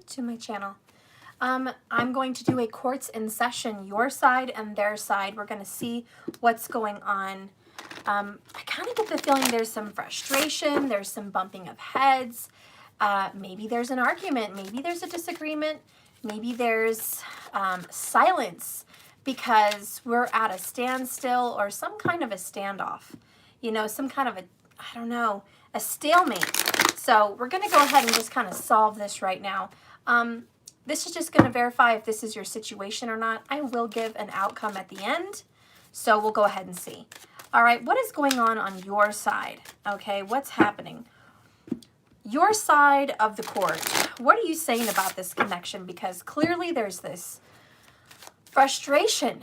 to my channel. I'm going to do a courts in session, your side and their side. We're going to see what's going on. I kind of get the feeling there's some frustration, there's some bumping of heads, maybe there's an argument, maybe there's a disagreement, maybe there's silence because we're at a standstill or some kind of a standoff, you know, some kind of a, I don't know, a stalemate. So we're going to go ahead and just kind of solve this right now. This is just going to verify if this is your situation or not. I will give an outcome at the end, so we'll go ahead and see. All right, what is going on your side? Okay, what's happening? Your side of the court, what are you saying about this connection? Because clearly there's this frustration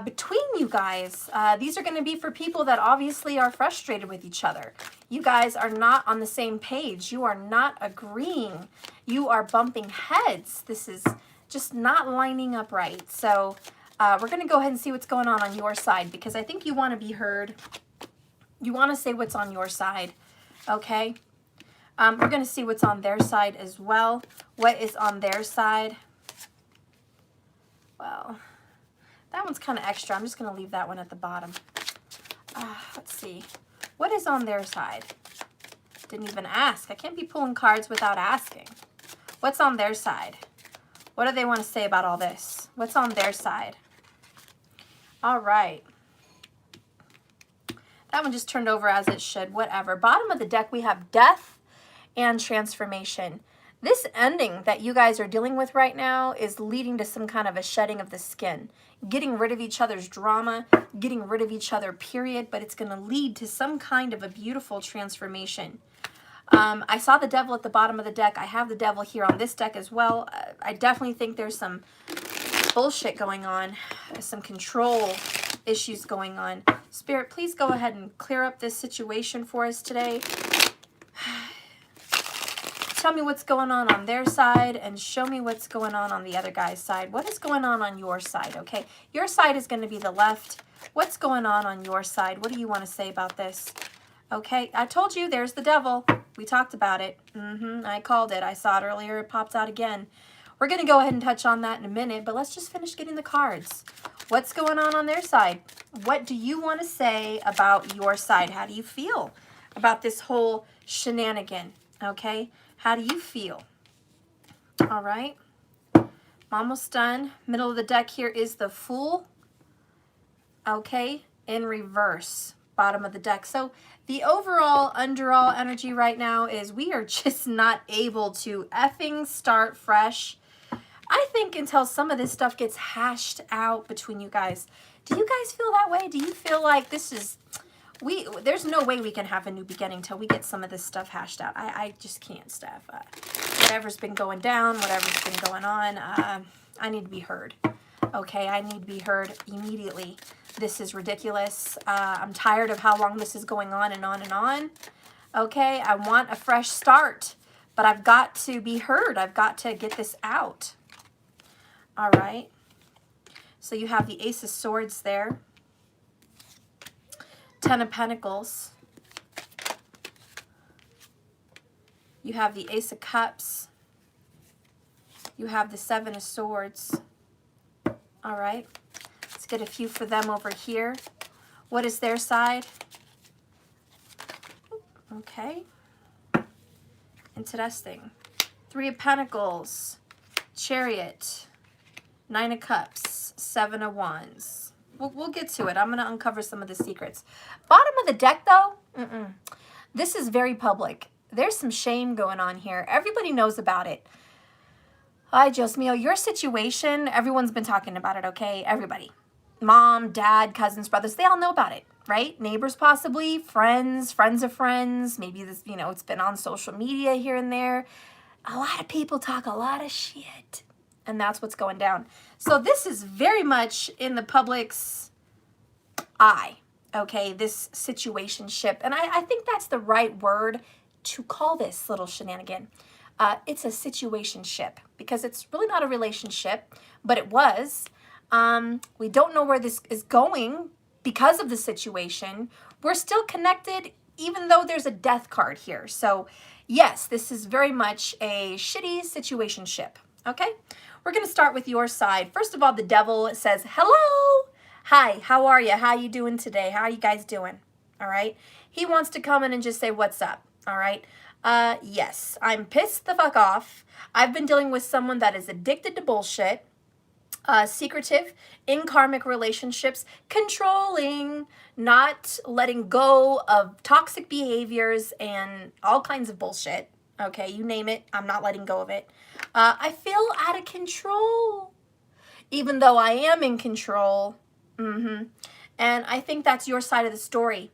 between you guys. These are going to be for people that obviously are frustrated with each other. You guys are not on the same page. You are not agreeing. You are bumping heads. This is just not lining up right. So we're going to go ahead and see what's going on your side, because I think you want to be heard. You want to say what's on your side, okay? We're going to see what's on their side as well. What is on their side? Well, that one's kind of extra. I'm just going to leave that one at the bottom. Let's see. What is on their side? Didn't even ask. I can't be pulling cards without asking. What's on their side? What do they want to say about all this? What's on their side? All right. That one just turned over as it should. Whatever. Bottom of the deck, we have death and transformation. This ending that you guys are dealing with right now is leading to some kind of a shedding of the skin, getting rid of each other's drama, getting rid of each other, period, but it's going to lead to some kind of a beautiful transformation. I saw the devil at the bottom of the deck. I have the devil here on this deck as well. I definitely think there's some bullshit going on, some control issues going on. Spirit, please go ahead and clear up this situation for us today. Tell me what's going on their side and show me what's going on the other guy's side. What is going on your side, okay? Your side is going to be the left. What's going on your side? What do you want to say about this? Okay, I told you there's the devil. We talked about it. I called it. I saw it earlier. It popped out again. We're going to go ahead and touch on that in a minute, but let's just finish getting the cards. What's going on their side? What do you want to say about your side? How do you feel about this whole shenanigan, okay? How do you feel? All right. I'm almost done. Middle of the deck here is the Fool. Okay. In reverse. Bottom of the deck. So the overall underall energy right now is we are just not able to effing start fresh. I think until some of this stuff gets hashed out between you guys. Do you guys feel that way? Do you feel like this is... there's no way we can have a new beginning till we get some of this stuff hashed out. I just can't, Steph. Whatever's been going down, whatever's been going on, I need to be heard. Okay, I need to be heard immediately. This is ridiculous. I'm tired of how long this is going on and on and on. Okay, I want a fresh start, but I've got to be heard. I've got to get this out. All right. So you have the Ace of Swords there. Ten of Pentacles. You have the Ace of Cups. You have the Seven of Swords. All right. Let's get a few for them over here. What is their side? Okay. Interesting. Three of Pentacles. Chariot. Nine of Cups. Seven of Wands. We'll get to it. I'm going to uncover some of the secrets. Bottom of the deck, though, this is very public. There's some shame going on here. Everybody knows about it. Ay, Dios mío, your situation, everyone's been talking about it, okay? Everybody. Mom, dad, cousins, brothers, they all know about it, right? Neighbors possibly, friends, friends of friends. Maybe this, you know, it's been on social media here and there. A lot of people talk a lot of shit. And that's what's going down. So this is very much in the public's eye, okay, this situationship. And I think that's the right word to call this little shenanigan. It's a situationship because it's really not a relationship, but it was. We don't know where this is going because of the situation. We're still connected even though there's a death card here. So yes, this is very much a shitty situationship. Okay, we're going to start with your side. First of all, the devil says, hello. Hi, how are you? How you doing today? How are you guys doing? All right. He wants to come in and just say, what's up? All right. Yes, I'm pissed the fuck off. I've been dealing with someone that is addicted to bullshit, secretive, in karmic relationships, controlling, not letting go of toxic behaviors and all kinds of bullshit. Okay, you name it, I'm not letting go of it. I feel out of control, even though I am in control. And I think that's your side of the story.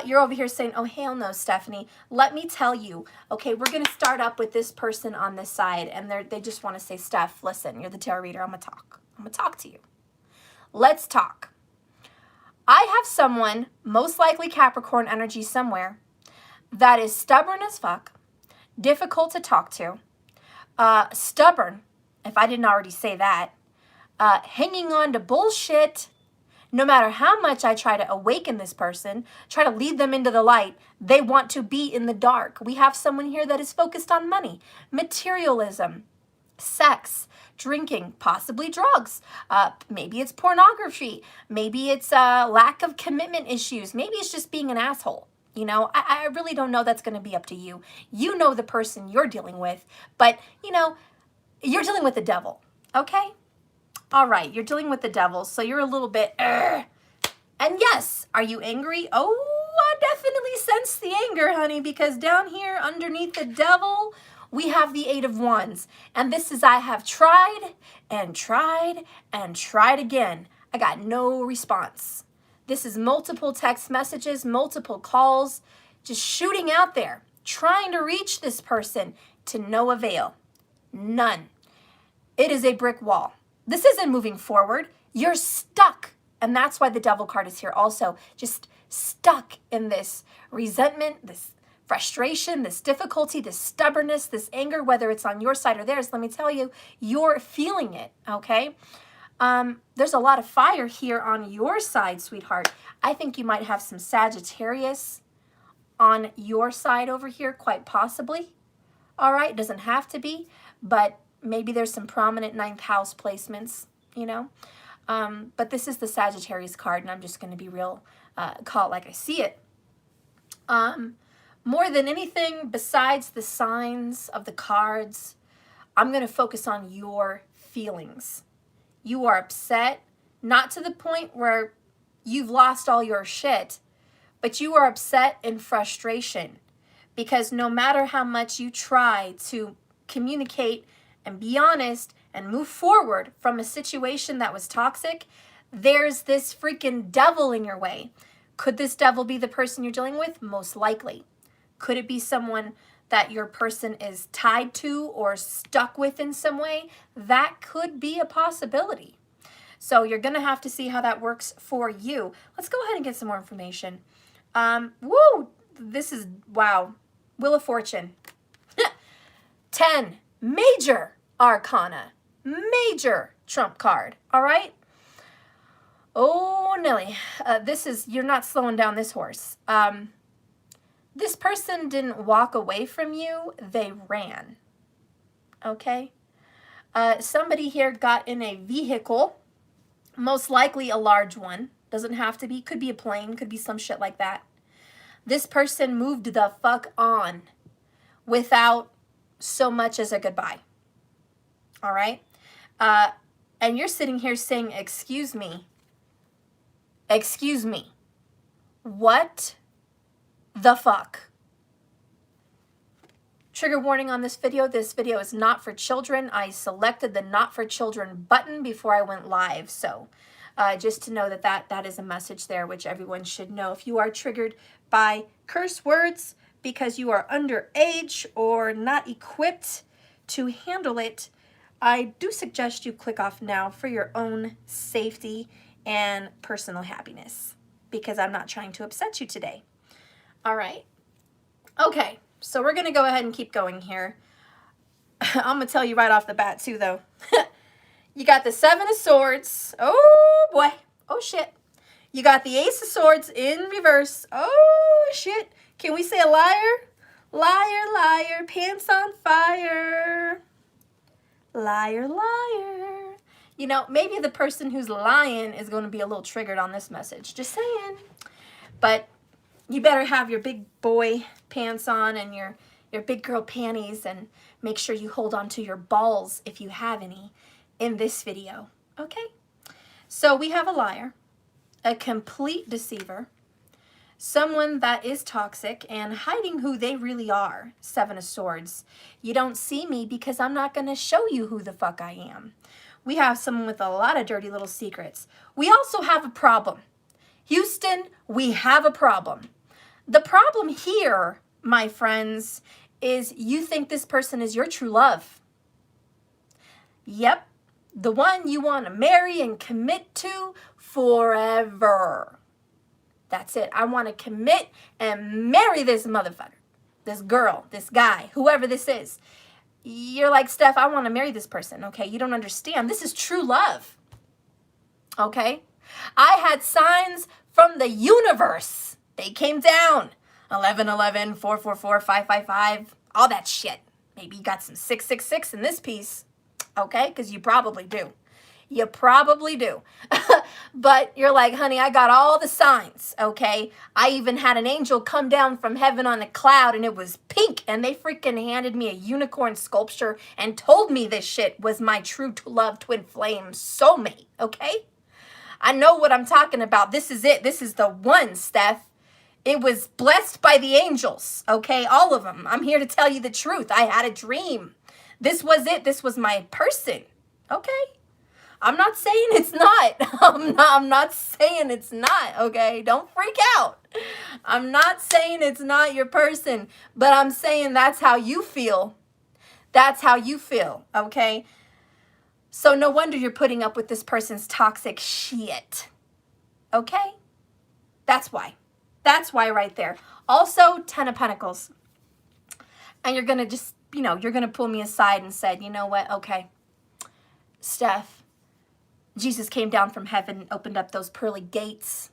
You're over here saying, oh, hell no, Stephanie. Let me tell you. Okay, we're going to start up with this person on this side. And they just want to say, Steph, listen, you're the tarot reader. I'm going to talk. I'm going to talk to you. Let's talk. I have someone, most likely Capricorn energy somewhere, that is stubborn as fuck, difficult to talk to, stubborn, if I didn't already say that, hanging on to bullshit. No matter how much I try to awaken this person, try to lead them into the light, they want to be in the dark. We have someone here that is focused on money, materialism, sex, drinking, possibly drugs. Maybe it's pornography. Maybe it's lack of commitment issues. Maybe it's just being an asshole. You know, I really don't know. That's going to be up to you. You know the person you're dealing with, but, you know, you're dealing with the devil, okay? All right, you're dealing with the devil, so you're a little bit, and yes, are you angry? Oh, I definitely sense the anger, honey, because down here underneath the devil, we have the 8 of Wands, and this is I have tried and tried and tried again. I got no response. This is multiple text messages, multiple calls, just shooting out there, trying to reach this person to no avail. None. It is a brick wall. This isn't moving forward. You're stuck. And that's why the devil card is here also. Just stuck in this resentment, this frustration, this difficulty, this stubbornness, this anger, whether it's on your side or theirs. Let me tell you, you're feeling it, okay? There's a lot of fire here on your side, sweetheart. I think you might have some Sagittarius on your side over here, quite possibly. All right, it doesn't have to be, but maybe there's some prominent 9th house placements, you know. But this is the Sagittarius card, and I'm just going to be real, call it like I see it. More than anything, besides the signs of the cards, I'm going to focus on your feelings. You are upset, not to the point where you've lost all your shit, but you are upset in frustration. Because no matter how much you try to communicate and be honest and move forward from a situation that was toxic, there's this freaking devil in your way. Could this devil be the person you're dealing with? Most likely. Could it be someone that your person is tied to or stuck with in some way? That could be a possibility. So you're going to have to see how that works for you. Let's go ahead and get some more information. Woo! This is, wow. Wheel of Fortune. 10. Major Arcana. Major trump card. All right? Oh, Nelly. You're not slowing down this horse. This person didn't walk away from you. They ran. Okay? Somebody here got in a vehicle. Most likely a large one. Doesn't have to be. Could be a plane. Could be some shit like that. This person moved the fuck on without so much as a goodbye. All right? And you're sitting here saying, excuse me. Excuse me. What the fuck? Trigger warning on this video. This video is not for children. I selected the not for children button before I went live. So just to know that is a message there, which everyone should know. If you are triggered by curse words because you are underage or not equipped to handle it, I do suggest you click off now for your own safety and personal happiness, because I'm not trying to upset you today. All right. Okay, so we're going to go ahead and keep going here. I'm going to tell you right off the bat too, though. You got the 7 of Swords. Oh, boy. Oh, shit. You got the Ace of Swords in reverse. Oh, shit. Can we say a liar? Liar, liar, pants on fire. Liar, liar. You know, maybe the person who's lying is going to be a little triggered on this message. Just saying. But you better have your big boy pants on and your big girl panties, and make sure you hold on to your balls if you have any in this video. Okay? So we have a liar, a complete deceiver, someone that is toxic and hiding who they really are. Seven of Swords. You don't see me because I'm not going to show you who the fuck I am. We have someone with a lot of dirty little secrets. We also have a problem. Houston, we have a problem. The problem here, my friends, is you think this person is your true love. Yep, the one you want to marry and commit to forever. That's it. I want to commit and marry this motherfucker, this girl, this guy, whoever this is. You're like, Steph, I want to marry this person. Okay, you don't understand. This is true love. Okay? I had signs from the universe. They came down. 1111, 444, 555, all that shit. Maybe you got some 666 in this piece. Okay? Because you probably do. You probably do. But you're like, honey, I got all the signs, okay? I even had an angel come down from heaven on a cloud, and it was pink, and they freaking handed me a unicorn sculpture and told me this shit was my true love twin flame soulmate, okay? I know what I'm talking about. This is it. This is the one, Steph. It was blessed by the angels, okay? All of them. I'm here to tell you the truth. I had a dream. This was it. This was my person, okay? I'm not saying it's not. I'm not saying it's not, okay? Don't freak out. I'm not saying it's not your person, but I'm saying that's how you feel. That's how you feel, okay? So no wonder you're putting up with this person's toxic shit, okay? That's why. That's why right there. Also, Ten of Pentacles. And you're going to just, you're going to pull me aside and said, you know what? Okay, Steph, Jesus came down from heaven, opened up those pearly gates.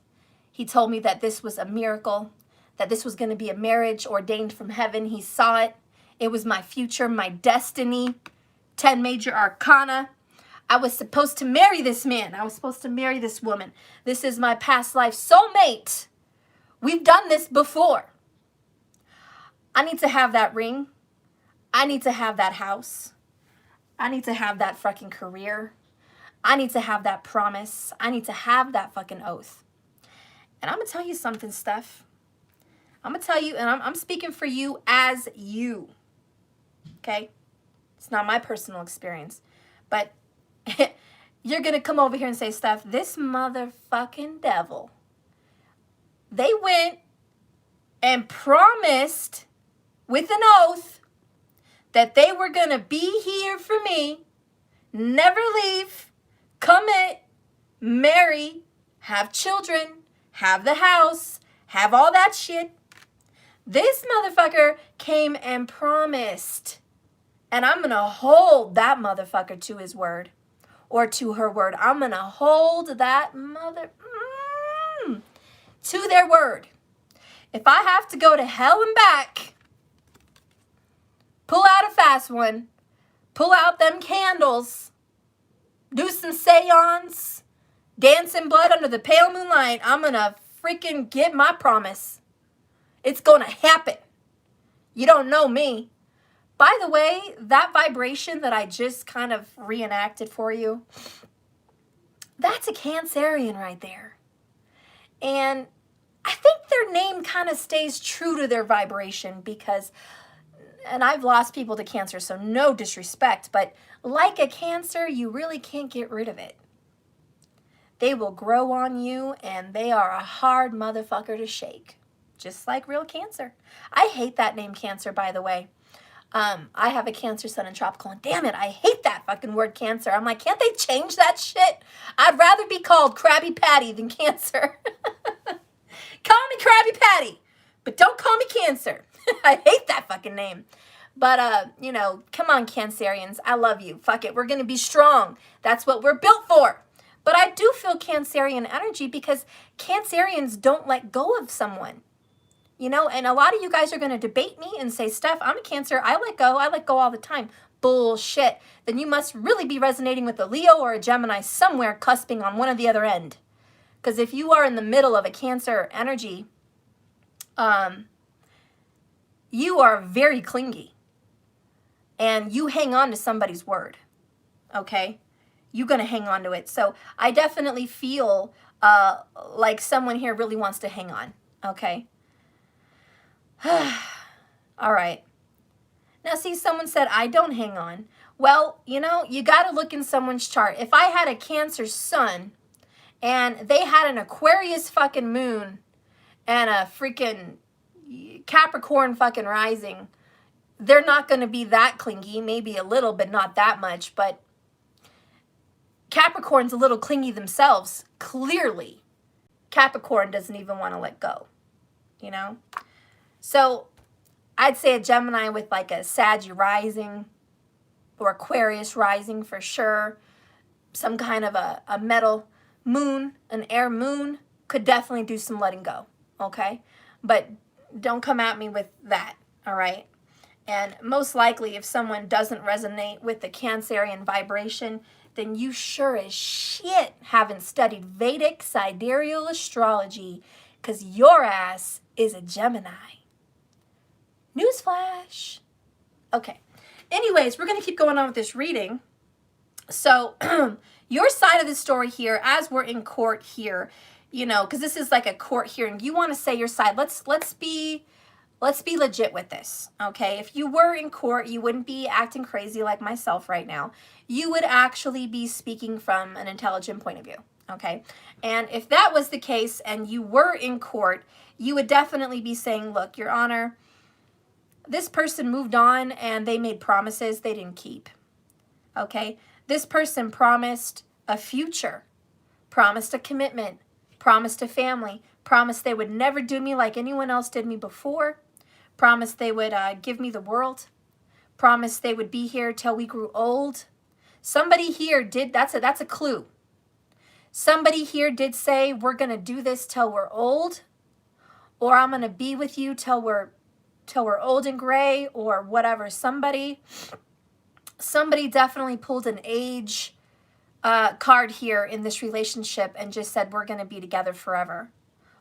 He told me that this was a miracle, that this was going to be a marriage ordained from heaven. He saw it. It was my future, my destiny. 10 major arcana. I was supposed to marry this man. I was supposed to marry this woman. This is my past life soulmate. We've done this before. I need to have that ring. I need to have that house. I need to have that fucking career. I need to have that promise. I need to have that fucking oath. And I'm going to tell you something, Steph. I'm going to tell you, and I'm speaking for you as you. Okay? It's not my personal experience. But you're going to come over here and say, Steph, this motherfucking devil, they went and promised with an oath that they were going to be here for me, never leave, commit, marry, have children, have the house, have all that shit. This motherfucker came and promised. And I'm going to hold that motherfucker to his word or to her word. I'm going to hold that to their word. If I have to go to hell and back, pull out a fast one, pull out them candles, do some seance, dance in blood under the pale moonlight, I'm going to freaking get my promise. It's going to happen. You don't know me. By the way, that vibration that I just kind of reenacted for you, that's a Cancerian right there. And I think their name kind of stays true to their vibration because, and I've lost people to cancer, so no disrespect, but like a cancer, you really can't get rid of it. They will grow on you, and they are a hard motherfucker to shake, just like real cancer. I hate that name cancer, by the way. I have a Cancer sun in tropical, and damn it, I hate that fucking word cancer. I'm like, can't they change that shit? I'd rather be called Krabby Patty than cancer. Call me Krabby Patty, but don't call me cancer. I hate that fucking name. But, come on, Cancerians. I love you. Fuck it. We're going to be strong. That's what we're built for. But I do feel Cancerian energy because Cancerians don't let go of someone. You know, and a lot of you guys are going to debate me and say, Steph, I'm a Cancer. I let go. I let go all the time. Bullshit. Then you must really be resonating with a Leo or a Gemini somewhere cusping on one or the other end. Because if you are in the middle of a Cancer energy, you are very clingy. And you hang on to somebody's word. Okay? You're going to hang on to it. So I definitely feel like someone here really wants to hang on. Okay? All right. Now, see, someone said, I don't hang on. Well, you know, you got to look in someone's chart. If I had a Cancer sun and they had an Aquarius fucking moon and a freaking Capricorn fucking rising, they're not going to be that clingy. Maybe a little, but not that much. But Capricorn's a little clingy themselves. Clearly, Capricorn doesn't even want to let go, you know? So I'd say a Gemini with like a Sag rising or Aquarius rising for sure. Some kind of a metal moon, an air moon, could definitely do some letting go, okay? But don't come at me with that, all right? And most likely, if someone doesn't resonate with the Cancerian vibration, then you sure as shit haven't studied Vedic sidereal astrology, because your ass is a Gemini. Newsflash. Okay. Anyways, we're going to keep going on with this reading. So your side of the story here, as we're in court here, you know, because this is like a court hearing, you want to say your side. Let's be legit with this, okay? If you were in court, you wouldn't be acting crazy like myself right now. You would actually be speaking from an intelligent point of view, okay? And if that was the case and you were in court, you would definitely be saying, look, Your Honor, this person moved on and they made promises they didn't keep, okay? This person promised a future, promised a commitment, promised a family, promised they would never do me like anyone else did me before, promised they would give me the world, promised they would be here till we grew old. Somebody here did, that's a clue. Somebody here did say, we're going to do this till we're old, or I'm going to be with you till we're old and gray, or whatever. Somebody definitely pulled an age card here in this relationship and just said, we're going to be together forever.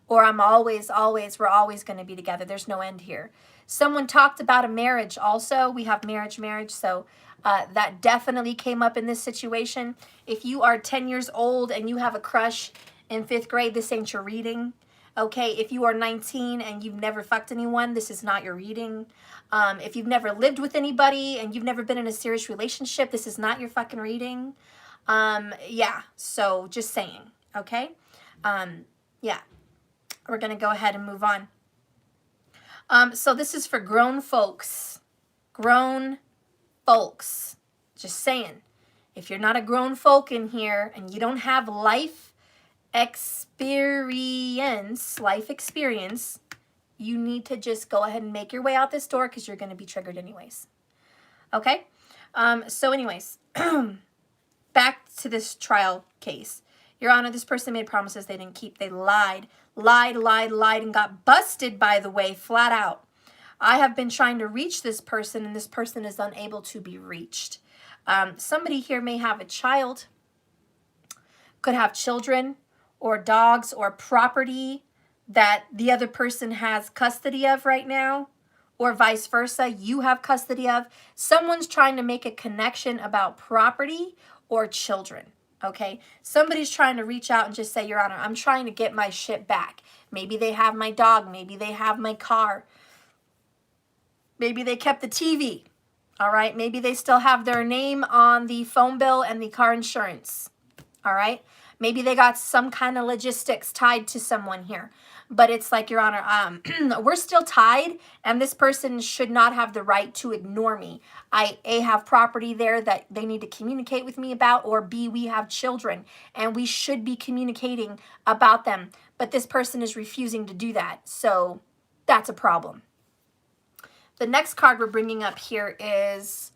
Or we're always going to be together. There's no end here. Someone talked about a marriage also. We have marriage. So that definitely came up in this situation. If you are 10 years old and you have a crush in 5th grade, this ain't your reading. Okay, if you are 19 and you've never fucked anyone, this is not your reading. If you've never lived with anybody and you've never been in a serious relationship, this is not your fucking reading. Yeah, so just saying, okay? Yeah, we're going to go ahead and move on. So this is for grown folks. Grown folks. Just saying. If you're not a grown folk in here and you don't have life experience, you need to just go ahead and make your way out this door because you're going to be triggered anyways. Okay? So anyways, back to this trial case. Your Honor, this person made promises they didn't keep. They lied, and got busted, by the way, flat out. I have been trying to reach this person, and this person is unable to be reached. Somebody here may have a child, could have children, or dogs, or property that the other person has custody of right now, or vice versa, you have custody of. Someone's trying to make a connection about property or children, okay? Somebody's trying to reach out and just say, Your Honor, I'm trying to get my shit back. Maybe they have my dog. Maybe they have my car. Maybe they kept the TV, all right? Maybe they still have their name on the phone bill and the car insurance, all right? Maybe they got some kind of logistics tied to someone here. But it's like, Your Honor, we're still tied, and this person should not have the right to ignore me. I, A, have property there that they need to communicate with me about, or B, we have children, and we should be communicating about them. But this person is refusing to do that, so that's a problem. The next card we're bringing up here is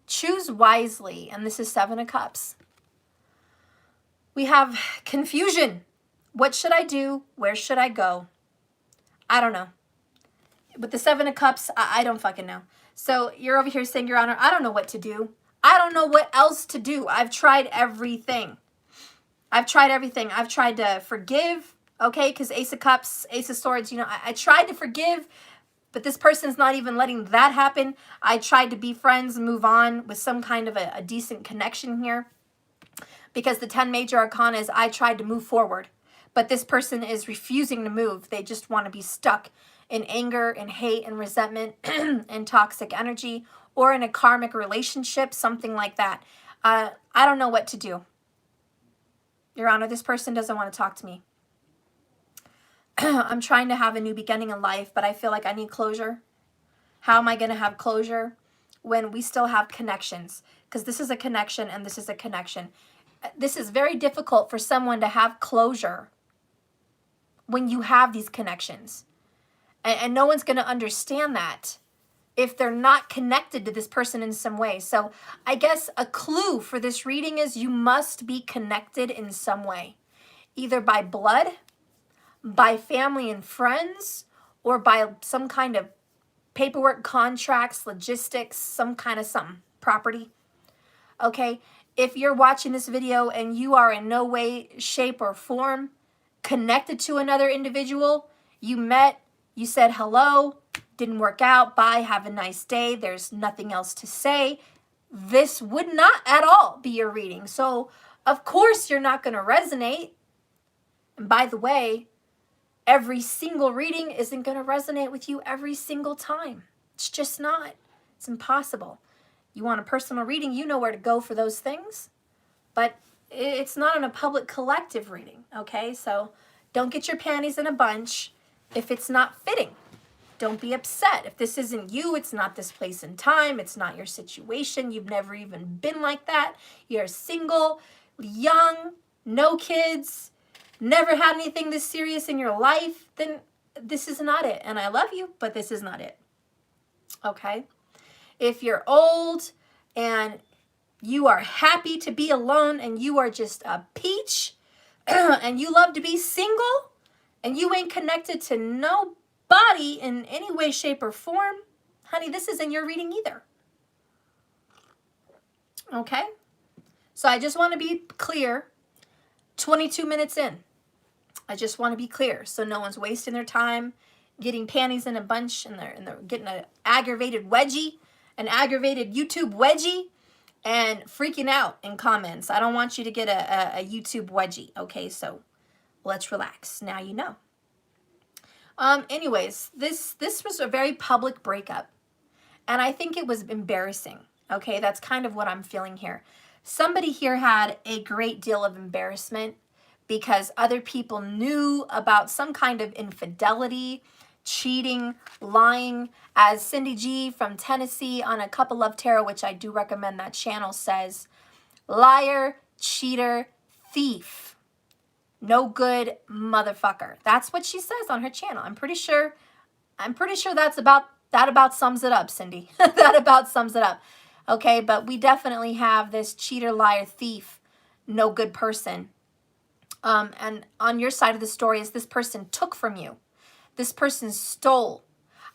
choose wisely, and this is 7 of Cups. We have confusion. What should I do? Where should I go? I don't know. With the Seven of Cups, I don't fucking know. So you're over here saying, Your Honor, I don't know what to do. I don't know what else to do. I've tried everything. I've tried everything. I've tried to forgive, okay, because Ace of Cups, Ace of Swords, you know, I tried to forgive, but this person's not even letting that happen. I tried to be friends, move on with some kind of a decent connection here, because the 10 major arcana is I tried to move forward, but this person is refusing to move. They just want to be stuck in anger and hate and resentment and toxic energy, or in a karmic relationship, something like that. I don't know what to do. Your Honor, this person doesn't want to talk to me. I'm trying to have a new beginning in life, but I feel like I need closure. How am I going to have closure when we still have connections? Because this is a connection and this is a connection. This is very difficult for someone to have closure when you have these connections. And no one's going to understand that if they're not connected to this person in some way. So I guess a clue for this reading is you must be connected in some way, either by blood, by family and friends, or by some kind of paperwork, contracts, logistics, some kind of something, property. Okay, if you're watching this video and you are in no way, shape, or form connected to another individual, you met, you said hello, didn't work out, bye, have a nice day, there's nothing else to say, this would not at all be your reading. So, of course, you're not going to resonate. And by the way, every single reading isn't going to resonate with you every single time. It's just not. It's impossible. You want a personal reading, you know where to go for those things. But it's not in a public collective reading, okay? So don't get your panties in a bunch if it's not fitting. Don't be upset. If this isn't you, it's not this place and time, it's not your situation, you've never even been like that, you're single, young, no kids, never had anything this serious in your life, then this is not it. And I love you, but this is not it. Okay? If you're old and you are happy to be alone and you are just a peach and you love to be single and you ain't connected to nobody in any way, shape, or form, honey, this isn't your reading either. Okay? So I just want to be clear. 22 minutes in. I just want to be clear so no one's wasting their time getting panties in a bunch and they're getting an aggravated wedgie, an aggravated YouTube wedgie, and freaking out in comments. I don't want you to get a YouTube wedgie. Okay, so let's relax. Now you know. Anyways, this was a very public breakup, and I think it was embarrassing. Okay, that's kind of what I'm feeling here. Somebody here had a great deal of embarrassment because other people knew about some kind of infidelity, cheating, lying. As Cindy G from Tennessee on A Cup of Love Tarot, which I do recommend that channel, says, liar, cheater, thief, no good motherfucker. That's what she says on her channel. I'm pretty sure that about sums it up, Cindy. That about sums it up. Okay, but we definitely have this cheater, liar, thief, no good person. And on your side of the story is this person took from you. This person stole.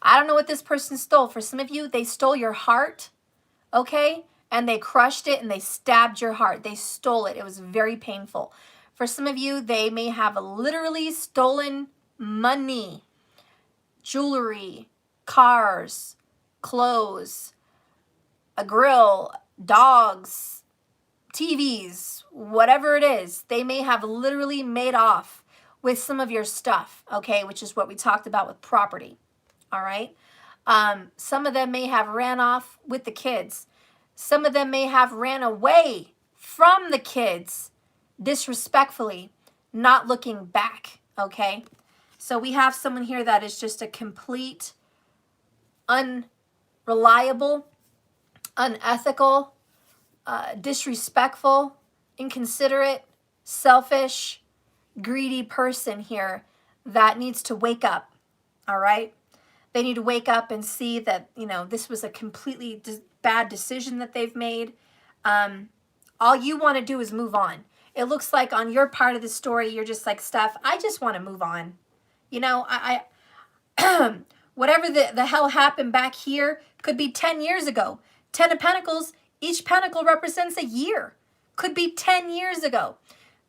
I don't know what this person stole. For some of you, they stole your heart, okay? And they crushed it and they stabbed your heart. They stole it. It was very painful. For some of you, they may have literally stolen money, jewelry, cars, clothes, a grill, dogs, TVs, whatever it is. They may have literally made off with some of your stuff, okay, which is what we talked about with property, all right? Some of them may have ran off with the kids. Some of them may have ran away from the kids disrespectfully, not looking back, okay? So we have someone here that is just a complete, unreliable, unethical, disrespectful, inconsiderate, selfish, greedy person here that needs to wake up, all right? They need to wake up and see that, you know, this was a completely bad decision that they've made. All you want to do is move on. It looks like on your part of the story, you're just like, Steph, I just want to move on. You know, Whatever the hell happened back here could be 10 years ago. 10 of Pentacles, each pentacle represents a year. Could be 10 years ago.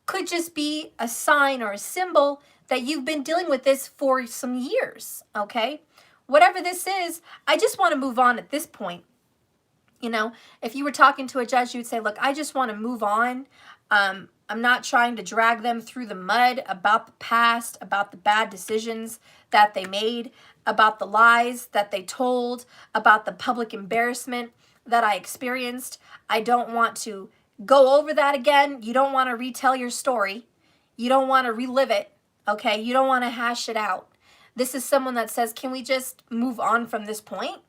Could just be a sign or a symbol that you've been dealing with this for some years, okay? Whatever this is, I just want to move on at this point. You know, if you were talking to a judge, you'd say, look, I just want to move on. I'm not trying to drag them through the mud about the past, about the bad decisions that they made, about the lies that they told, about the public embarrassment that I experienced. I don't want to go over that again. You don't want to retell your story. You don't want to relive it, okay? You don't want to hash it out. This is someone that says, can we just move on from this point?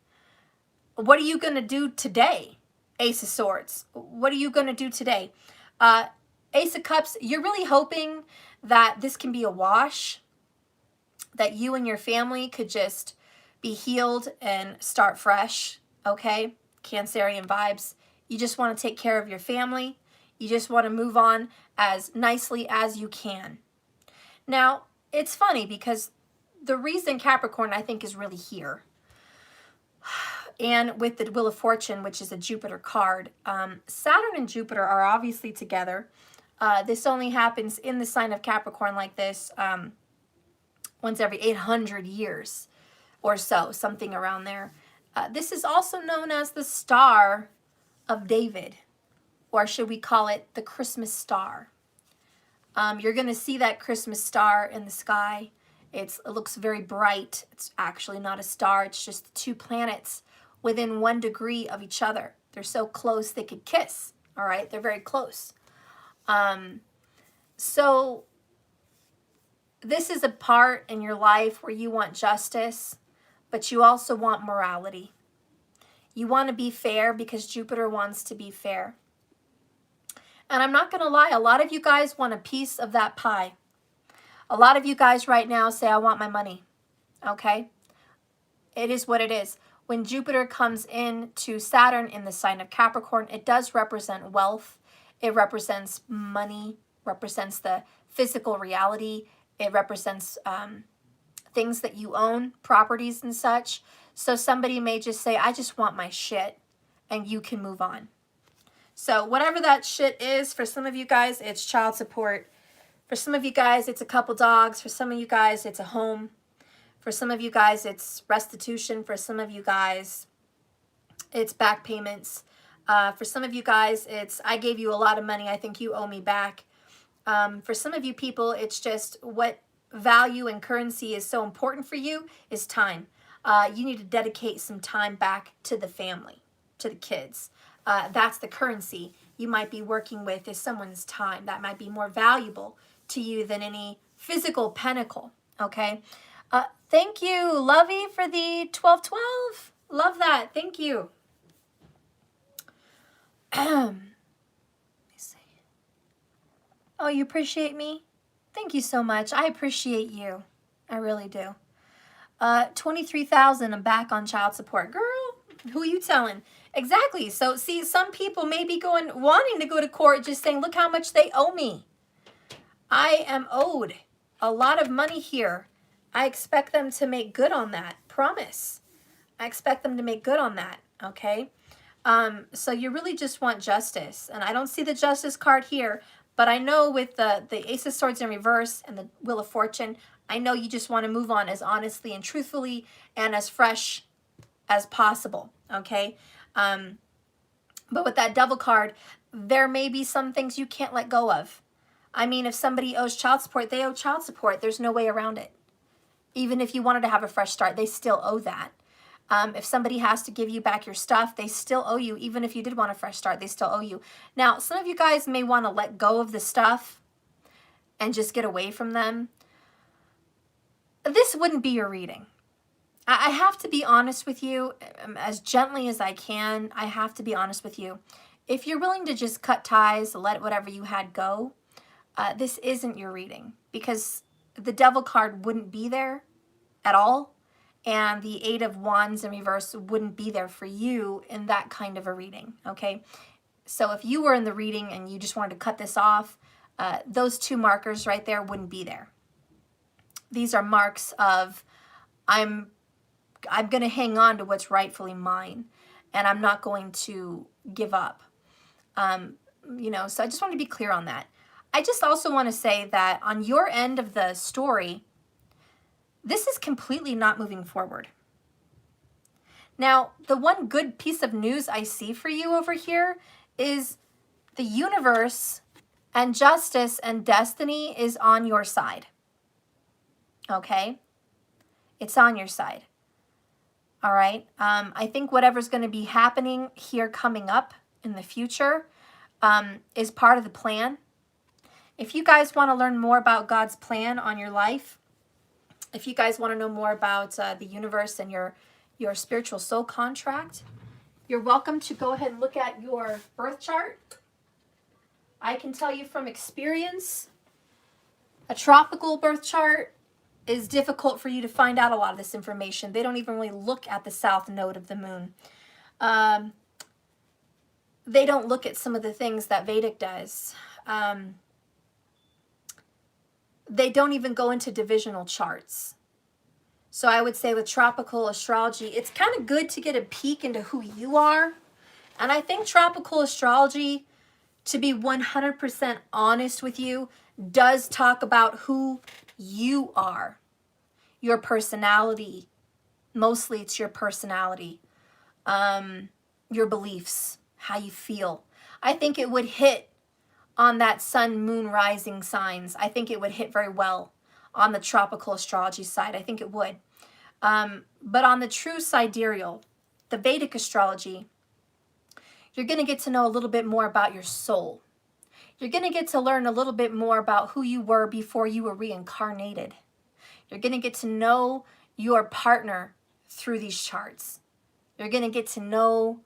What are you going to do today, Ace of Swords? What are you going to do today? Ace of Cups, you're really hoping that this can be a wash, that you and your family could just be healed and start fresh, okay? Cancerian vibes. You just want to take care of your family. You just want to move on as nicely as you can. Now, it's funny because the reason Capricorn, I think, is really here, and with the Wheel of Fortune, which is a Jupiter card, Saturn and Jupiter are obviously together. This only happens in the sign of Capricorn like this once every 800 years or so, something around there. This is also known as the Star of David, or should we call it the Christmas star. You're going to see that Christmas star in the sky. It looks very bright. It's actually not a star. It's just two planets within 1 degree of each other. They're so close they could kiss. All right, they're very close. So this is a part in your life where you want justice, but you also want morality. You want to be fair because Jupiter wants to be fair. And I'm not going to lie, a lot of you guys want a piece of that pie. A lot of you guys right now say, I want my money. Okay? It is what it is. When Jupiter comes in to Saturn in the sign of Capricorn, it does represent wealth. It represents money, represents the physical reality. It represents things that you own, properties and such. So somebody may just say, I just want my shit, and you can move on. So whatever that shit is, for some of you guys, it's child support. For some of you guys, it's a couple dogs. For some of you guys, it's a home. For some of you guys, it's restitution. For some of you guys, it's back payments. For some of you guys, it's I gave you a lot of money. I think you owe me back. For some of you people, it's just what value and currency is so important for you is time. You need to dedicate some time back to the family, to the kids. That's the currency you might be working with is someone's time. That might be more valuable to you than any physical pentacle, okay? Thank you, Lovey, for the 1212. Love that. Thank you. Let me see. Oh, you appreciate me? Thank you so much. I appreciate you. I really do. 23,000, I'm back on child support. Girl, who are you telling? Exactly. So, see, some people may be wanting to go to court just saying, look how much they owe me. I am owed a lot of money here. I expect them to make good on that. Promise. I expect them to make good on that, okay? So you really just want justice. And I don't see the justice card here, but I know with the Ace of Swords in reverse and the Wheel of Fortune, I know you just want to move on as honestly and truthfully and as fresh as possible, okay? But with that Devil card, there may be some things you can't let go of. I mean, if somebody owes child support, they owe child support. There's no way around it. Even if you wanted to have a fresh start, they still owe that. If somebody has to give you back your stuff, they still owe you. Even if you did want a fresh start, they still owe you. Now, some of you guys may want to let go of the stuff and just get away from them. This wouldn't be your reading. I have to be honest with you, as gently as I can. I have to be honest with you. If you're willing to just cut ties, let whatever you had go, this isn't your reading, because the Devil card wouldn't be there at all, and the Eight of Wands in reverse wouldn't be there for you in that kind of a reading, okay? So if you were in the reading and you just wanted to cut this off, those two markers right there wouldn't be there. These are marks of, I'm going to hang on to what's rightfully mine, and I'm not going to give up. You know, so I just want to be clear on that. I just also want to say that on your end of the story, this is completely not moving forward. Now, the one good piece of news I see for you over here is the universe and justice and destiny is on your side. Okay? It's on your side. All right? I think whatever's going to be happening here coming up in the future is part of the plan. If you guys want to learn more about God's plan on your life, if you guys want to know more about the universe and your spiritual soul contract, you're welcome to go ahead and look at your birth chart. I can tell you from experience, a tropical birth chart is difficult for you to find out a lot of this information. They don't even really look at the south node of the moon. They don't look at some of the things that Vedic does. They don't even go into divisional charts. So I would say with tropical astrology, it's kind of good to get a peek into who you are. And I think tropical astrology, to be 100% honest with you, does talk about who you are. Your personality. Mostly it's your personality. Your beliefs. How you feel. I think it would hit on that sun, moon, rising signs. I think it would hit very well on the tropical astrology side. I think it would. But on the true sidereal, the Vedic astrology, you're going to get to know a little bit more about your soul. You're going to get to learn a little bit more about who you were before you were reincarnated. You're going to get to know your partner through these charts. You're going to get to know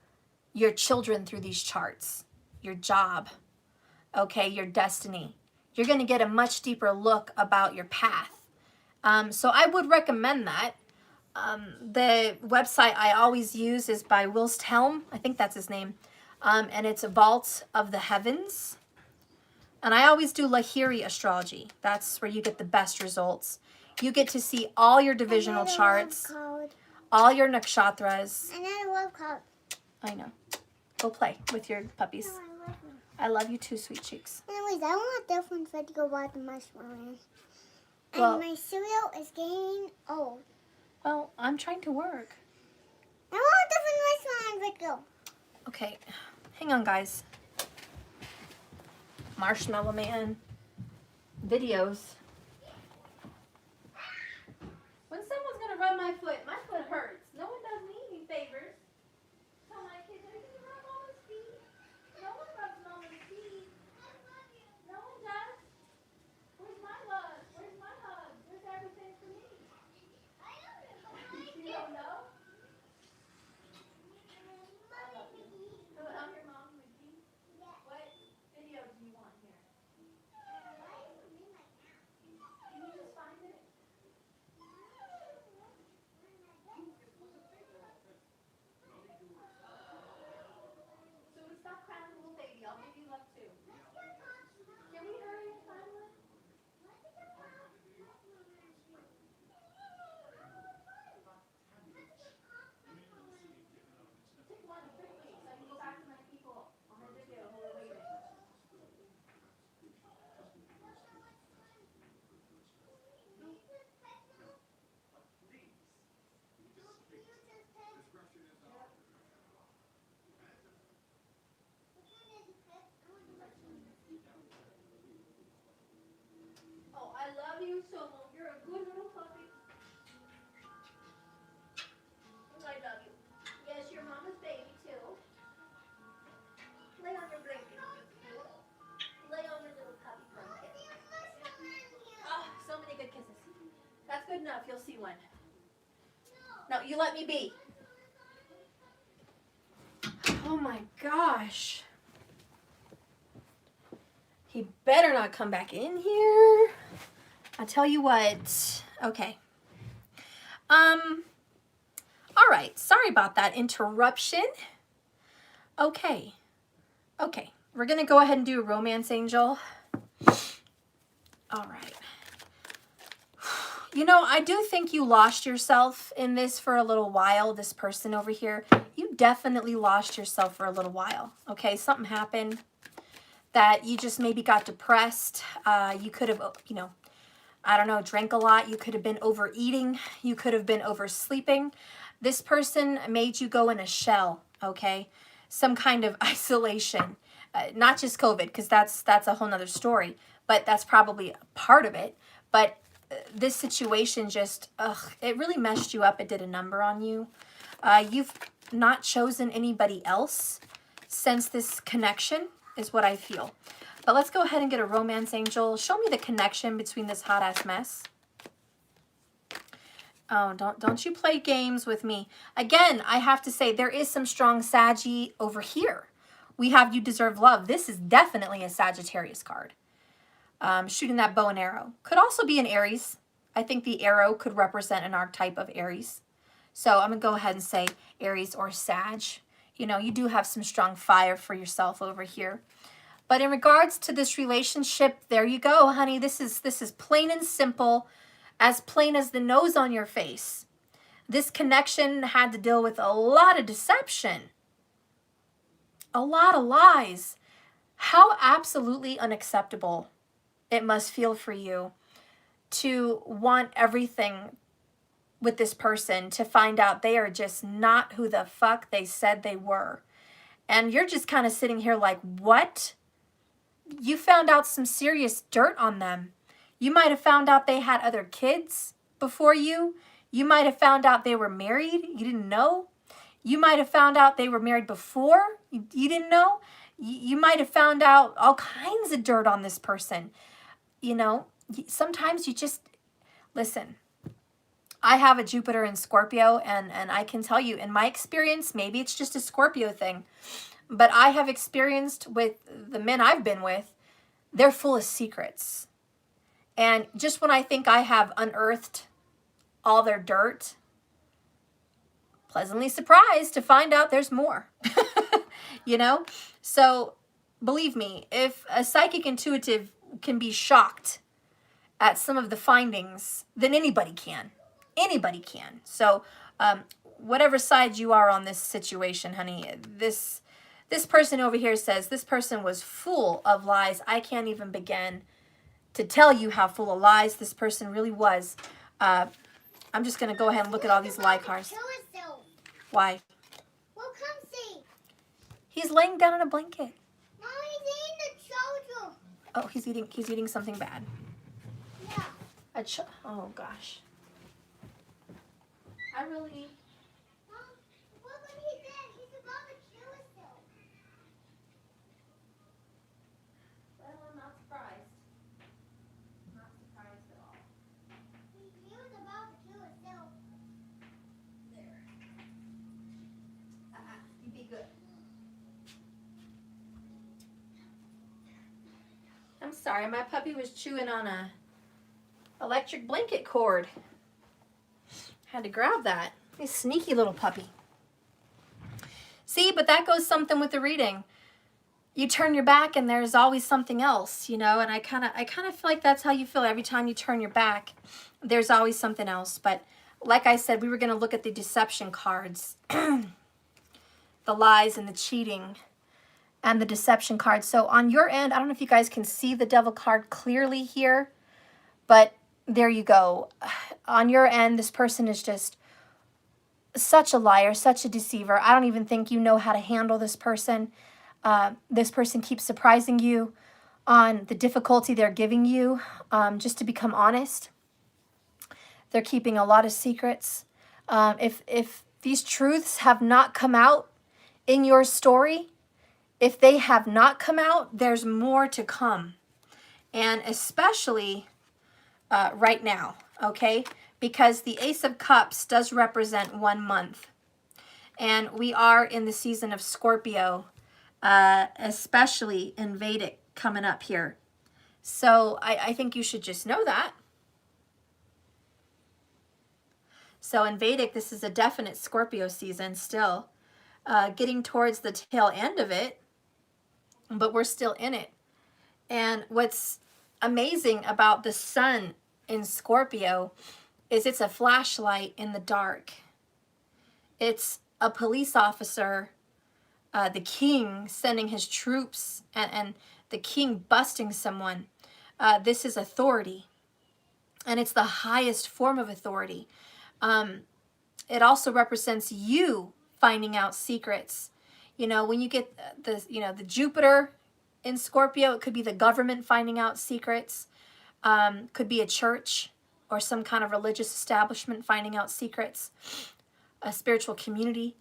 your children through these charts, your job, okay, your destiny. You're going to get a much deeper look about your path. So I would recommend that. The website I always use is by Wilst Helm. I think that's his name. And it's a Vault of the Heavens. And I always do Lahiri astrology. That's where you get the best results. You get to see all your divisional charts, all your nakshatras. Another love card. I know. Go play with your puppies. No, I love them. I love you too, sweet cheeks. Anyways, I want different food to go buy the marshmallows. Well- And my cereal is getting old. Well, I'm trying to work. I want different marshmallows to go. Okay, hang on, guys. Marshmallow Man videos. When someone's gonna rub my foot hurts. No one does me any favors. Tell my kids, are you gonna rub Mama's feet? No one rubs Mama's feet. No one does. Where's my love? Where's my hug? Where's everything for me? You don't know? I love you. So I'm your mom, Mickey. What video do you want here? Can you just find it? So we stop crying, little baby. I'll give you love too. Can we hurry and find one? Pick one quickly so I can go back to my people on the video who are waiting. Oh, I love you so much. You're a good little puppy. I love you. Yes, your mama's baby too. Lay on your blanket. Lay on your little puppy blanket. Oh, so many good kisses. That's good enough. You'll see one. No, you let me be. Oh my gosh. He better not come back in here. I'll tell you what. Okay. All right. Sorry about that interruption. Okay. Okay. We're going to go ahead and do a romance angel. All right. You know, I do think you lost yourself in this for a little while, this person over here. You definitely lost yourself for a little while, okay? Something happened that you just maybe got depressed. You could have, you know, I don't know, drank a lot. You could have been overeating. You could have been oversleeping. This person made you go in a shell, okay? Some kind of isolation. Not just COVID, because that's a whole nother story, but that's probably part of it. But this situation just, it really messed you up. It did a number on you. You've not chosen anybody else since this connection is what I feel. But let's go ahead and get a romance angel. Show me the connection between this hot ass mess. Oh, don't you play games with me. Again, I have to say there is some strong Saggy over here. We have You Deserve Love. This is definitely a Sagittarius card. Shooting that bow and arrow. Could also be an Aries. I think the arrow could represent an archetype of Aries. So I'm going to go ahead and say Aries or Sag. You know, you do have some strong fire for yourself over here. But in regards to this relationship, there you go, honey. This is plain and simple, as plain as the nose on your face. This connection had to deal with a lot of deception. A lot of lies. How absolutely unacceptable it must feel for you to want everything with this person, to find out they are just not who the fuck they said they were. And you're just kind of sitting here like, what? You found out some serious dirt on them. You might have found out they had other kids before you. You might have found out they were married. You didn't know. You might have found out they were married before. You didn't know. You might have found out all kinds of dirt on this person. You know, sometimes you just, listen, I have a Jupiter in Scorpio, and I can tell you, in my experience, maybe it's just a Scorpio thing, but I have experienced with the men I've been with, they're full of secrets. And just when I think I have unearthed all their dirt, pleasantly surprised to find out there's more. You know? So believe me, if a psychic intuitive can be shocked at some of the findings, then anybody can. Anybody can. So whatever side you are on this situation, honey, this person over here says this person was full of lies. I can't even begin to tell you how full of lies this person really was. I'm just going to go ahead and look at all these lie cards. Why? Well, come see. He's laying down on a blanket. Mom, he's eating the children. Oh, he's eating something bad. Yeah. Oh gosh. I really. Mom, look what he did. He's about to kill himself. Well, I'm not surprised. Not surprised at all. He was about to kill himself. There. You be good. I'm sorry, my puppy was chewing on a electric blanket cord. Had to grab that. He's a sneaky little puppy. See, but that goes something with the reading. You turn your back and there's always something else, you know, and I kind of feel like that's how you feel every time you turn your back. There's always something else. But like I said, we were going to look at the deception cards. The lies and the cheating and the deception cards. So on your end, I don't know if you guys can see the devil card clearly here, but there you go. On your end, this person is just such a liar, such a deceiver. I don't even think you know how to handle this person. This person keeps surprising you on the difficulty they're giving you, just to become honest. They're keeping a lot of secrets. If these truths have not come out in your story, if they have not come out, there's more to come. And especially right now, okay? Because the Ace of Cups does represent 1 month. And we are in the season of Scorpio, especially in Vedic coming up here. So I think you should just know that. So in Vedic, this is a definite Scorpio season still. Getting towards the tail end of it, but we're still in it. And what's amazing about the sun in Scorpio is it's a flashlight in the dark. It's a police officer, the king sending his troops, and the king busting someone. This is authority, and it's the highest form of authority. It also represents you finding out secrets. You know, when you get the Jupiter in Scorpio, it could be the government finding out secrets. Could be a church or some kind of religious establishment finding out secrets. A spiritual community.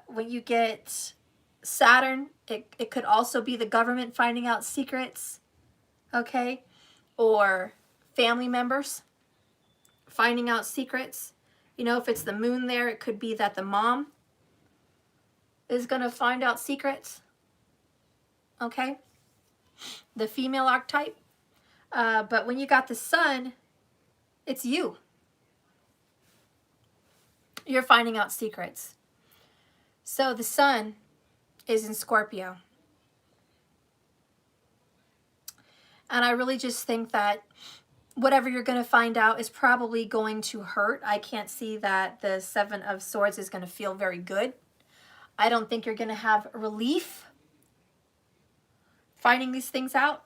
When you get Saturn, it could also be the government finding out secrets. Okay? Or family members finding out secrets. You know, if it's the moon there, it could be that the mom is going to find out secrets. Okay? The female archetype. But when you got the sun, it's you. You're finding out secrets. So the sun is in Scorpio. And I really just think that whatever you're going to find out is probably going to hurt. I can't see that the Seven of Swords is going to feel very good. I don't think you're going to have relief finding these things out.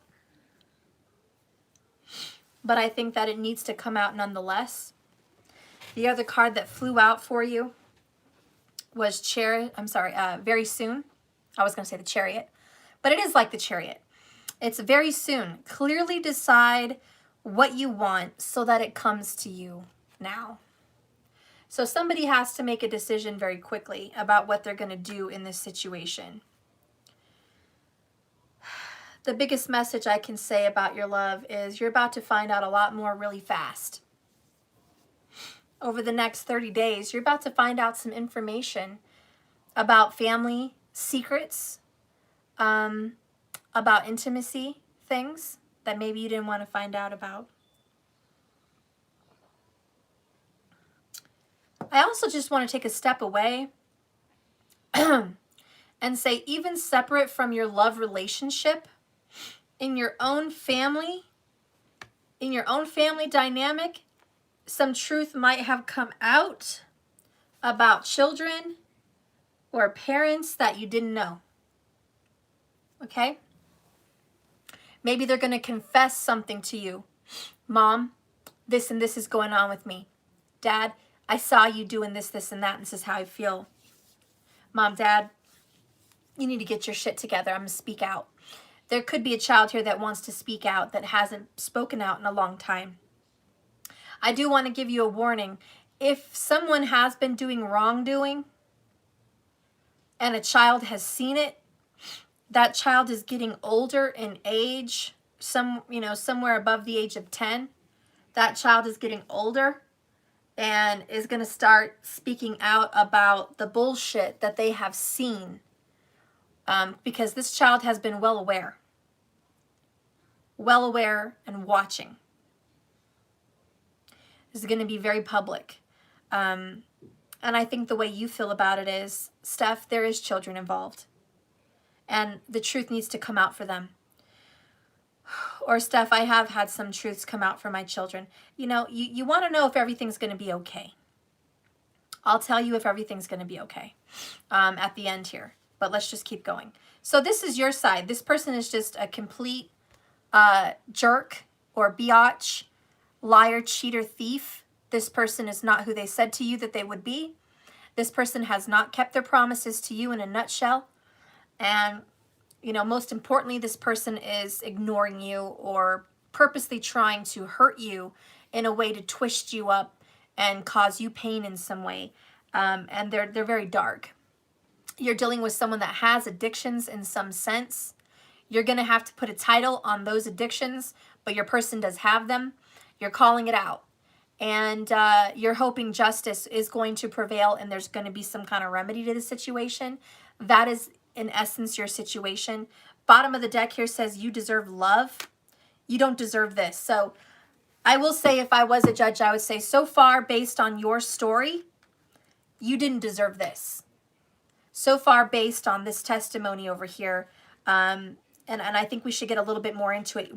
But I think that it needs to come out nonetheless. The other card that flew out for you was very soon. I was going to say the Chariot. But it is like the Chariot. It's very soon. Clearly decide what you want so that it comes to you now. So somebody has to make a decision very quickly about what they're going to do in this situation. The biggest message I can say about your love is you're about to find out a lot more really fast. Over the next 30 days, you're about to find out some information about family secrets, about intimacy things that maybe you didn't want to find out about. I also just want to take a step away and say, even separate from your love relationship, in your own family dynamic, some truth might have come out about children or parents that you didn't know. Okay? Maybe they're going to confess something to you. Mom, this and this is going on with me. Dad, I saw you doing this, this, and that, and this is how I feel. Mom, Dad, you need to get your shit together. I'm going to speak out. There could be a child here that wants to speak out that hasn't spoken out in a long time. I do want to give you a warning. If someone has been doing wrongdoing and a child has seen it, that child is getting older in age, somewhere above the age of 10. That child is getting older and is going to start speaking out about the bullshit that they have seen. Because this child has been well aware and watching. This is going to be very public. And I think the way you feel about it is, Steph, there is children involved. And the truth needs to come out for them. Or, Steph, I have had some truths come out for my children. You know, you want to know if everything's going to be okay. I'll tell you if everything's going to be okay at the end here. But let's just keep going. So this is your side. This person is just a complete jerk or biatch, liar, cheater, thief. This person is not who they said to you that they would be. This person has not kept their promises to you in a nutshell. And, most importantly, this person is ignoring you or purposely trying to hurt you in a way to twist you up and cause you pain in some way. And they're very dark. You're dealing with someone that has addictions in some sense. You're going to have to put a title on those addictions, but your person does have them. You're calling it out. And you're hoping justice is going to prevail and there's going to be some kind of remedy to the situation. That is, in essence, your situation. Bottom of the deck here says you deserve love. You don't deserve this. So I will say, if I was a judge, I would say, so far, based on your story, you didn't deserve this. So far, based on this testimony over here, and I think we should get a little bit more into it.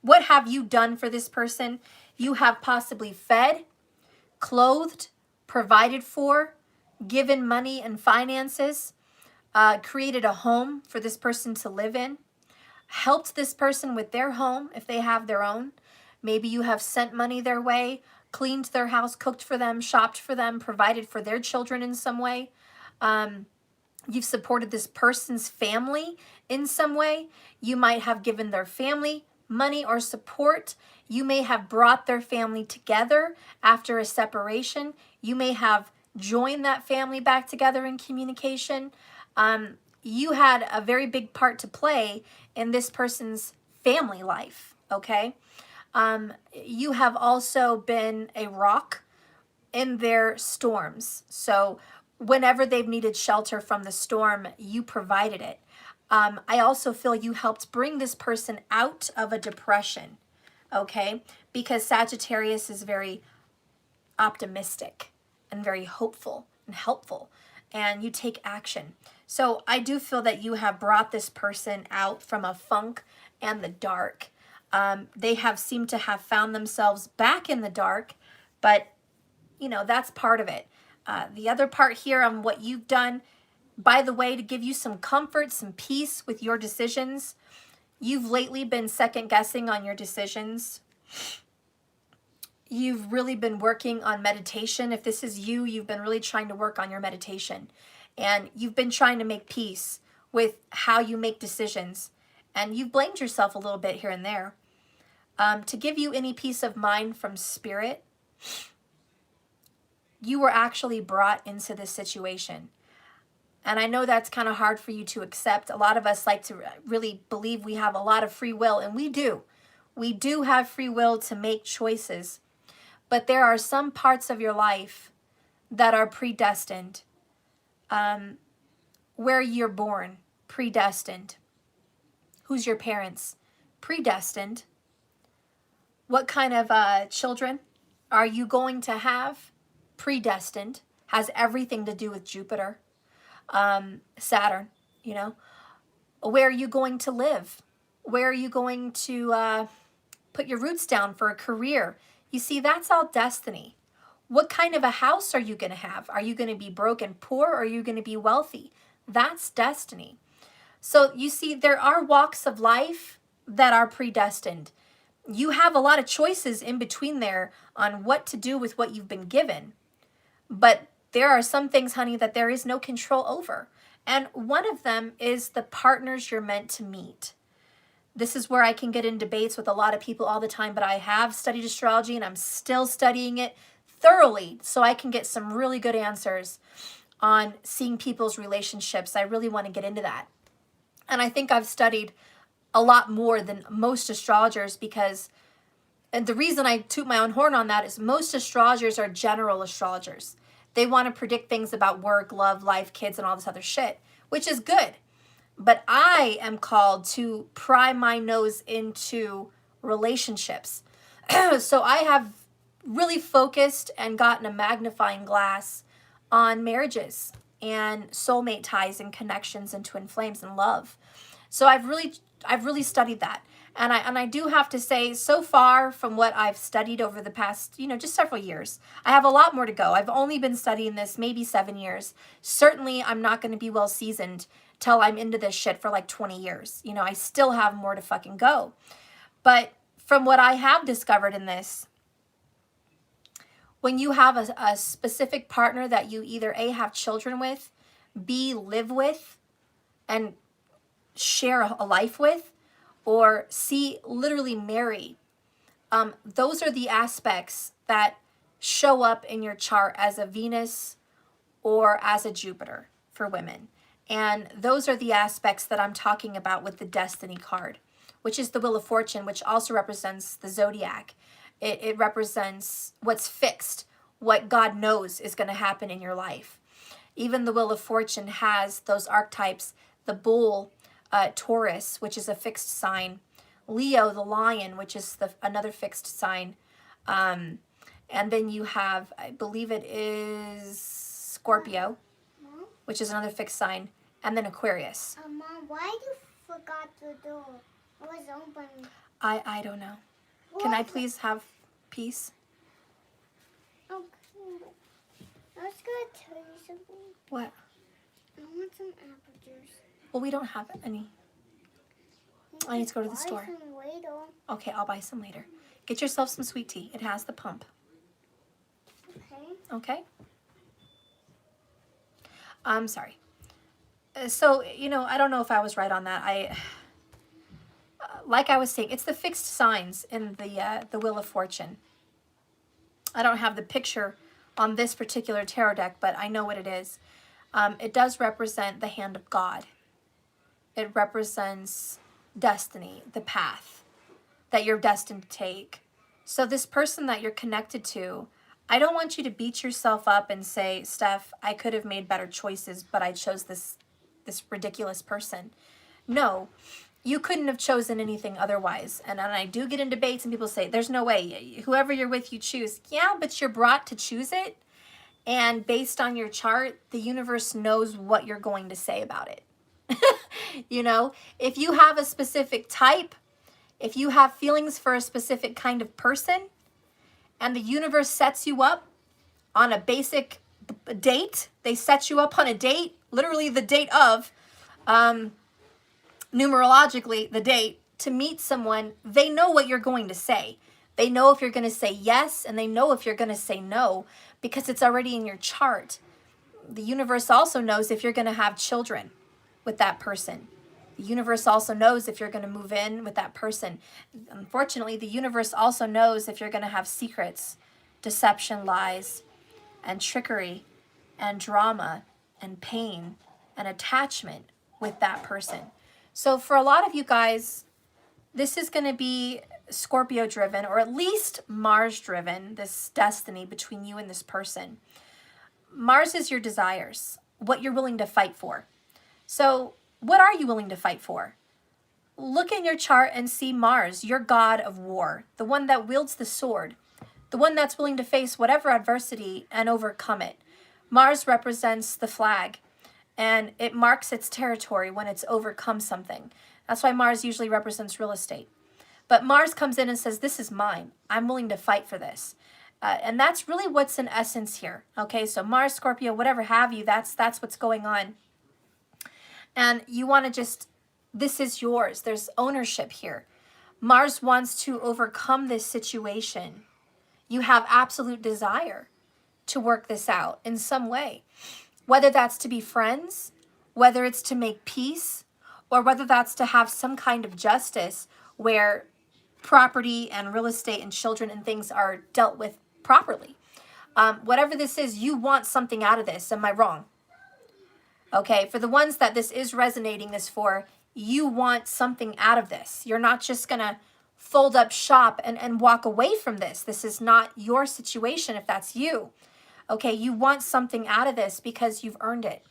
What have you done for this person? You have possibly fed clothed, provided for, given money and finances, created a home for this person to live in, helped this person with their home if they have their own. Maybe you have sent money their way, cleaned their house, cooked for them, shopped for them, provided for their children in some way. You've supported this person's family in some way. You might have given their family money or support. You may have brought their family together after a separation. You may have joined that family back together in communication. You had a very big part to play in this person's family life, okay? You have also been a rock in their storms. So whenever they've needed shelter from the storm, you provided it. I also feel you helped bring this person out of a depression, okay? Because Sagittarius is very optimistic and very hopeful and helpful, and you take action. So I do feel that you have brought this person out from a funk and the dark. They have seemed to have found themselves back in the dark, but you know, that's part of it. The other part here on what you've done, by the way, to give you some comfort, some peace with your decisions, you've lately been second guessing on your decisions. You've really been working on meditation. If this is you, you've been really trying to work on your meditation. And you've been trying to make peace with how you make decisions. And you've blamed yourself a little bit here and there. To give you any peace of mind from spirit, you were actually brought into this situation. And I know that's kind of hard for you to accept. A lot of us like to really believe we have a lot of free will, and we do. We do have free will to make choices. But there are some parts of your life that are predestined. Where you're born, predestined. Who's your parents? Predestined. What kind of children are you going to have? Predestined. Has everything to do with Jupiter, Saturn, you know. Where are you going to live? Where are you going to put your roots down for a career? You see, that's all destiny. What kind of a house are you going to have? Are you going to be broke and poor, or are you going to be wealthy? That's destiny. So you see, there are walks of life that are predestined. You have a lot of choices in between there on what to do with what you've been given. But there are some things, honey, that there is no control over. And one of them is the partners you're meant to meet. This is where I can get in debates with a lot of people all the time, but I have studied astrology and I'm still studying it thoroughly so I can get some really good answers on seeing people's relationships. I really want to get into that. And I think I've studied a lot more than most astrologers because, and the reason I toot my own horn on that is most astrologers are general astrologers. They want to predict things about work, love, life, kids, and all this other shit, which is good. But I am called to pry my nose into relationships. So I have really focused and gotten a magnifying glass on marriages and soulmate ties and connections and twin flames and love. So I've really studied that. And I do have to say, so far from what I've studied over the past, just several years, I have a lot more to go. I've only been studying this maybe 7 years. Certainly, I'm not going to be well seasoned till I'm into this shit for like 20 years. I still have more to fucking go. But from what I have discovered in this, when you have a specific partner that you either A, have children with, B, live with, and share a life with, or C, literally marry, those are the aspects that show up in your chart as a Venus or as a Jupiter for women. And those are the aspects that I'm talking about with the Destiny card, which is the Wheel of Fortune, which also represents the Zodiac. It represents what's fixed, what God knows is going to happen in your life. Even the Wheel of Fortune has those archetypes, the Bull, Taurus, which is a fixed sign, Leo, the Lion, which is another fixed sign, and then you have, I believe it is Scorpio, which is another fixed sign, and then Aquarius. Mom, why you forgot the door? It was open. I don't know. Can I please have peace? Okay. was gonna tell you something. What? I want some apple juice. Well, we don't have any. I need to go to the store. Buy some later. Okay, I'll buy some later. Get yourself some sweet tea. It has the pump. Okay. Okay? I'm sorry. So, you know, I don't know if I was right on that. Like I was saying, it's the fixed signs in the Wheel of Fortune. I don't have the picture on this particular tarot deck, but I know what it is. It does represent the hand of God. It represents destiny, the path that you're destined to take. So this person that you're connected to, I don't want you to beat yourself up and say, Steph, I could have made better choices, but I chose this ridiculous person. No, you couldn't have chosen anything otherwise. And I do get in debates and people say, there's no way. Whoever you're with, you choose. Yeah, but you're brought to choose it. And based on your chart, the universe knows what you're going to say about it. You know, if you have a specific type, if you have feelings for a specific kind of person, and the universe sets you up on a basic date, they set you up on a date, literally the date of, numerologically, the date to meet someone, they know what you're going to say. They know if you're going to say yes, and they know if you're going to say no, because it's already in your chart. The universe also knows if you're going to have children with that person. The universe also knows if you're going to move in with that person. Unfortunately, the universe also knows if you're going to have secrets, deception, lies, and trickery, and drama, and pain, and attachment with that person. So for a lot of you guys, this is going to be Scorpio driven, or at least Mars driven, this destiny between you and this person. Mars is your desires, what you're willing to fight for. So what are you willing to fight for? Look in your chart and see Mars, your god of war, the one that wields the sword, the one that's willing to face whatever adversity and overcome it. Mars represents the flag, and it marks its territory when it's overcome something. That's why Mars usually represents real estate. But Mars comes in and says, this is mine. I'm willing to fight for this. And that's really what's in essence here. Okay, so Mars, Scorpio, whatever have you, that's what's going on. And you want to just, this is yours. There's ownership here. Mars wants to overcome this situation. You have absolute desire to work this out in some way. Whether that's to be friends, whether it's to make peace, or whether that's to have some kind of justice where property and real estate and children and things are dealt with properly. Whatever this is, you want something out of this. Am I wrong? Okay, for the ones that this is resonating this for, you want something out of this. You're not just going to fold up shop and walk away from this. This is not your situation if that's you. Okay, you want something out of this because you've earned it.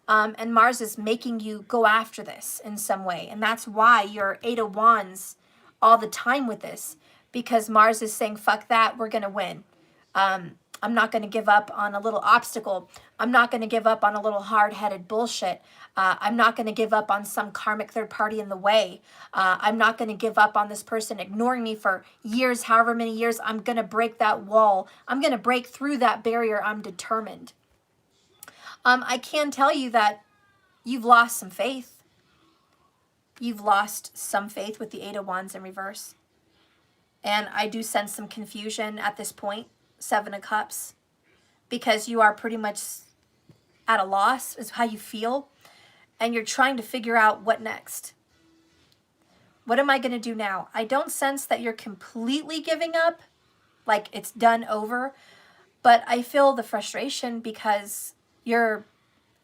And Mars is making you go after this in some way. And that's why you're 8 of Wands all the time with this. Because Mars is saying, fuck that, we're going to win. I'm not going to give up on a little obstacle. I'm not going to give up on a little hard-headed bullshit. I'm not going to give up on some karmic third party in the way. I'm not going to give up on this person ignoring me for years, however many years. I'm going to break that wall. I'm going to break through that barrier. I'm determined. I can tell you that you've lost some faith. You've lost some faith with the 8 of Wands in reverse. And I do sense some confusion at this point. 7 of Cups, because you are pretty much at a loss is how you feel, and you're trying to figure out what next. What am I going to do now? I don't sense that you're completely giving up, like it's done over, but I feel the frustration because you're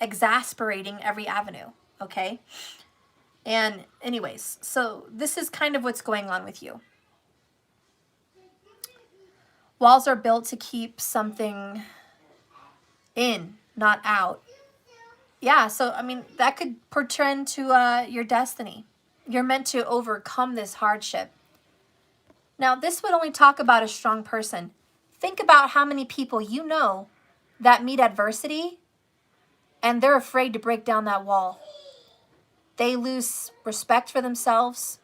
exasperating every avenue, okay? And anyways, so this is kind of what's going on with you. Walls are built to keep something in, not out. Yeah, so, I mean, that could portend to your destiny. You're meant to overcome this hardship. Now, this would only talk about a strong person. Think about how many people you know that meet adversity and they're afraid to break down that wall. They lose respect for themselves.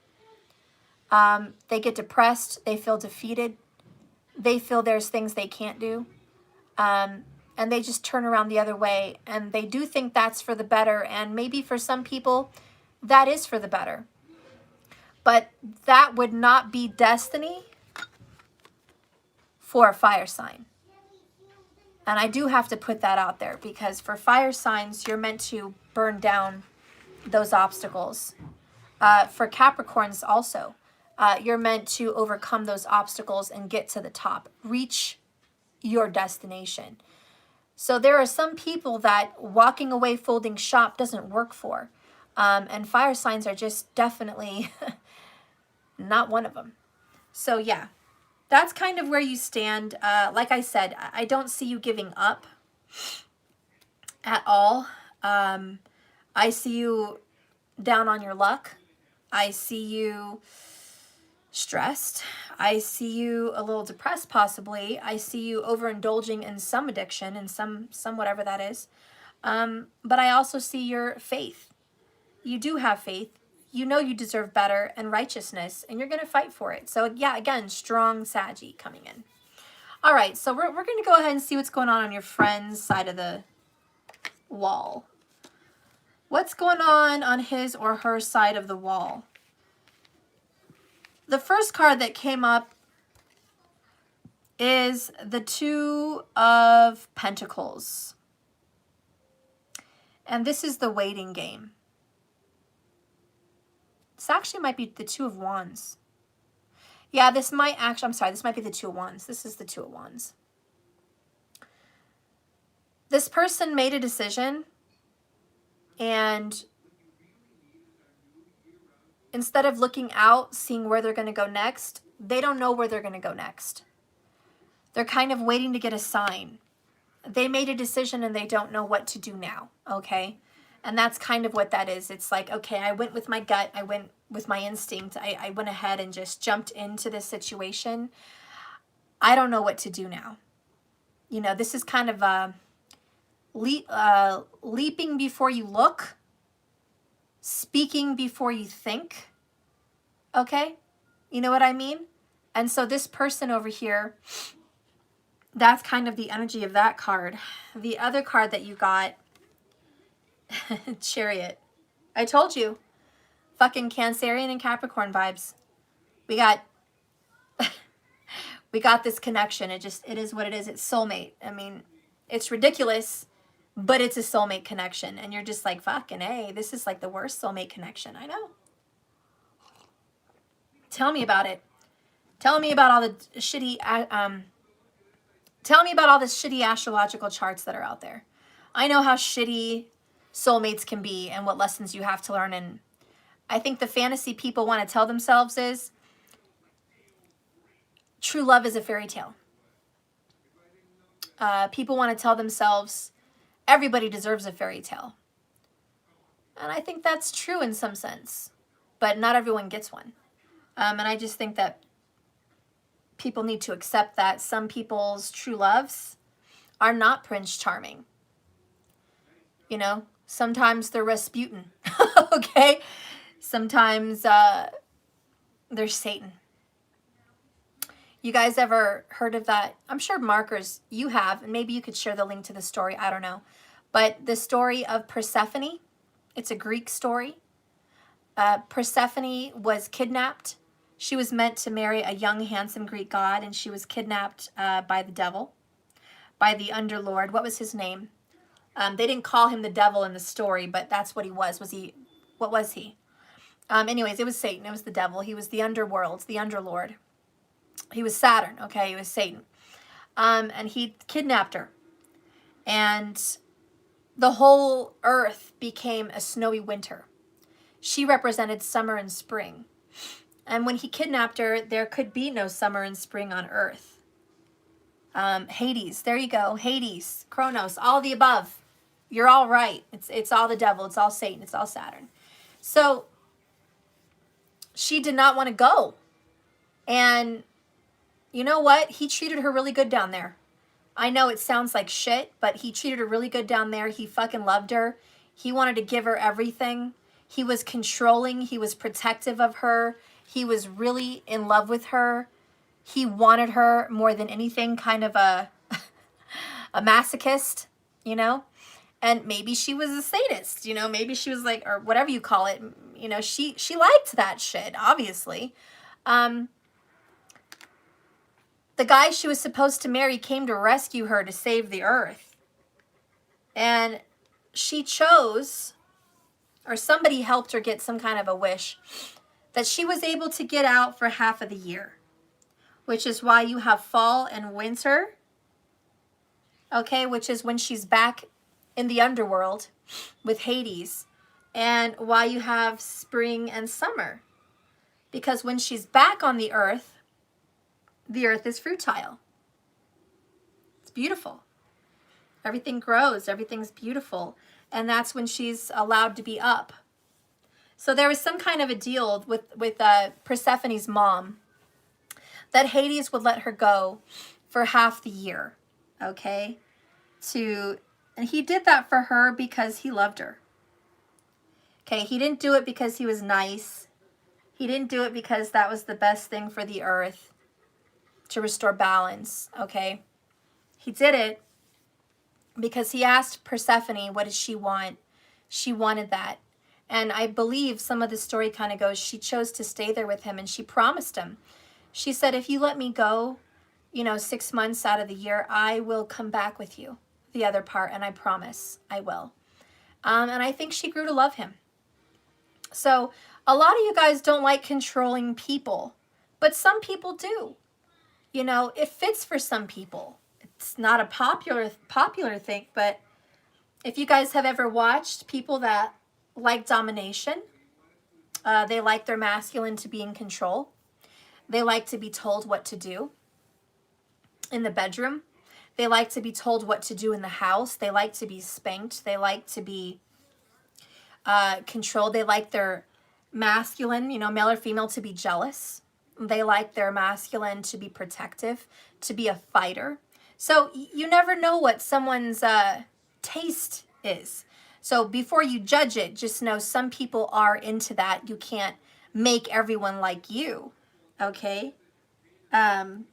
They get depressed. They feel defeated. They feel there's things they can't do. and they just turn around the other way, and they do think that's for the better, and maybe for some people that is for the better. But that would not be destiny for a fire sign. And I do have to put that out there, because for fire signs, you're meant to burn down those obstacles. For Capricorns also, you're meant to overcome those obstacles and get to the top, reach your destination. So there are some people that walking away folding shop doesn't work for. And fire signs are just definitely not one of them. So yeah, that's kind of where you stand. Like I said, I don't see you giving up at all. I see you down on your luck. I see you stressed. I see you a little depressed possibly. I see you overindulging in some addiction and some whatever that is. But I also see your faith. You do have faith. You know you deserve better and righteousness, and you're going to fight for it. So yeah, again, strong Saggy coming in. All right, so we're going to go ahead and see what's going on your friend's side of the wall. What's going on his or her side of the wall? The first card that came up is the Two of Pentacles. And this is the waiting game. This actually might be the Two of Wands. Yeah, this might actually, I'm sorry, this might be the Two of Wands. This is the Two of Wands. This person made a decision, and instead of looking out, seeing where they're going to go next, they don't know where they're going to go next. They're kind of waiting to get a sign. They made a decision and they don't know what to do now, okay? And that's kind of what that is. It's like, okay, I went with my gut. I went with my instinct. I went ahead and just jumped into this situation. I don't know what to do now. You know, this is kind of leaping before you look, speaking before you think, okay? You know what I mean? And so this person over here, that's kind of the energy of that card. The other card that you got, Chariot. I told you, fucking Cancerian and Capricorn vibes. We got this connection. It is what it is. It's soulmate. I mean, it's ridiculous, but it's a soulmate connection. And you're just like, fucking A, this is like the worst soulmate connection. I know. Tell me about it. Tell me about all the shitty, tell me about all the shitty astrological charts that are out there. I know how shitty soulmates can be and what lessons you have to learn. And I think the fantasy people want to tell themselves is true love is a fairy tale. People want to tell themselves everybody deserves a fairy tale. And I think that's true in some sense, but not everyone gets one. And I just think that people need to accept that some people's true loves are not Prince Charming. You know, sometimes they're Rasputin, okay? Sometimes they're Satan. You guys ever heard of that? I'm sure markers you have, and maybe you could share the link to the story. I don't know. But the story of Persephone, it's a Greek story. Persephone was kidnapped. She was meant to marry a young, handsome Greek god, and she was kidnapped by the devil, by the underlord. What was his name? They didn't call him the devil in the story, but that's what he was. What was he? Anyways, it was Satan. It was the devil. He was the underworld, the underlord. He was Saturn, okay? He was Satan. And he kidnapped her. And the whole earth became a snowy winter. She represented summer and spring. And when he kidnapped her, there could be no summer and spring on earth. Hades, there you go. Hades, Kronos, all the above. You're all right. It's all the devil. It's all Satan. It's all Saturn. So she did not want to go. And you know what? He treated her really good down there. I know it sounds like shit, but he treated her really good down there. He fucking loved her. He wanted to give her everything. He was controlling. He was protective of her. He was really in love with her. He wanted her more than anything, kind of a a masochist, you know, and maybe she was a sadist, you know, maybe she was like, or whatever you call it, you know, she liked that shit, obviously. The guy she was supposed to marry came to rescue her to save the earth. And she chose, or somebody helped her get some kind of a wish, that she was able to get out for half of the year, which is why you have fall and winter, okay, which is when she's back in the underworld with Hades, and why you have spring and summer, because when she's back on the earth is fertile. It's beautiful. Everything grows, everything's beautiful, and that's when she's allowed to be up. So there was some kind of a deal with Persephone's mom that Hades would let her go for half the year, okay? And he did that for her because he loved her. Okay, he didn't do it because he was nice. He didn't do it because that was the best thing for the earth to restore balance, okay? He did it because he asked Persephone, what did she want? She wanted that. And I believe some of the story kind of goes, she chose to stay there with him and she promised him. She said, if you let me go, you know, 6 months out of the year, I will come back with you, the other part, and I promise I will. And I think she grew to love him. So a lot of you guys don't like controlling people, but some people do. You know, it fits for some people. It's not a popular thing, but if you guys have ever watched people that like domination, they like their masculine to be in control. They like to be told what to do in the bedroom. They like to be told what to do in the house. They like to be spanked. They like to be controlled. They like their masculine, you know, male or female, to be jealous. They like their masculine to be protective, to be a fighter. So you never know what someone's taste is. So before you judge it, just know some people are into that. You can't make everyone like you, okay? And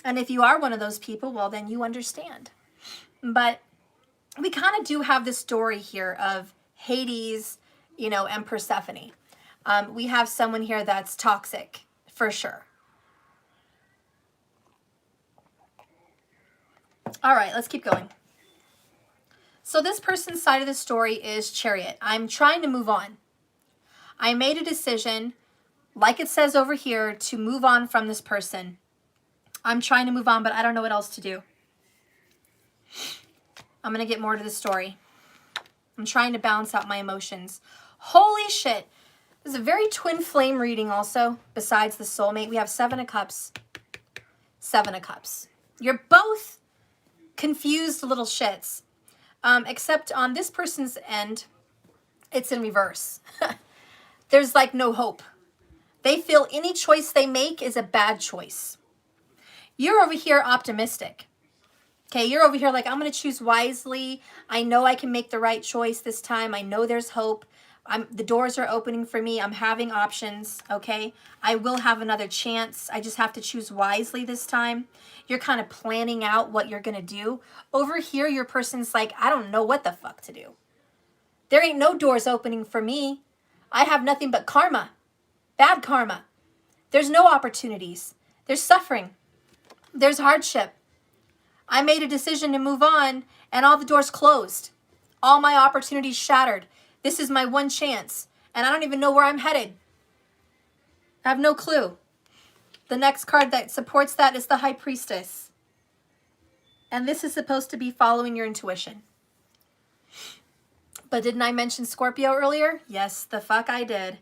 if you are one of those people, well, then you understand. But we kind of do have this story here of Hades, you know, and Persephone. We have someone here that's toxic, for sure. All right, let's keep going. So this person's side of the story is Chariot. I'm trying to move on. I made a decision, like it says over here, to move on from this person. I'm trying to move on, but I don't know what else to do. I'm going to get more to the story. I'm trying to balance out my emotions. Holy shit. This is a very twin flame reading also, besides the soulmate. We have 7 of Cups. 7 of Cups. You're both confused little shits. Except on this person's end, it's in reverse. There's like no hope. They feel any choice they make is a bad choice. You're over here optimistic. Okay, you're over here like, I'm going to choose wisely. I know I can make the right choice this time. I know there's hope. The doors are opening for me. I'm having options, okay? I will have another chance. I just have to choose wisely this time. You're kind of planning out what you're going to do. Over here, your person's like, I don't know what the fuck to do. There ain't no doors opening for me. I have nothing but karma. Bad karma. There's no opportunities. There's suffering. There's hardship. I made a decision to move on, and all the doors closed. All my opportunities shattered. This is my one chance, and I don't even know where I'm headed. I have no clue. The next card that supports that is the High Priestess. And this is supposed to be following your intuition. But didn't I mention Scorpio earlier? Yes, the fuck I did.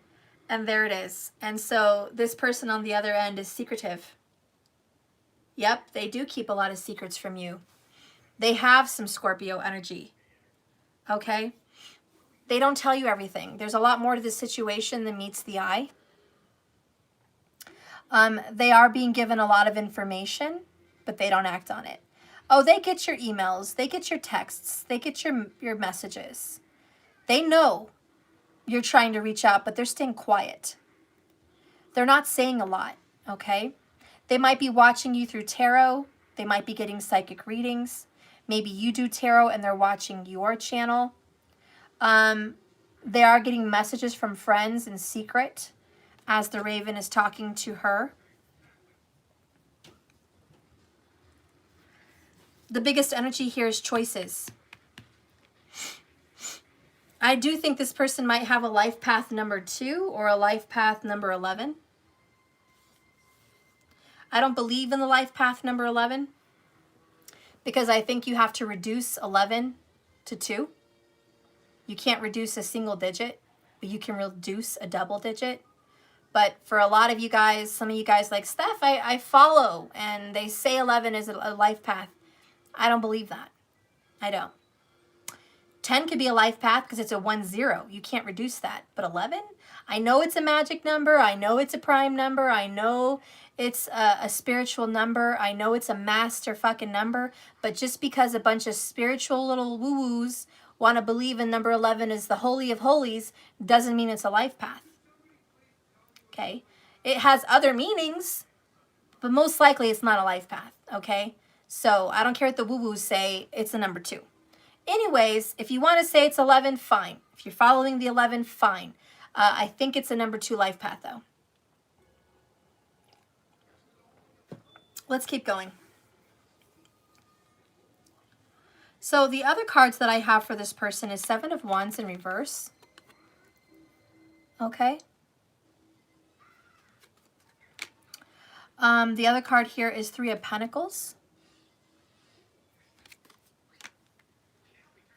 And there it is. And so this person on the other end is secretive. Yep, they do keep a lot of secrets from you. They have some Scorpio energy. Okay? They don't tell you everything. There's a lot more to this situation than meets the eye. They are being given a lot of information, but they don't act on it. Oh, they get your emails. They get your texts. They get your messages. They know you're trying to reach out, but they're staying quiet. They're not saying a lot, okay? They might be watching you through tarot. They might be getting psychic readings. Maybe you do tarot and they're watching your channel. They are getting messages from friends in secret as the Raven is talking to her. The biggest energy here is choices. I do think this person might have a life path number 2 or a life path number 11. I don't believe in the life path number 11 because I think you have to reduce 11 to 2. You can't reduce a single digit, but you can reduce a double digit. But for a lot of you guys, some of you guys like, Steph, I follow, and they say 11 is a life path. I don't believe that. I don't. 10 could be a life path because it's a 1-0. You can't reduce that. But 11? I know it's a magic number. I know it's a prime number. I know it's a spiritual number. I know it's a master fucking number. But just because a bunch of spiritual little woo-woos want to believe in number 11 is the holy of holies doesn't mean it's a life path. Okay? It has other meanings, but most likely it's not a life path. Okay? So I don't care what the woo-woos say. It's a number 2. Anyways, if you want to say it's 11, fine. If you're following the 11, fine. I think it's a number 2 life path, though. Let's keep going. So the other cards that I have for this person is 7 of Wands in reverse. Okay. The other card here is 3 of Pentacles.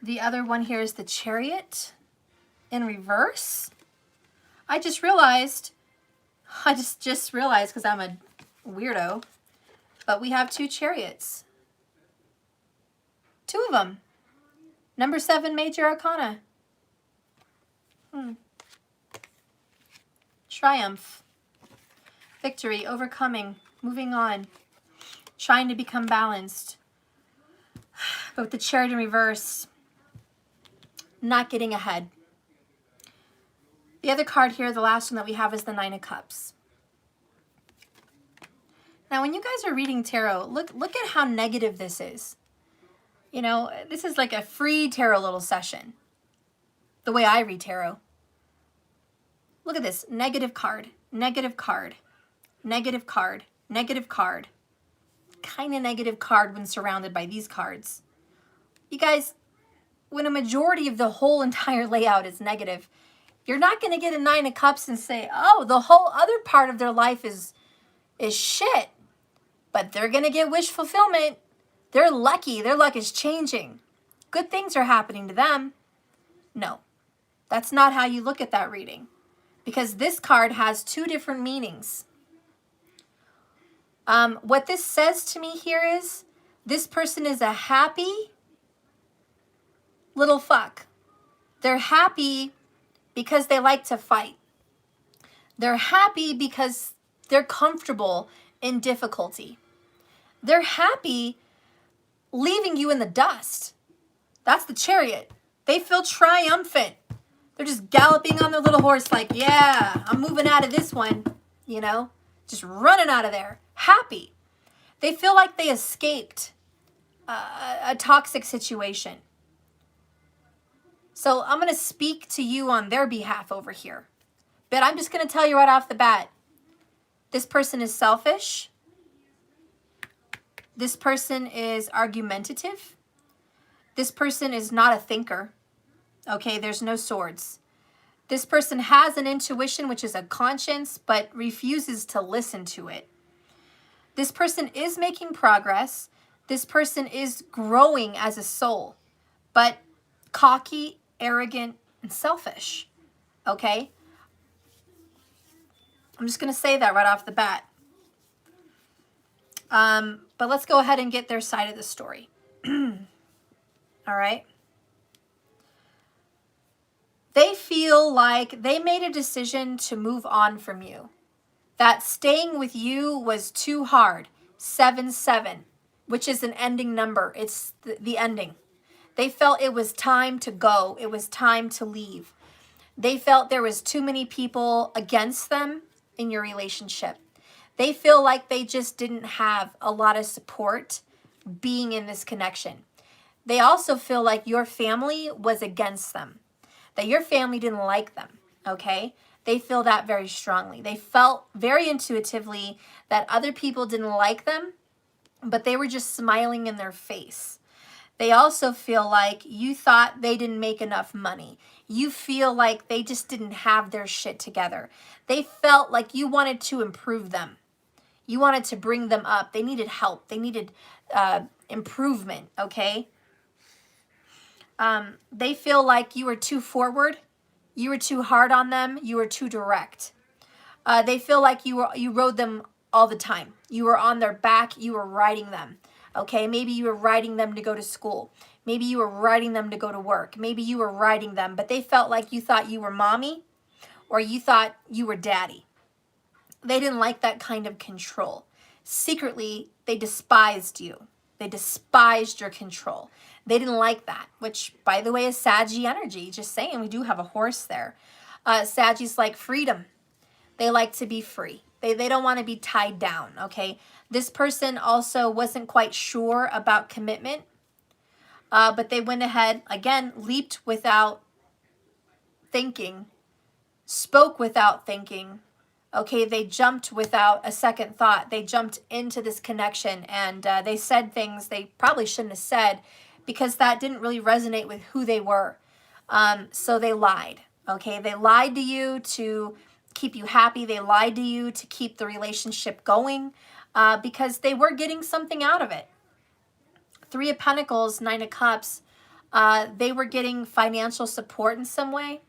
The other one here is the Chariot in reverse. I just realized because I'm a weirdo, but we have 2 chariots. 2 of them. Number 7 major arcana. Triumph. Victory, overcoming, moving on, trying to become balanced. But with the Chariot in reverse, not getting ahead. The other card here, the last one that we have, is the 9 of Cups. Now, when you guys are reading tarot, look at how negative this is. You know, this is like a free tarot little session. The way I read tarot. Look at this. Negative card, negative card, negative card, negative card. Kind of negative card when surrounded by these cards. You guys, when a majority of the whole entire layout is negative, you're not going to get a 9 of Cups and say, oh, the whole other part of their life is shit. But they're going to get wish fulfillment. They're lucky. Their luck is changing. Good things are happening to them. No, that's not how you look at that reading. Because this card has 2 different meanings. What this says to me here is, this person is a happy little fuck. They're happy because they like to fight. They're happy because they're comfortable in difficulty. They're happy leaving you in the dust. That's the Chariot. They feel triumphant. They're just galloping on their little horse like, yeah, I'm moving out of this one, you know, just running out of there. Happy. They feel like they escaped a toxic situation. So I'm going to speak to you on their behalf over here. But I'm just going to tell you right off the bat, this person is selfish. This person is argumentative. This person is not a thinker. Okay, there's no swords. This person has an intuition, which is a conscience, but refuses to listen to it. This person is making progress. This person is growing as a soul, but cocky, arrogant, and selfish. Okay? I'm just going to say that right off the bat. But let's go ahead and get their side of the story. All right? They feel like they made a decision to move on from you. That staying with you was too hard. 7-7, which is an ending number. It's the ending. They felt it was time to go. It was time to leave. They felt there was too many people against them in your relationship. They feel like they just didn't have a lot of support being in this connection. They also feel like your family was against them, that your family didn't like them, okay? They feel that very strongly. They felt very intuitively that other people didn't like them, but they were just smiling in their face. They also feel like you thought they didn't make enough money. You feel like they just didn't have their shit together. They felt like you wanted to improve them. You wanted to bring them up. They needed help. They needed improvement, okay? They feel like you were too forward. You were too hard on them. You were too direct. They feel like you rode them all the time. You were on their back. You were riding them. Okay, maybe you were riding them to go to school. Maybe you were riding them to go to work. Maybe you were riding them, but they felt like you thought you were mommy or you thought you were daddy. They didn't like that kind of control. Secretly, they despised you. They despised your control. They didn't like that, which, by the way, is Saggy energy. Just saying, we do have a horse there. Saggies like freedom. They like to be free. They don't want to be tied down, okay? This person also wasn't quite sure about commitment, but they went ahead, again, leaped without thinking, spoke without thinking, okay? They jumped without a second thought. They jumped into this connection, and they said things they probably shouldn't have said because that didn't really resonate with who they were. So they lied, okay? They lied to you to keep you happy. They lied to you to keep the relationship going because they were getting something out of it. 3 of Pentacles, 9 of Cups, they were getting financial support in some way,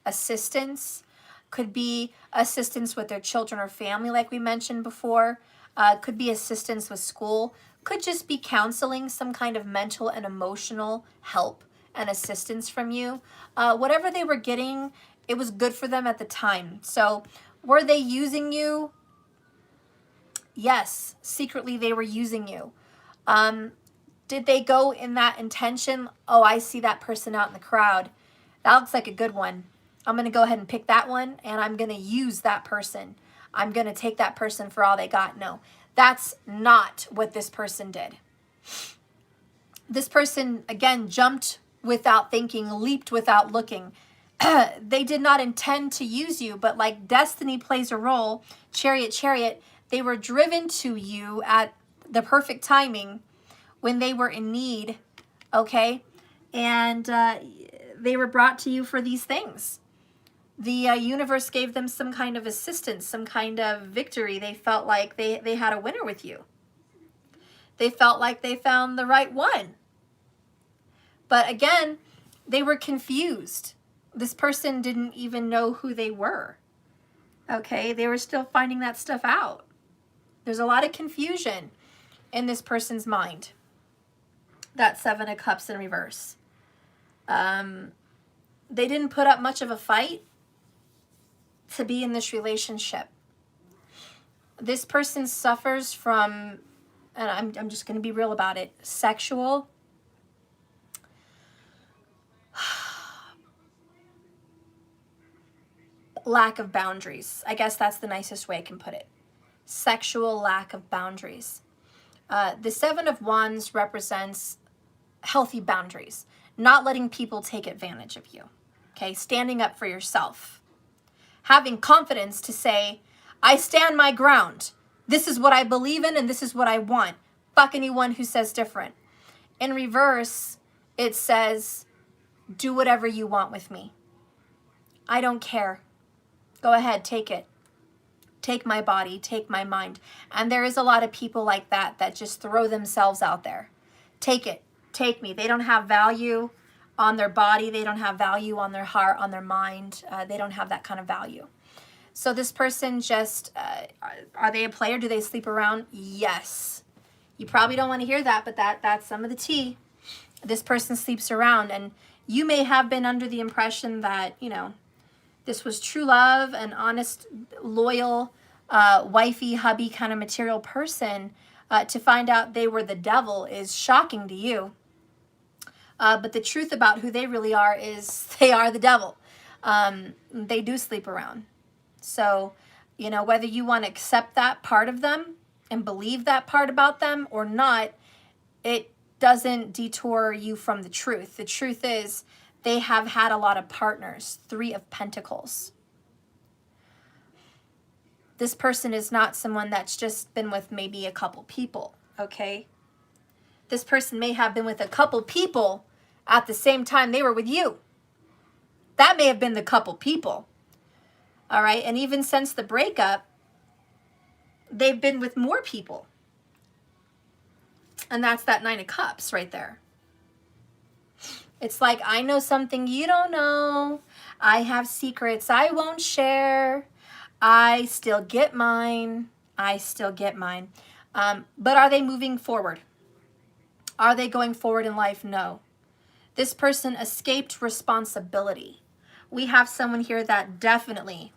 assistance. Could be assistance with their children or family, like we mentioned before. Could be assistance with school. Could just be counseling, some kind of mental and emotional help and assistance from you. Whatever they were getting, it was good for them at the time. So were they using you? Yes, secretly they were using you. Did they go in that intention? Oh, I see that person out in the crowd. That looks like a good one. I'm going to go ahead and pick that one, and I'm going to use that person. I'm going to take that person for all they got. No, that's not what this person did. This person, again, jumped without thinking, leaped without looking. They did not intend to use you, but like destiny plays a role, chariot, they were driven to you at the perfect timing when they were in need, okay? And they were brought to you for these things. The universe gave them some kind of assistance, some kind of victory. They felt like they had a winner with you. They felt like they found the right one. But again, they were confused. This person didn't even know who they were. Okay, they were still finding that stuff out. There's a lot of confusion in this person's mind. That 7 of Cups in reverse. They didn't put up much of a fight to be in this relationship. This person suffers from, and I'm just going to be real about it, sexual lack of boundaries. I guess that's the nicest way I can put it. Sexual lack of boundaries. The 7 of Wands represents healthy boundaries, not letting people take advantage of you. Okay, standing up for yourself. Having confidence to say, I stand my ground. This is what I believe in and this is what I want. Fuck anyone who says different. In reverse, it says, do whatever you want with me. I don't care. Go ahead, take it. Take my body, take my mind. And there is a lot of people like that that just throw themselves out there. Take it, take me. They don't have value on their body. They don't have value on their heart, on their mind. They don't have that kind of value. So this person just, are they a player? Do they sleep around? Yes. You probably don't want to hear that, but that's some of the tea. This person sleeps around, and you may have been under the impression that, you know, this was true love, an honest, loyal, wifey, hubby kind of material person. To find out they were the devil is shocking to you. But the truth about who they really are is they are the devil. They do sleep around. So, you know, whether you want to accept that part of them and believe that part about them or not, it doesn't detour you from the truth. The truth is they have had a lot of partners. 3 of Pentacles. This person is not someone that's just been with maybe a couple people, okay? This person may have been with a couple people at the same time they were with you. That may have been the couple people, all right? And even since the breakup, they've been with more people. And that's that 9 of Cups right there. It's like, I know something you don't know. I have secrets I won't share. I still get mine. I still get mine. But are they moving forward? Are they going forward in life? No. This person escaped responsibility. We have someone here that definitely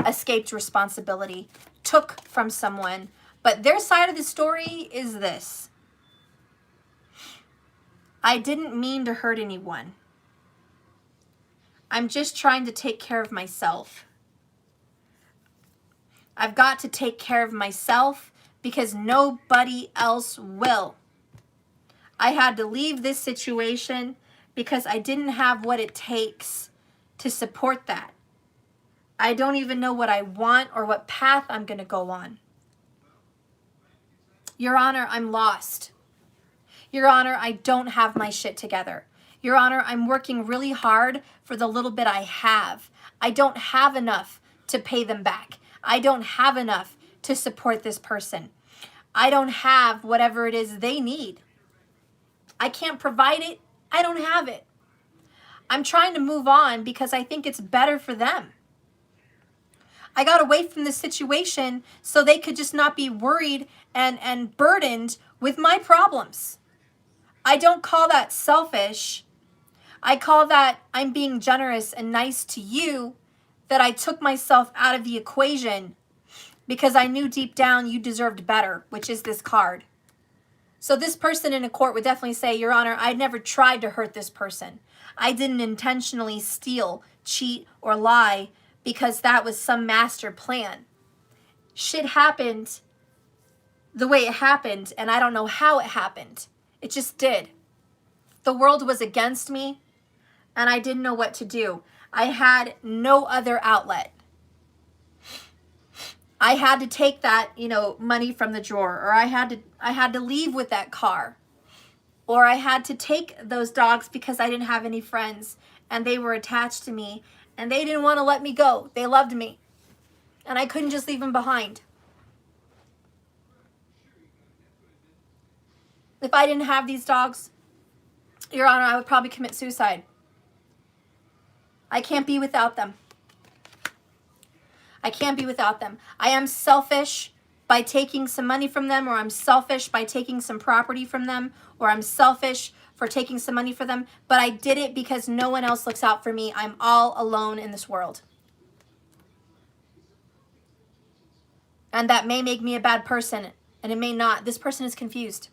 escaped responsibility, took from someone. But their side of the story is this. I didn't mean to hurt anyone. I'm just trying to take care of myself. I've got to take care of myself because nobody else will. I had to leave this situation because I didn't have what it takes to support that. I don't even know what I want or what path I'm going to go on. Your Honor, I'm lost. Your Honor, I don't have my shit together. Your Honor, I'm working really hard for the little bit I have. I don't have enough to pay them back. I don't have enough to support this person. I don't have whatever it is they need. I can't provide it. I don't have it. I'm trying to move on because I think it's better for them. I got away from the situation so they could just not be worried and burdened with my problems. I don't call that selfish. I call that I'm being generous and nice to you, that I took myself out of the equation because I knew deep down you deserved better, which is this card. So this person in a court would definitely say, Your Honor, I never tried to hurt this person. I didn't intentionally steal, cheat, or lie because that was some master plan. Shit happened the way it happened, and I don't know how it happened. It just did. The world was against me, and I didn't know what to do. I had no other outlet. I had to take that, money from the drawer, or I had to leave with that car, or I had to take those dogs because I didn't have any friends, and they were attached to me, and they didn't want to let me go. They loved me, and I couldn't just leave them behind. If I didn't have these dogs, Your Honor, I would probably commit suicide. I can't be without them. I can't be without them. I am selfish by taking some money from them, or I'm selfish by taking some property from them, or I'm selfish for taking some money from them, but I did it because no one else looks out for me. I'm all alone in this world. And that may make me a bad person, and it may not. This person is confused.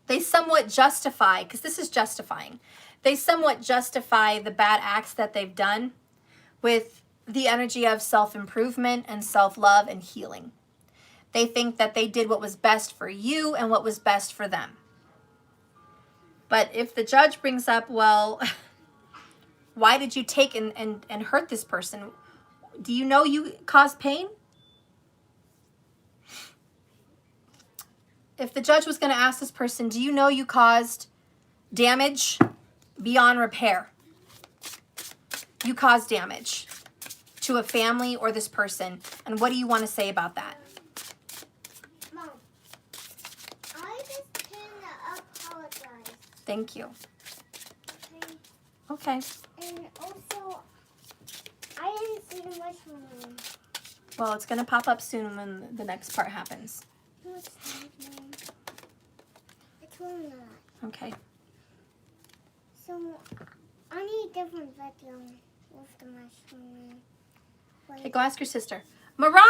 They somewhat justify, because this is justifying, they somewhat justify the bad acts that they've done with the energy of self-improvement and self-love and healing. They think that they did what was best for you and what was best for them. But if the judge brings up, well, why did you take and hurt this person? Do you know you caused pain? If the judge was going to ask this person, do you know you caused damage beyond repair? You caused damage to a family or this person. And what do you want to say about that? Mom, I just came to apologize. Thank you. Okay. Okay. And also, I didn't see the mushroom. Well, it's going to pop up soon when the next part happens. No, it's not, Mom. It's really not. Okay. So, I need a different video with the mushroom. Okay, go ask your sister. Mariah!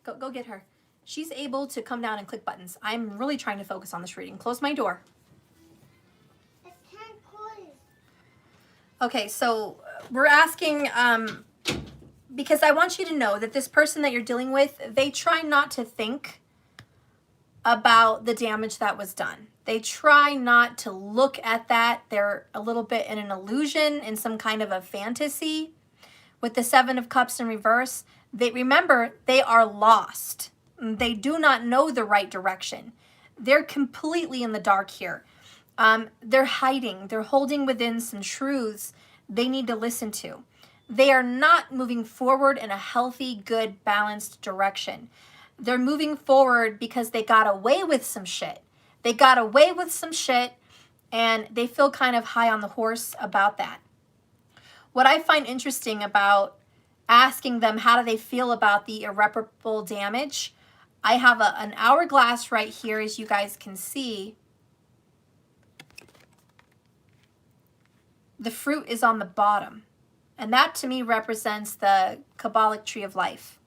Go get her. She's able to come down and click buttons. I'm really trying to focus on this reading. Close my door. I can't close. Okay, so we're asking because I want you to know that this person that you're dealing with, they try not to think about the damage that was done. They try not to look at that. They're a little bit in an illusion, in some kind of a fantasy. With the Seven of Cups in reverse, remember, they are lost. They do not know the right direction. They're completely in the dark here. They're hiding. They're holding within some truths they need to listen to. They are not moving forward in a healthy, good, balanced direction. They're moving forward because they got away with some shit. They got away with some shit, and they feel kind of high on the horse about that. What I find interesting about asking them how do they feel about the irreparable damage, I have an hourglass right here, as you guys can see. The fruit is on the bottom. And that to me represents the Kabbalic tree of life.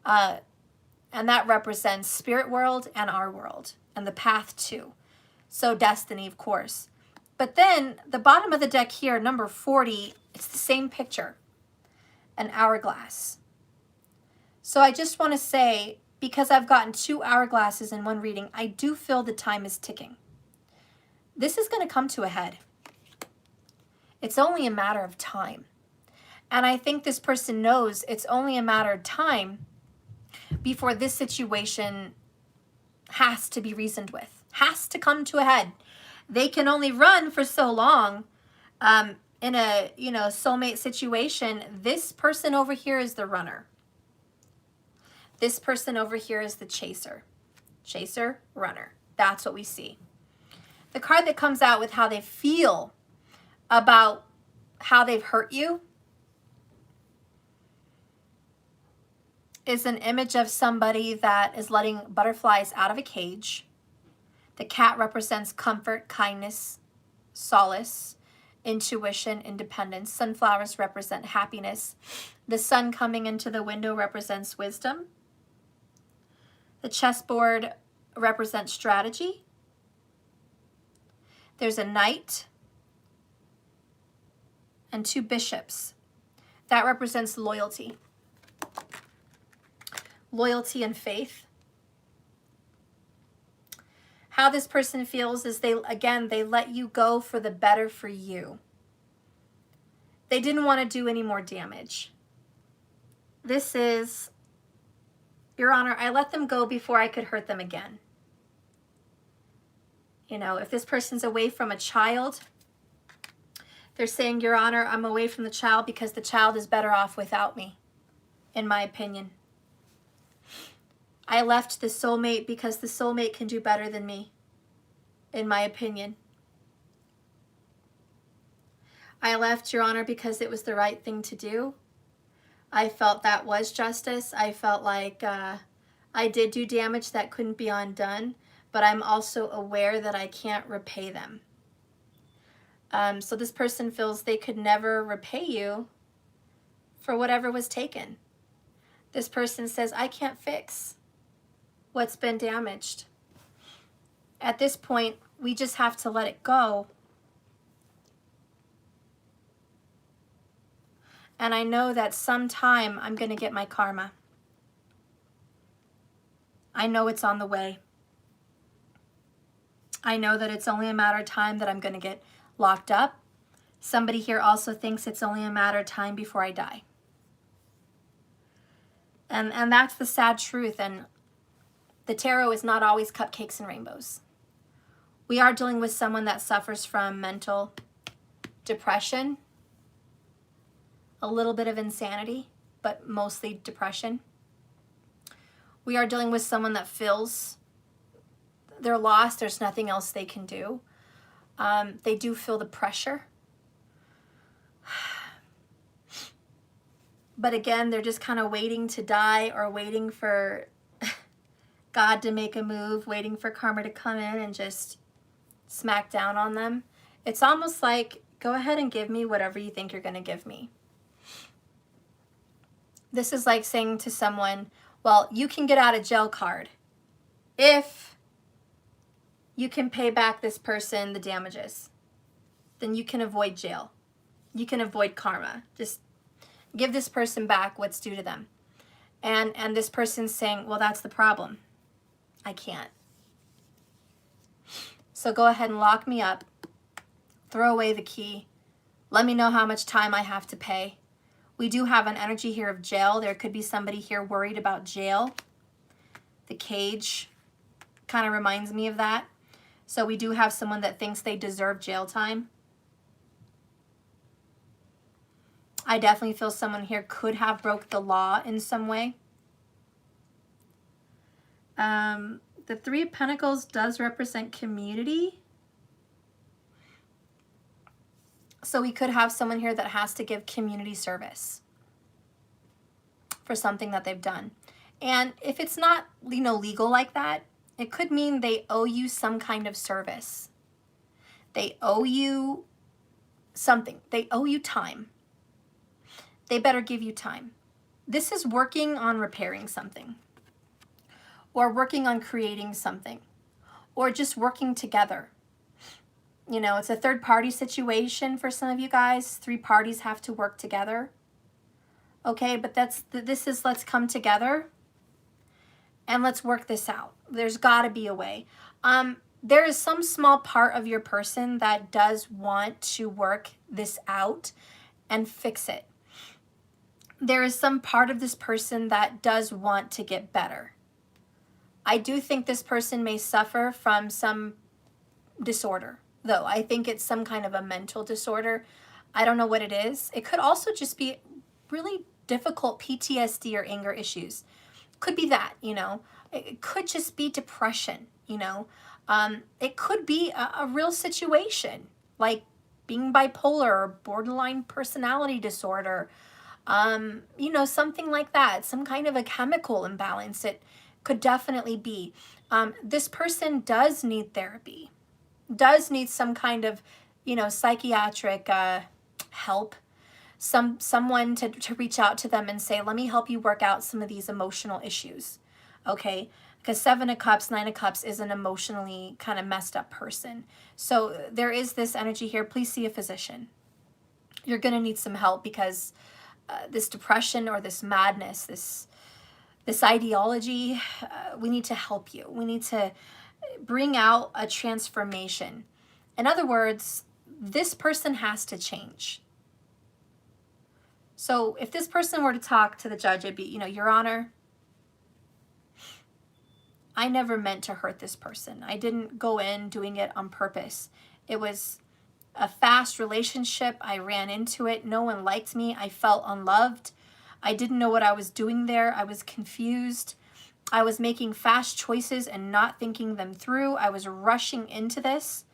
And that represents spirit world and our world and the path too. So destiny, of course. But then the bottom of the deck here, number 40, it's the same picture, an hourglass. So I just want to say, because I've gotten 2 hourglasses in one reading, I do feel the time is ticking. This is going to come to a head. It's only a matter of time. And I think this person knows it's only a matter of time before this situation has to be reasoned with, has to come to a head. They can only run for so long in a, soulmate situation. This person over here is the runner. This person over here is the chaser. Chaser, runner. That's what we see. The card that comes out with how they feel about how they've hurt you is an image of somebody that is letting butterflies out of a cage. The cat represents comfort, kindness, solace, intuition, independence. Sunflowers represent happiness. The sun coming into the window represents wisdom. The chessboard represents strategy. There's a knight and 2 bishops. That represents loyalty. Loyalty and faith. How this person feels is they let you go for the better for you. They didn't want to do any more damage. This is, Your Honor, I let them go before I could hurt them again. If this person's away from a child, they're saying, Your Honor, I'm away from the child because the child is better off without me, in my opinion. I left the soulmate because the soulmate can do better than me, in my opinion. I left, Your Honor, because it was the right thing to do. I felt that was justice. I felt like I did do damage that couldn't be undone, but I'm also aware that I can't repay them. So this person feels they could never repay you for whatever was taken. This person says, I can't fix what's been damaged. At this point, we just have to let it go. And I know that sometime I'm going to get my karma. I know it's on the way. I know that it's only a matter of time that I'm going to get locked up. Somebody here also thinks it's only a matter of time before I die. And that's the sad truth. And the tarot is not always cupcakes and rainbows. We are dealing with someone that suffers from mental depression, a little bit of insanity, but mostly depression. We are dealing with someone that feels they're lost. There's nothing else they can do. They do feel the pressure. But again, they're just kind of waiting to die or waiting for God to make a move, waiting for karma to come in and just smack down on them. It's almost like, go ahead and give me whatever you think you're going to give me. This is like saying to someone, well, you can get out of jail card if you can pay back this person the damages. Then you can avoid jail. You can avoid karma. Just give this person back what's due to them. And this person's saying, well, that's the problem. I can't. So go ahead and lock me up. Throw away the key. Let me know how much time I have to pay. We do have an energy here of jail. There could be somebody here worried about jail. The cage kind of reminds me of that. So we do have someone that thinks they deserve jail time. I definitely feel someone here could have broke the law in some way. The Three of Pentacles does represent community. So we could have someone here that has to give community service for something that they've done. And if it's not, legal like that, it could mean they owe you some kind of service. They owe you something. They owe you time. They better give you time. This is working on repairing something, or working on creating something, or just working together. It's a third party situation for some of you guys. 3 parties have to work together. Okay, but this is let's come together and let's work this out. There's got to be a way. There is some small part of your person that does want to work this out and fix it. There is some part of this person that does want to get better. I do think this person may suffer from some disorder, though. I think it's some kind of a mental disorder. I don't know what it is. It could also just be really difficult PTSD or anger issues. Could be that, It could just be depression, It could be a real situation, like being bipolar or borderline personality disorder, something like that. Some kind of a chemical imbalance. It could definitely be. This person does need therapy, does need some kind of, psychiatric help, someone to reach out to them and say, let me help you work out some of these emotional issues, okay? Because 7 of Cups, 9 of Cups is an emotionally kind of messed up person. So there is this energy here. Please see a physician. You're going to need some help because this depression or this madness, this ideology, we need to help you. We need to bring out a transformation. In other words, this person has to change. So if this person were to talk to the judge, it'd be, Your Honor, I never meant to hurt this person. I didn't go in doing it on purpose. It was a fast relationship. I ran into it. No one liked me. I felt unloved. I didn't know what I was doing there. I was confused. I was making fast choices and not thinking them through. I was rushing into this.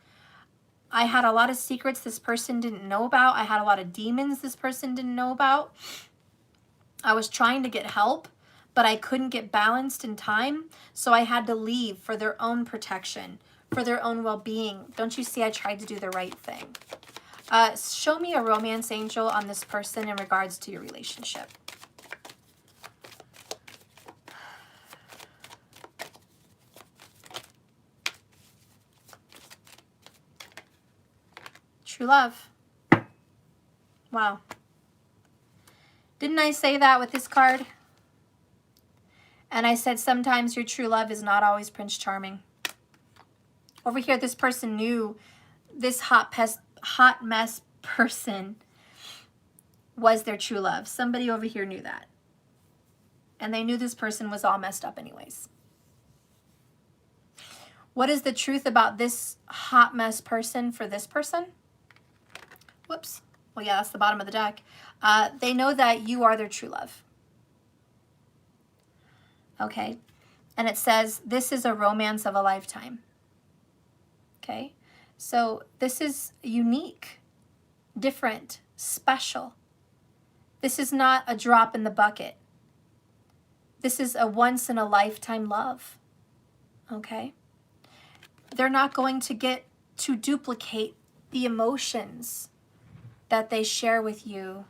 I had a lot of secrets this person didn't know about. I had a lot of demons this person didn't know about. I was trying to get help, but I couldn't get balanced in time. So I had to leave for their own protection, for their own well-being. Don't you see I tried to do the right thing? Show me a romance angel on this person in regards to your relationship. True love. Wow. Didn't I say that with this card? And I said sometimes your true love is not always Prince Charming. Over here, this person knew this hot mess person was their true love. Somebody over here knew that. And they knew this person was all messed up anyways. What is the truth about this hot mess person for this person? Whoops. Well, yeah, that's the bottom of the deck. They know that you are their true love. Okay. And it says, this is a romance of a lifetime. Okay. So this is unique, different, special. This is not a drop in the bucket. This is a once in a lifetime love. Okay. They're not going to get to duplicate the emotions that they share with you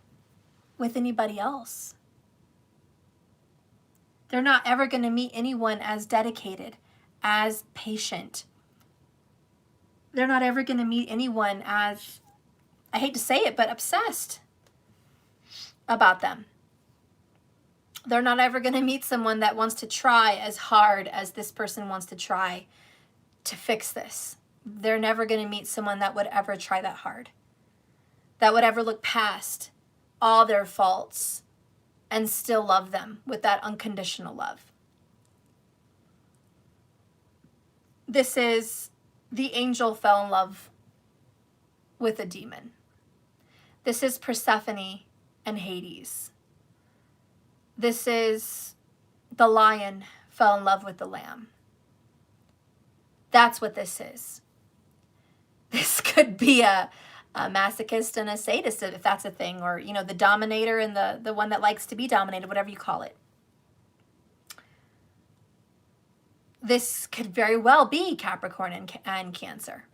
with anybody else. They're not ever going to meet anyone as dedicated, as patient. They're not ever going to meet anyone as, I hate to say it, but obsessed. about them. They're not ever going to meet someone that wants to try as hard as this person wants to try to fix this. They're never going to meet someone that would ever try that hard, that would ever look past all their faults and still love them with that unconditional love. This is the angel fell in love with a demon. This is Persephone and Hades. This is the lion fell in love with the lamb. That's what this is. This could be a masochist and a sadist, if that's a thing, or, you know, the dominator and the one that likes to be dominated, whatever you call it. This could very well be Capricorn and Cancer.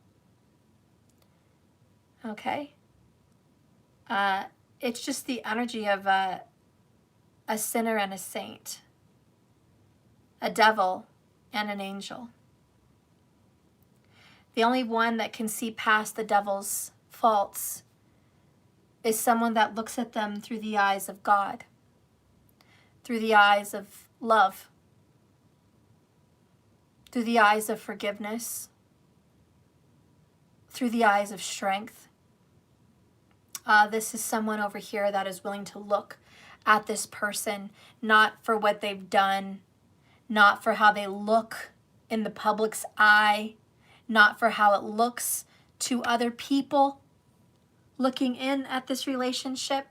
Okay? It's just the energy of a sinner and a saint, a devil and an angel. The only one that can see past the devil's faults is someone that looks at them through the eyes of God, through the eyes of love, through the eyes of forgiveness, through the eyes of strength. This is someone over here that is willing to look at this person, not for what they've done, not for how they look in the public's eye, not for how it looks to other people looking in at this relationship.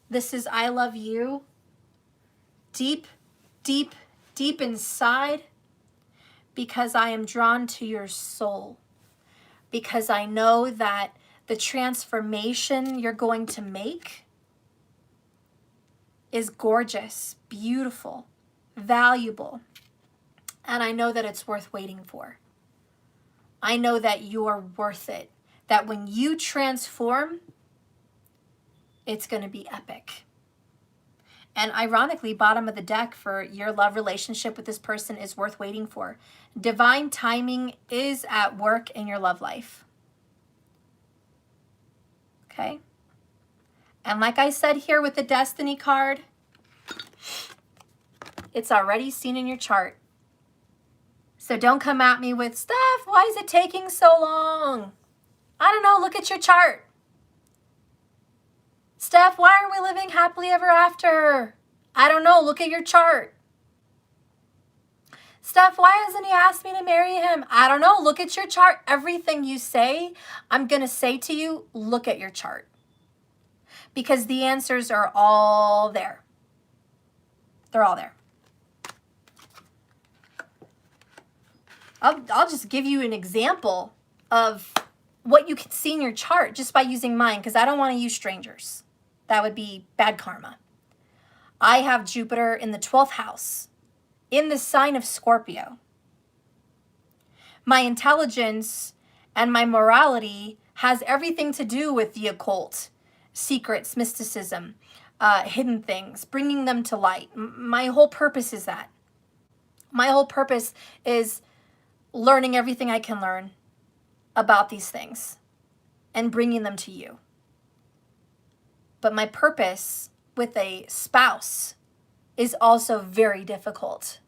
This is I love you deep, deep, deep inside, because I am drawn to your soul, because I know that the transformation you're going to make is gorgeous, beautiful, valuable, and I know that it's worth waiting for. I know that you're worth it, that when you transform, it's going to be epic. And ironically, bottom of the deck for your love relationship with this person is worth waiting for. Divine timing is at work in your love life. Okay? And like I said here with the Destiny card, it's already seen in your chart. So don't come at me with, Steph, why is it taking so long? I don't know, look at your chart. Steph, why aren't we living happily ever after? I don't know, look at your chart. Steph, why hasn't he asked me to marry him? I don't know, look at your chart. Everything you say, I'm going to say to you, look at your chart. Because the answers are all there. They're all there. I'll just give you an example of what you can see in your chart just by using mine, because I don't want to use strangers. That would be bad karma. I have Jupiter in the 12th house, in the sign of Scorpio. My intelligence and my morality has everything to do with the occult, secrets, mysticism, hidden things, bringing them to light. My whole purpose is that. My whole purpose is learning everything I can learn about these things and bringing them to you. But my purpose with a spouse is also very difficult.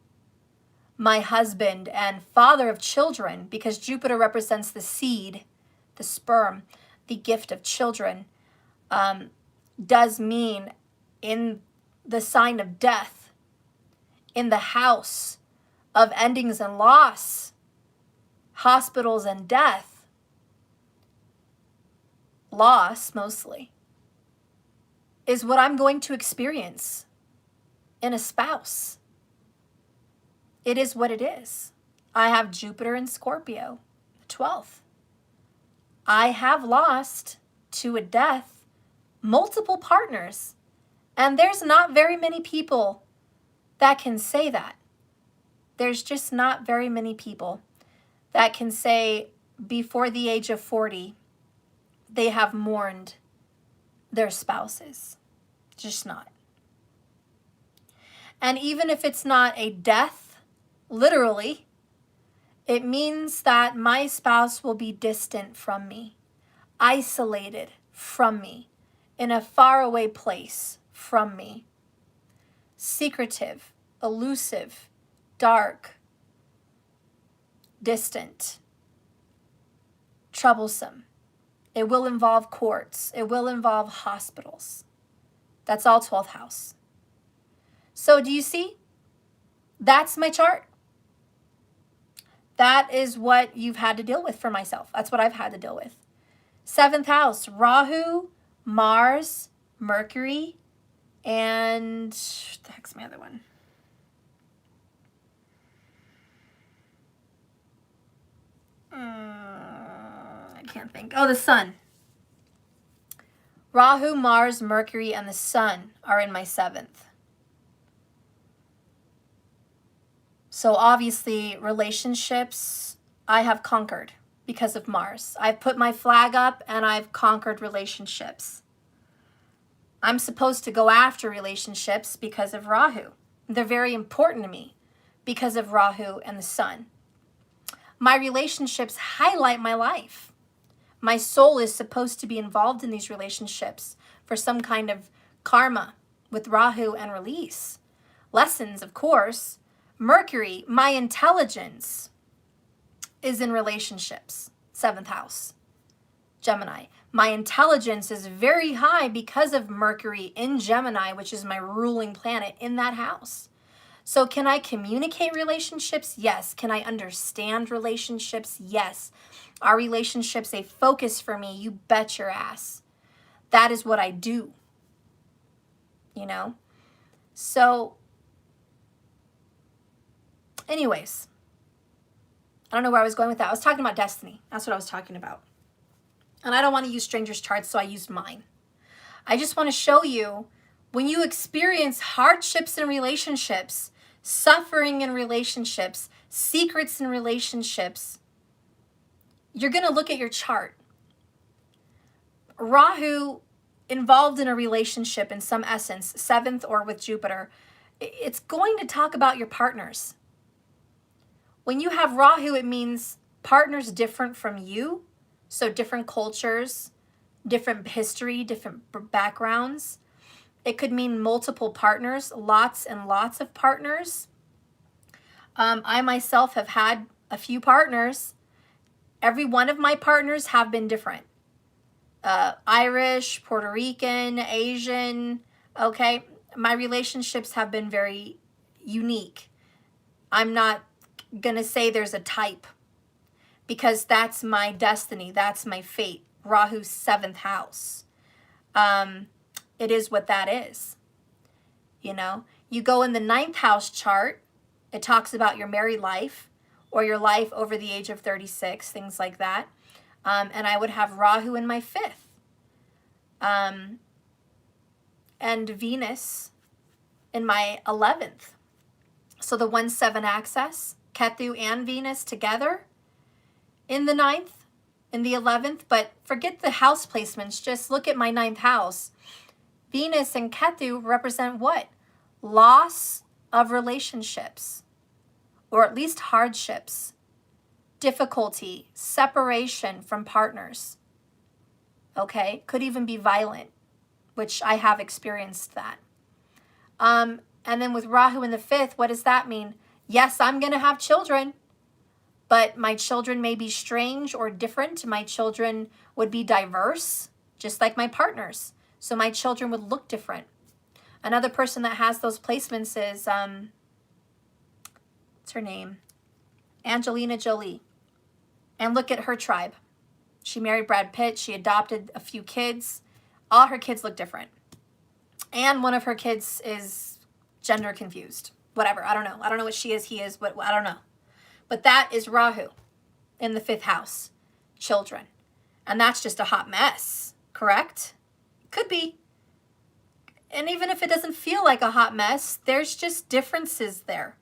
My husband and father of children, because Jupiter represents the seed, the sperm, the gift of children, does mean in the sign of death, in the house of endings and loss, hospitals and death, loss mostly, is what I'm going to experience in a spouse. It is what it is. I have Jupiter in Scorpio, the 12th. I have lost to a death multiple partners, and there's not very many people that can say that. There's just not very many people that can say before the age of 40, they have mourned their spouses. Just not. And even if it's not a death, literally, it means that my spouse will be distant from me, isolated from me, in a faraway place from me. Secretive, elusive, dark, distant, troublesome. It will involve courts. It will involve hospitals. That's all 12th house. So do you see? That's my chart. That is what you've had to deal with for myself. That's what I've had to deal with. 7th house, Rahu, Mars, Mercury, and what the heck's my other one? I can't think. Oh, the sun. Rahu, Mars, Mercury, and the sun are in my 7th. So obviously relationships I have conquered because of Mars. I've put my flag up and I've conquered relationships. I'm supposed to go after relationships because of Rahu. They're very important to me because of Rahu and the sun. My relationships highlight my life. My soul is supposed to be involved in these relationships for some kind of karma with Rahu and release. Lessons, of course. Mercury, my intelligence, is in relationships. 7th house. Gemini. My intelligence is very high because of Mercury in Gemini, which is my ruling planet in that house. So can I communicate relationships? Yes. Can I understand relationships? Yes. Are relationships a focus for me? You bet your ass. That is what I do. You know? So, anyways, I don't know where I was going with that. I was talking about destiny. That's what I was talking about. And I don't want to use strangers' charts, so I used mine. I just want to show you when you experience hardships in relationships, suffering in relationships, secrets in relationships, you're going to look at your chart. Rahu involved in a relationship in some essence, 7th or with Jupiter, it's going to talk about your partners. When you have Rahu, it means partners different from you. So different cultures, different history, different backgrounds. It could mean multiple partners, lots and lots of partners. I myself have had a few partners. Every one of my partners have been different. Irish, Puerto Rican, Asian, okay? My relationships have been very unique. I'm not going to say there's a type because that's my destiny. That's my fate. Rahu's 7th house. It is what that is. You know, you go in the 9th house chart, it talks about your married life or your life over the age of 36, things like that. And I would have Rahu in my 5th. And Venus in my 11th. So the 1-7 axis, Ketu and Venus together in the 9th, in the 11th. But forget the house placements. Just look at my 9th house. Venus and Ketu represent what? Loss of relationships, or at least hardships, difficulty, separation from partners. Okay? Could even be violent, which I have experienced that. And then with Rahu in the 5th, what does that mean? Yes, I'm going to have children, but my children may be strange or different. My children would be diverse, just like my partners. So my children would look different. Another person that has those placements is, what's her name? Angelina Jolie. And look at her tribe. She married Brad Pitt. She adopted a few kids. All her kids look different. And one of her kids is gender confused. Whatever. I don't know. I don't know what she is, he is, but I don't know. But that is Rahu in the 5th house. Children. And that's just a hot mess. Correct? Could be. And even if it doesn't feel like a hot mess, there's just differences there.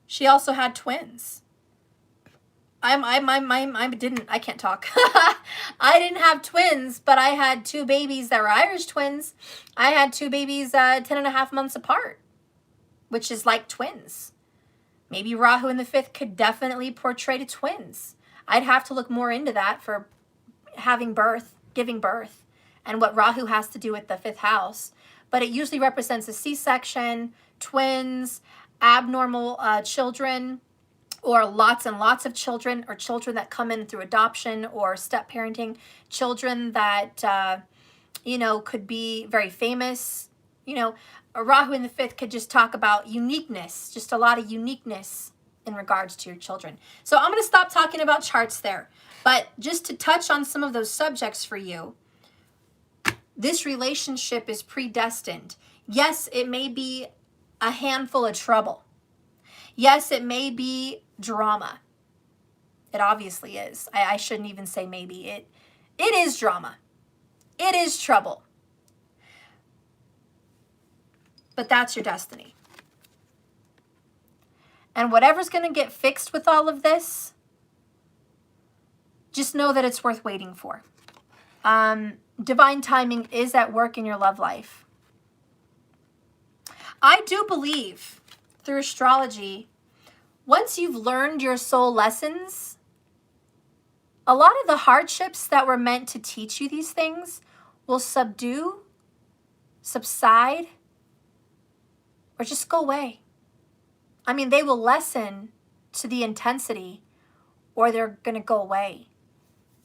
She also had twins. I can't talk. I didn't have twins, but I had 2 babies that were Irish twins. I had 2 babies 10.5 months apart, which is like twins. Maybe Rahu in the 5th could definitely portray to twins. I'd have to look more into that for having birth, giving birth, and what Rahu has to do with the 5th house. But it usually represents a C-section, twins, abnormal children, or lots and lots of children, or children that come in through adoption or step parenting, children that, you know, could be very famous. You know, a Rahu in the 5th could just talk about uniqueness, just a lot of uniqueness in regards to your children. So I'm going to stop talking about charts there. But just to touch on some of those subjects for you, this relationship is predestined. Yes, it may be a handful of trouble. Yes, it may be drama. It obviously is. I shouldn't even say maybe. It is drama. It is trouble. But that's your destiny. And whatever's going to get fixed with all of this, just know that it's worth waiting for. Divine timing is at work in your love life. I do believe through astrology, once you've learned your soul lessons, a lot of the hardships that were meant to teach you these things will subside, or just go away. I mean, they will lessen to the intensity, or they're going to go away.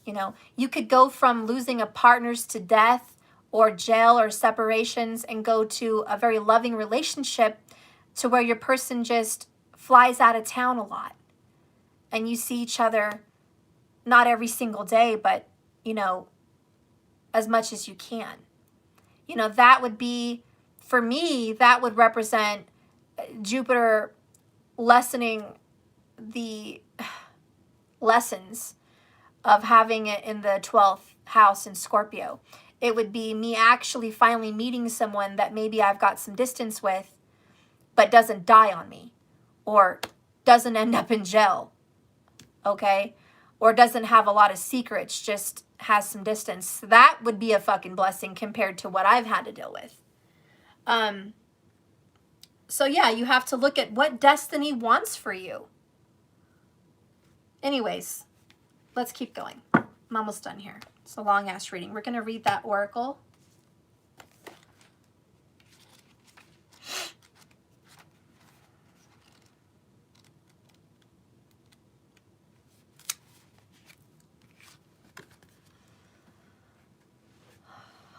You know, you could go from losing a partner's to death or jail or separations and go to a very loving relationship to where your person just flies out of town a lot. And you see each other not every single day, but, you know, as much as you can. You know, that would be, for me, that would represent Jupiter lessening the lessons of having it in the 12th house in Scorpio. It would be me actually finally meeting someone that maybe I've got some distance with, but doesn't die on me, or doesn't end up in jail, okay? Or doesn't have a lot of secrets, just has some distance. That would be a fucking blessing compared to what I've had to deal with. So yeah, you have to look at what destiny wants for you. Anyways, let's keep going. I'm almost done here. It's a long-ass reading. We're going to read that oracle.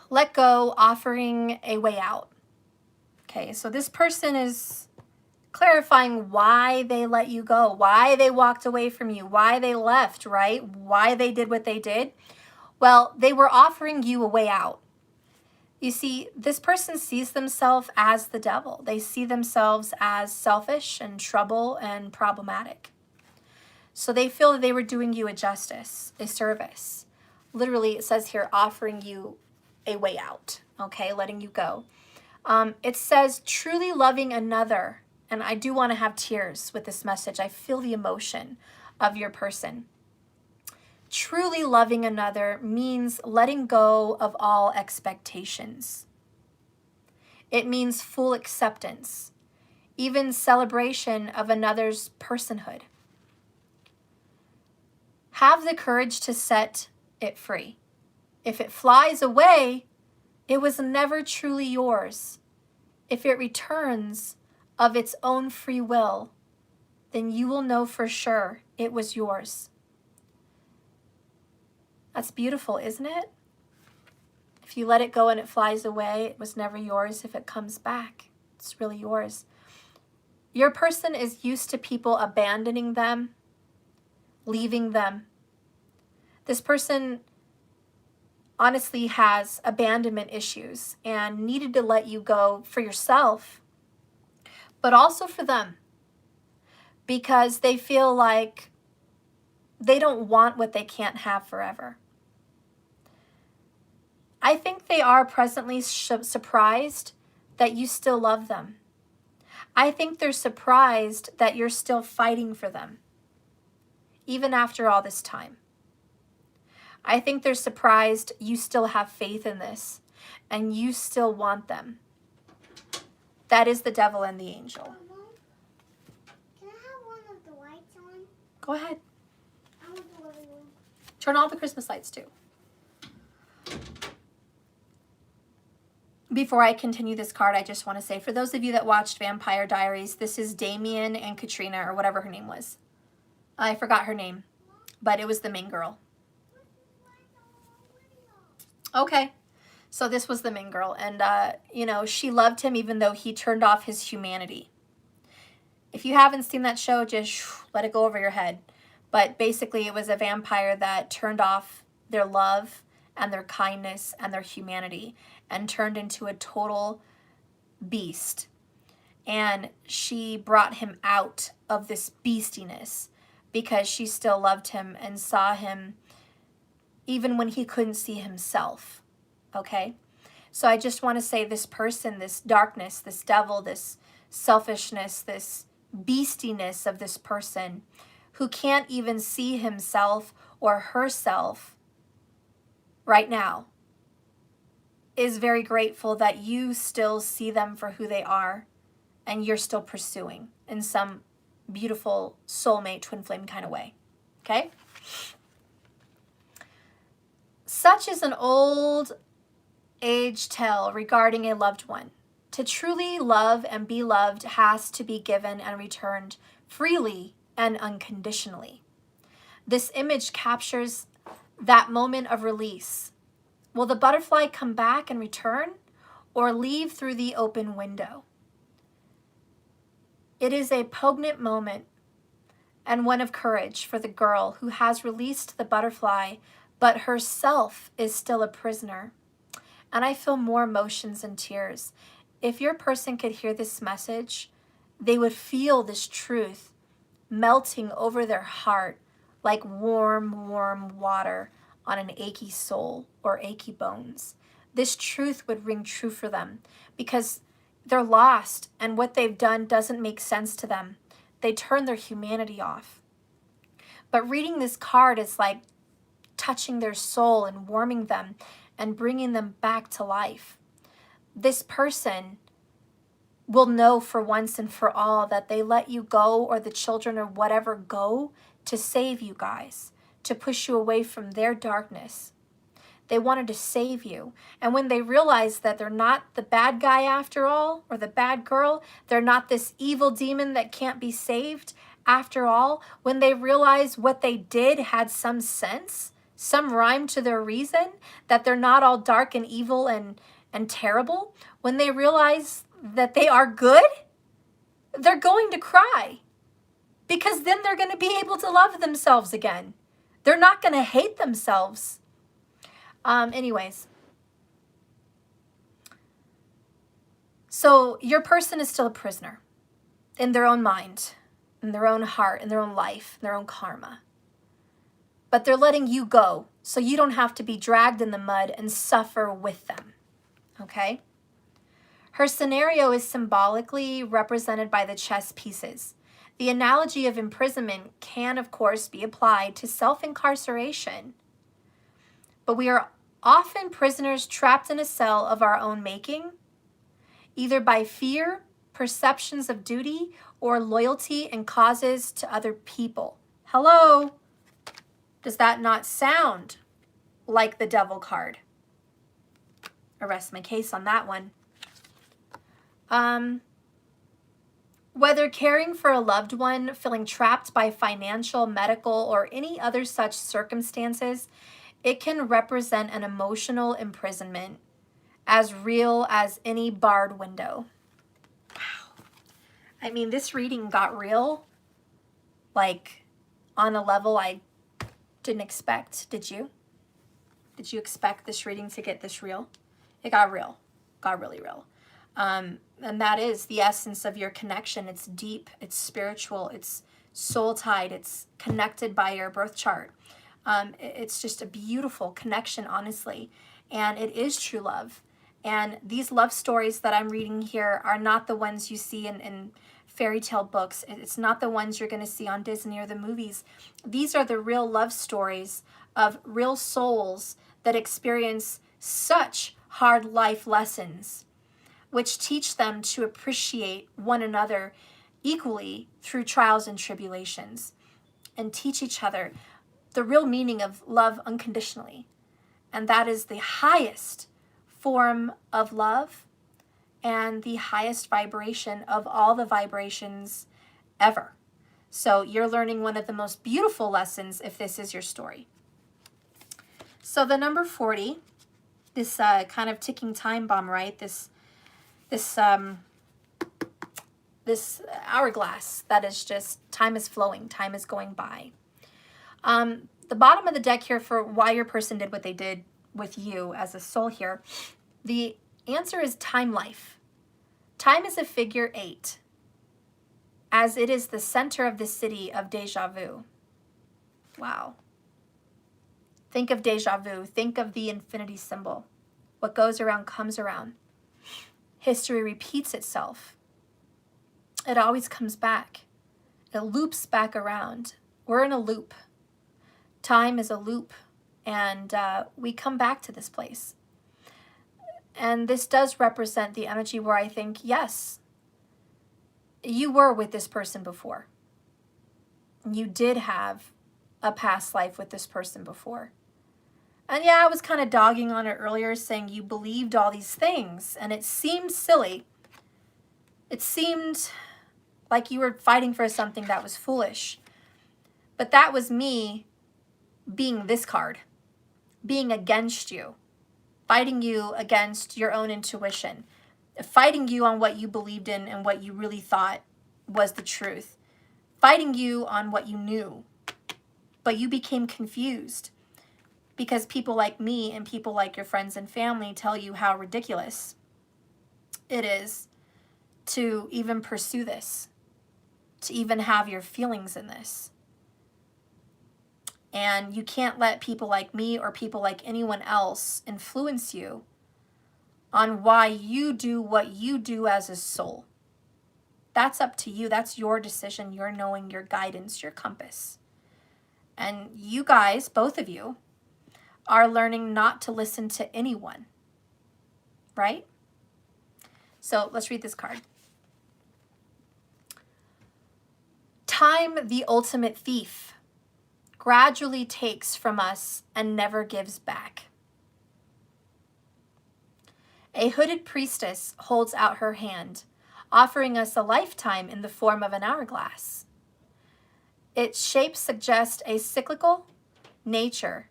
Let go, offering a way out. Okay, so this person is clarifying why they let you go, why they walked away from you, why they left, right? Why they did what they did. Well, they were offering you a way out. You see, this person sees themselves as the devil. They see themselves as selfish and trouble and problematic. So they feel that they were doing you a justice, a service. Literally, it says here, offering you a way out, okay, letting you go. It says, truly loving another. And I do want to have tears with this message. I feel the emotion of your person. Truly loving another means letting go of all expectations. It means full acceptance, even celebration of another's personhood. Have the courage to set it free. If it flies away, it was never truly yours. If it returns of its own free will, then you will know for sure it was yours. That's beautiful, isn't it? If you let it go and it flies away, it was never yours. If it comes back, it's really yours. Your person is used to people abandoning them, leaving them. This person honestly has abandonment issues and needed to let you go for yourself, but also for them, because they feel like they don't want what they can't have forever. I think they are presently surprised that you still love them. I think they're surprised that you're still fighting for them, even after all this time. I think they're surprised you still have faith in this and you still want them. That is the devil and the angel. Can I have one of the lights on? Go ahead. I want the living room. Turn all the Christmas lights too. Before I continue this card, I just want to say, for those of you that watched Vampire Diaries, this is Damien and Katrina, or whatever her name was. I forgot her name, but it was the main girl. Okay, so this was the main girl, and, you know, she loved him even though he turned off his humanity. If you haven't seen that show, just let it go over your head. But basically, it was a vampire that turned off their love and their kindness and their humanity and turned into a total beast. And she brought him out of this beastiness because she still loved him and saw him even when he couldn't see himself. Okay? So I just want to say, this person, this darkness, this devil, this selfishness, this beastiness of this person who can't even see himself or herself right now, is very grateful that you still see them for who they are and you're still pursuing in some beautiful soulmate twin flame kind of way. Okay? Such is an old age tale regarding a loved one. To truly love and be loved has to be given and returned freely and unconditionally. This image captures that moment of release. Will the butterfly come back and return, or leave through the open window? It is a poignant moment and one of courage for the girl who has released the butterfly, but herself is still a prisoner. And I feel more emotions and tears. If your person could hear this message, they would feel this truth melting over their heart like warm, warm water on an achy soul or achy bones. This truth would ring true for them because they're lost and what they've done doesn't make sense to them. They turn their humanity off. But reading this card is like touching their soul and warming them and bringing them back to life. This person will know for once and for all that they let you go, or the children or whatever go, to save you guys, to push you away from their darkness. They wanted to save you. And when they realize that they're not the bad guy after all, or the bad girl, they're not this evil demon that can't be saved after all, when they realize what they did had some sense, some rhyme to their reason, that they're not all dark and evil and terrible, when they realize that they are good, they're going to cry. Because then they're going to be able to love themselves again. They're not going to hate themselves. Anyways. So your person is still a prisoner in their own mind, in their own heart, in their own life, in their own karma. But they're letting you go so you don't have to be dragged in the mud and suffer with them. Okay? Her scenario is symbolically represented by the chess pieces. The analogy of imprisonment can, of course, be applied to self-incarceration. But we are often prisoners trapped in a cell of our own making, either by fear, perceptions of duty, or loyalty and causes to other people. Hello? Does that not sound like the devil card? I rest my case on that one. Whether caring for a loved one, feeling trapped by financial, medical, or any other such circumstances, it can represent an emotional imprisonment as real as any barred window. Wow. I mean, this reading got real, like, on a level I didn't expect. Did you? Did you expect this reading to get this real? It got real. Got really real. And that is the essence of your connection. It's deep, it's spiritual, it's soul-tied, it's connected by your birth chart. It's just a beautiful connection, honestly. And it is true love. And these love stories that I'm reading here are not the ones you see in fairy tale books. It's not the ones you're going to see on Disney or the movies. These are the real love stories of real souls that experience such hard life lessons, which teach them to appreciate one another equally through trials and tribulations, and teach each other the real meaning of love unconditionally. And that is the highest form of love and the highest vibration of all the vibrations ever. So you're learning one of the most beautiful lessons if this is your story. So the number 40, this kind of ticking time bomb, right? This hourglass that is just, time is flowing, time is going by. The bottom of the deck here for why your person did what they did with you as a soul here, the answer is time life. Time is a figure 8, as it is the center of the city of deja vu. Wow. Think of deja vu. Think of the infinity symbol. What goes around comes around. History repeats itself. It always comes back. It loops back around. We're in a loop. Time is a loop, and we come back to this place. And this does represent the energy where I think, yes, you were with this person before. You did have a past life with this person before. And yeah, I was kind of dogging on it earlier, saying you believed all these things, and it seemed silly. It seemed like you were fighting for something that was foolish. But that was me being this card, being against you, fighting you against your own intuition, fighting you on what you believed in and what you really thought was the truth, fighting you on what you knew. But you became confused because people like me and people like your friends and family tell you how ridiculous it is to even pursue this, to even have your feelings in this. And you can't let people like me or people like anyone else influence you on why you do what you do as a soul. That's up to you. That's your decision, your knowing, your guidance, your compass. And you guys, both of you, are learning not to listen to anyone, right? So let's read this card. Time, the ultimate thief, gradually takes from us and never gives back. A hooded priestess holds out her hand, offering us a lifetime in the form of an hourglass. Its shape suggests a cyclical nature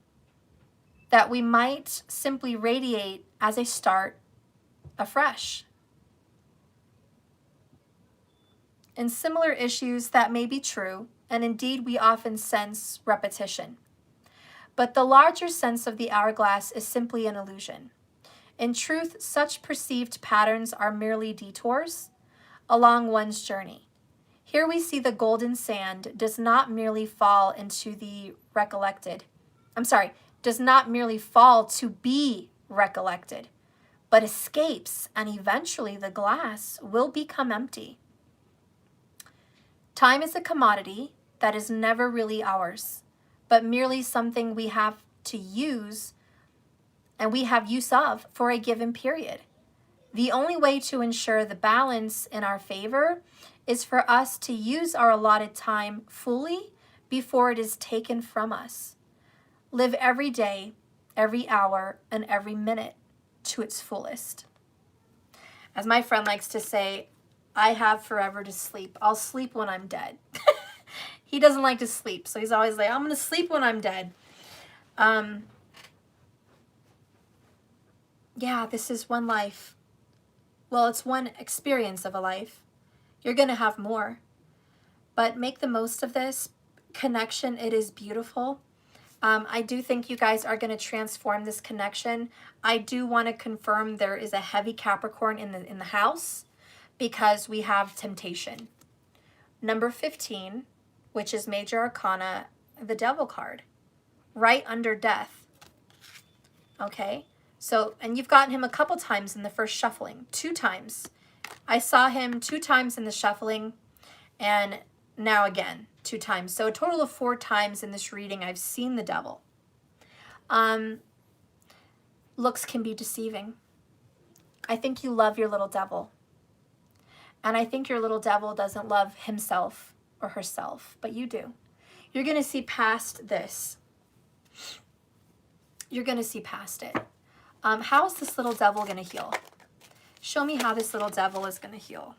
that we might simply radiate as a start afresh. In similar issues, that may be true, and indeed we often sense repetition. But the larger sense of the hourglass is simply an illusion. In truth, such perceived patterns are merely detours along one's journey. Here we see the golden sand does not merely fall into the does not merely fall to be recollected, but escapes, and eventually the glass will become empty. Time is a commodity that is never really ours, but merely something we have to use and we have use of for a given period. The only way to ensure the balance in our favor is for us to use our allotted time fully before it is taken from us. Live every day, every hour, and every minute to its fullest. As my friend likes to say, I have forever to sleep. I'll sleep when I'm dead. He doesn't like to sleep, so he's always like, I'm going to sleep when I'm dead. Yeah, this is one life. Well, it's one experience of a life. You're going to have more. But make the most of this connection. It is beautiful. I do think you guys are going to transform this connection. I do want to confirm there is a heavy Capricorn in the house because we have temptation. Number 15, which is Major Arcana, the Devil card, right under death. Okay, so, and you've gotten him a couple times in the first shuffling, 2 times. I saw him 2 times in the shuffling, and now again, 2 times. So a total of 4 times in this reading, I've seen the devil. Looks can be deceiving. I think you love your little devil. And I think your little devil doesn't love himself or herself, but you do. You're going to see past this. You're going to see past it. How is this little devil going to heal? Show me how this little devil is going to heal.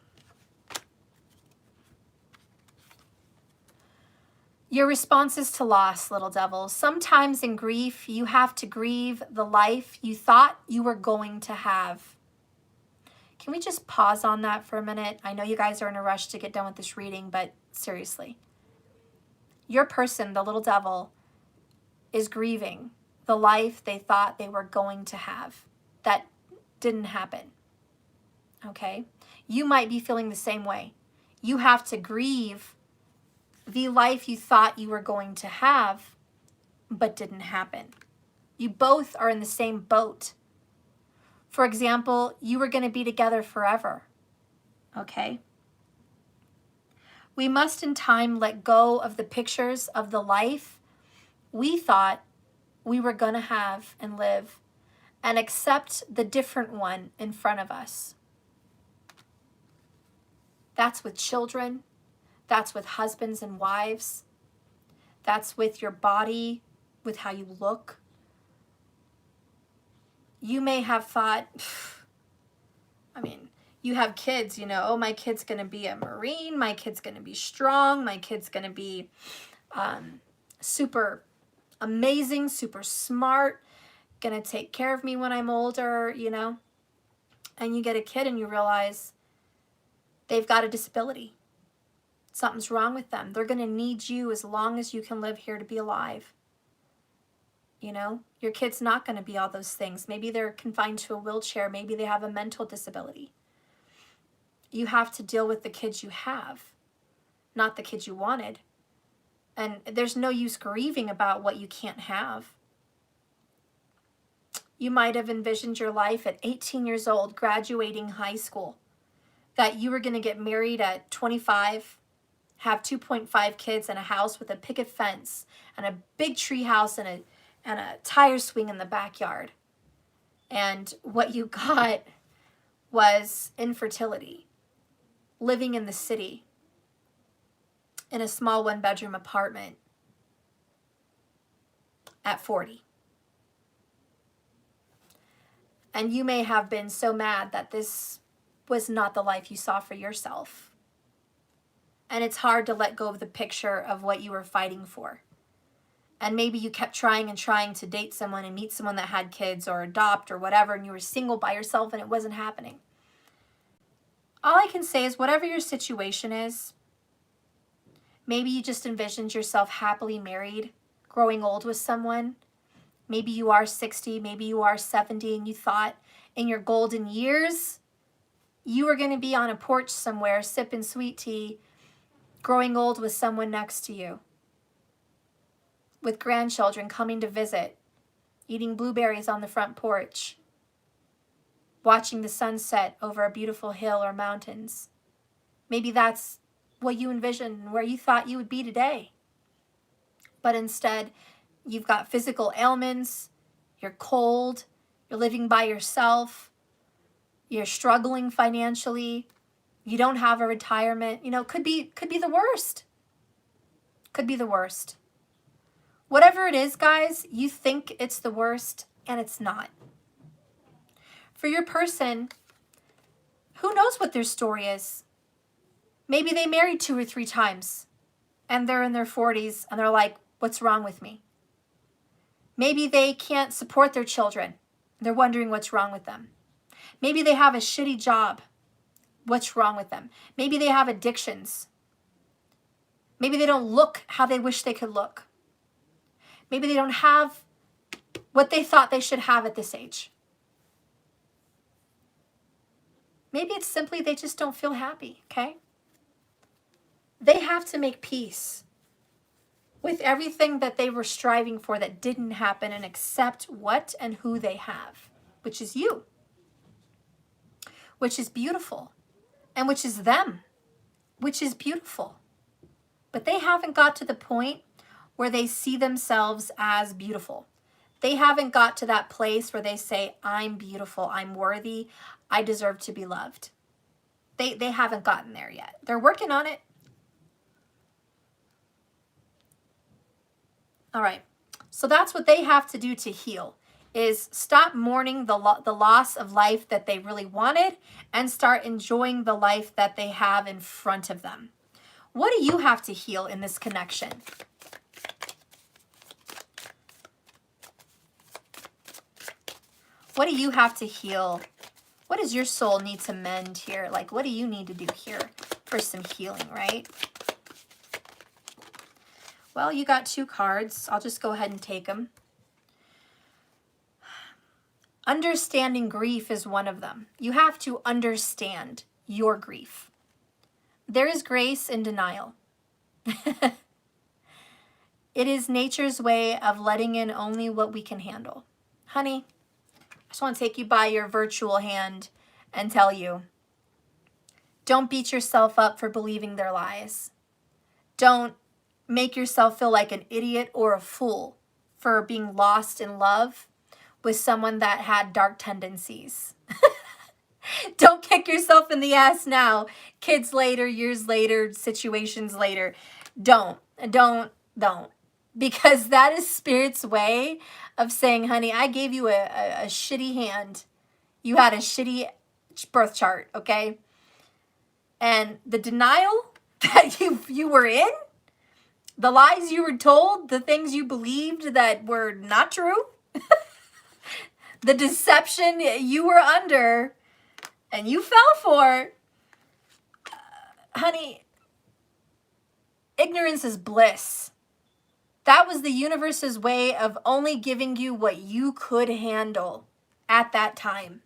Your responses to loss, little devil. Sometimes in grief, you have to grieve the life you thought you were going to have. Can we just pause on that for a minute? I know you guys are in a rush to get done with this reading, but seriously. Your person, the little devil, is grieving the life they thought they were going to have. That didn't happen. Okay? You might be feeling the same way. You have to grieve the life you thought you were going to have, but didn't happen. You both are in the same boat. For example, you were going to be together forever. Okay? We must in time let go of the pictures of the life we thought we were going to have and live, and accept the different one in front of us. That's with children. That's with husbands and wives. That's with your body, with how you look. You may have thought, you have kids, oh, my kid's going to be a Marine. My kid's going to be strong. My kid's going to be super amazing, super smart, going to take care of me when I'm older, And you get a kid and you realize they've got a disability. Something's wrong with them. They're going to need you as long as you can live here to be alive. Your kid's not going to be all those things. Maybe they're confined to a wheelchair. Maybe they have a mental disability. You have to deal with the kids you have, not the kids you wanted. And there's no use grieving about what you can't have. You might have envisioned your life at 18 years old, graduating high school, that you were going to get married at 25, have 2.5 kids and a house with a picket fence and a big tree house and a tire swing in the backyard. And what you got was infertility, living in the city in a small one-bedroom apartment at 40. And you may have been so mad that this was not the life you saw for yourself. And it's hard to let go of the picture of what you were fighting for. And maybe you kept trying and trying to date someone and meet someone that had kids or adopt or whatever, and you were single by yourself and it wasn't happening. All I can say is whatever your situation is, maybe you just envisioned yourself happily married, growing old with someone. Maybe you are 60, maybe you are 70, and you thought in your golden years, you were going to be on a porch somewhere, sipping sweet tea, growing old with someone next to you, with grandchildren coming to visit, eating blueberries on the front porch, watching the sunset over a beautiful hill or mountains. Maybe that's what you envisioned, where you thought you would be today. But instead, you've got physical ailments, you're cold, you're living by yourself, you're struggling financially, you don't have a retirement. Could be the worst. Could be the worst. Whatever it is, guys, you think it's the worst, and it's not. For your person, who knows what their story is? Maybe they married 2 or 3 times, and they're in their 40s, and they're like, what's wrong with me? Maybe they can't support their children. They're wondering what's wrong with them. Maybe they have a shitty job. What's wrong with them? Maybe they have addictions. Maybe they don't look how they wish they could look. Maybe they don't have what they thought they should have at this age. Maybe it's simply they just don't feel happy, okay? They have to make peace with everything that they were striving for that didn't happen and accept what and who they have, which is you, which is beautiful, and which is them, which is beautiful. But they haven't got to the point where they see themselves as beautiful. They haven't got to that place where they say, I'm beautiful, I'm worthy, I deserve to be loved. They haven't gotten there yet. They're working on it. All right, so that's what they have to do to heal. is stop mourning the loss of life that they really wanted and start enjoying the life that they have in front of them. What do you have to heal in this connection? What do you have to heal? What does your soul need to mend here? Like, what do you need to do here for some healing, right? Well, you got 2 cards. I'll just go ahead and take them. Understanding grief is one of them. You have to understand your grief. There is grace in denial. It is nature's way of letting in only what we can handle. Honey, I just want to take you by your virtual hand and tell you, don't beat yourself up for believing their lies. Don't make yourself feel like an idiot or a fool for being lost in love with someone that had dark tendencies. Don't kick yourself in the ass now. Kids later, years later, situations later. Don't. Because that is Spirit's way of saying, honey, I gave you a shitty hand. You had a shitty birth chart, okay? And the denial that you were in, the lies you were told, the things you believed that were not true, the deception you were under and you fell for, honey, ignorance is bliss. That was the universe's way of only giving you what you could handle at that time.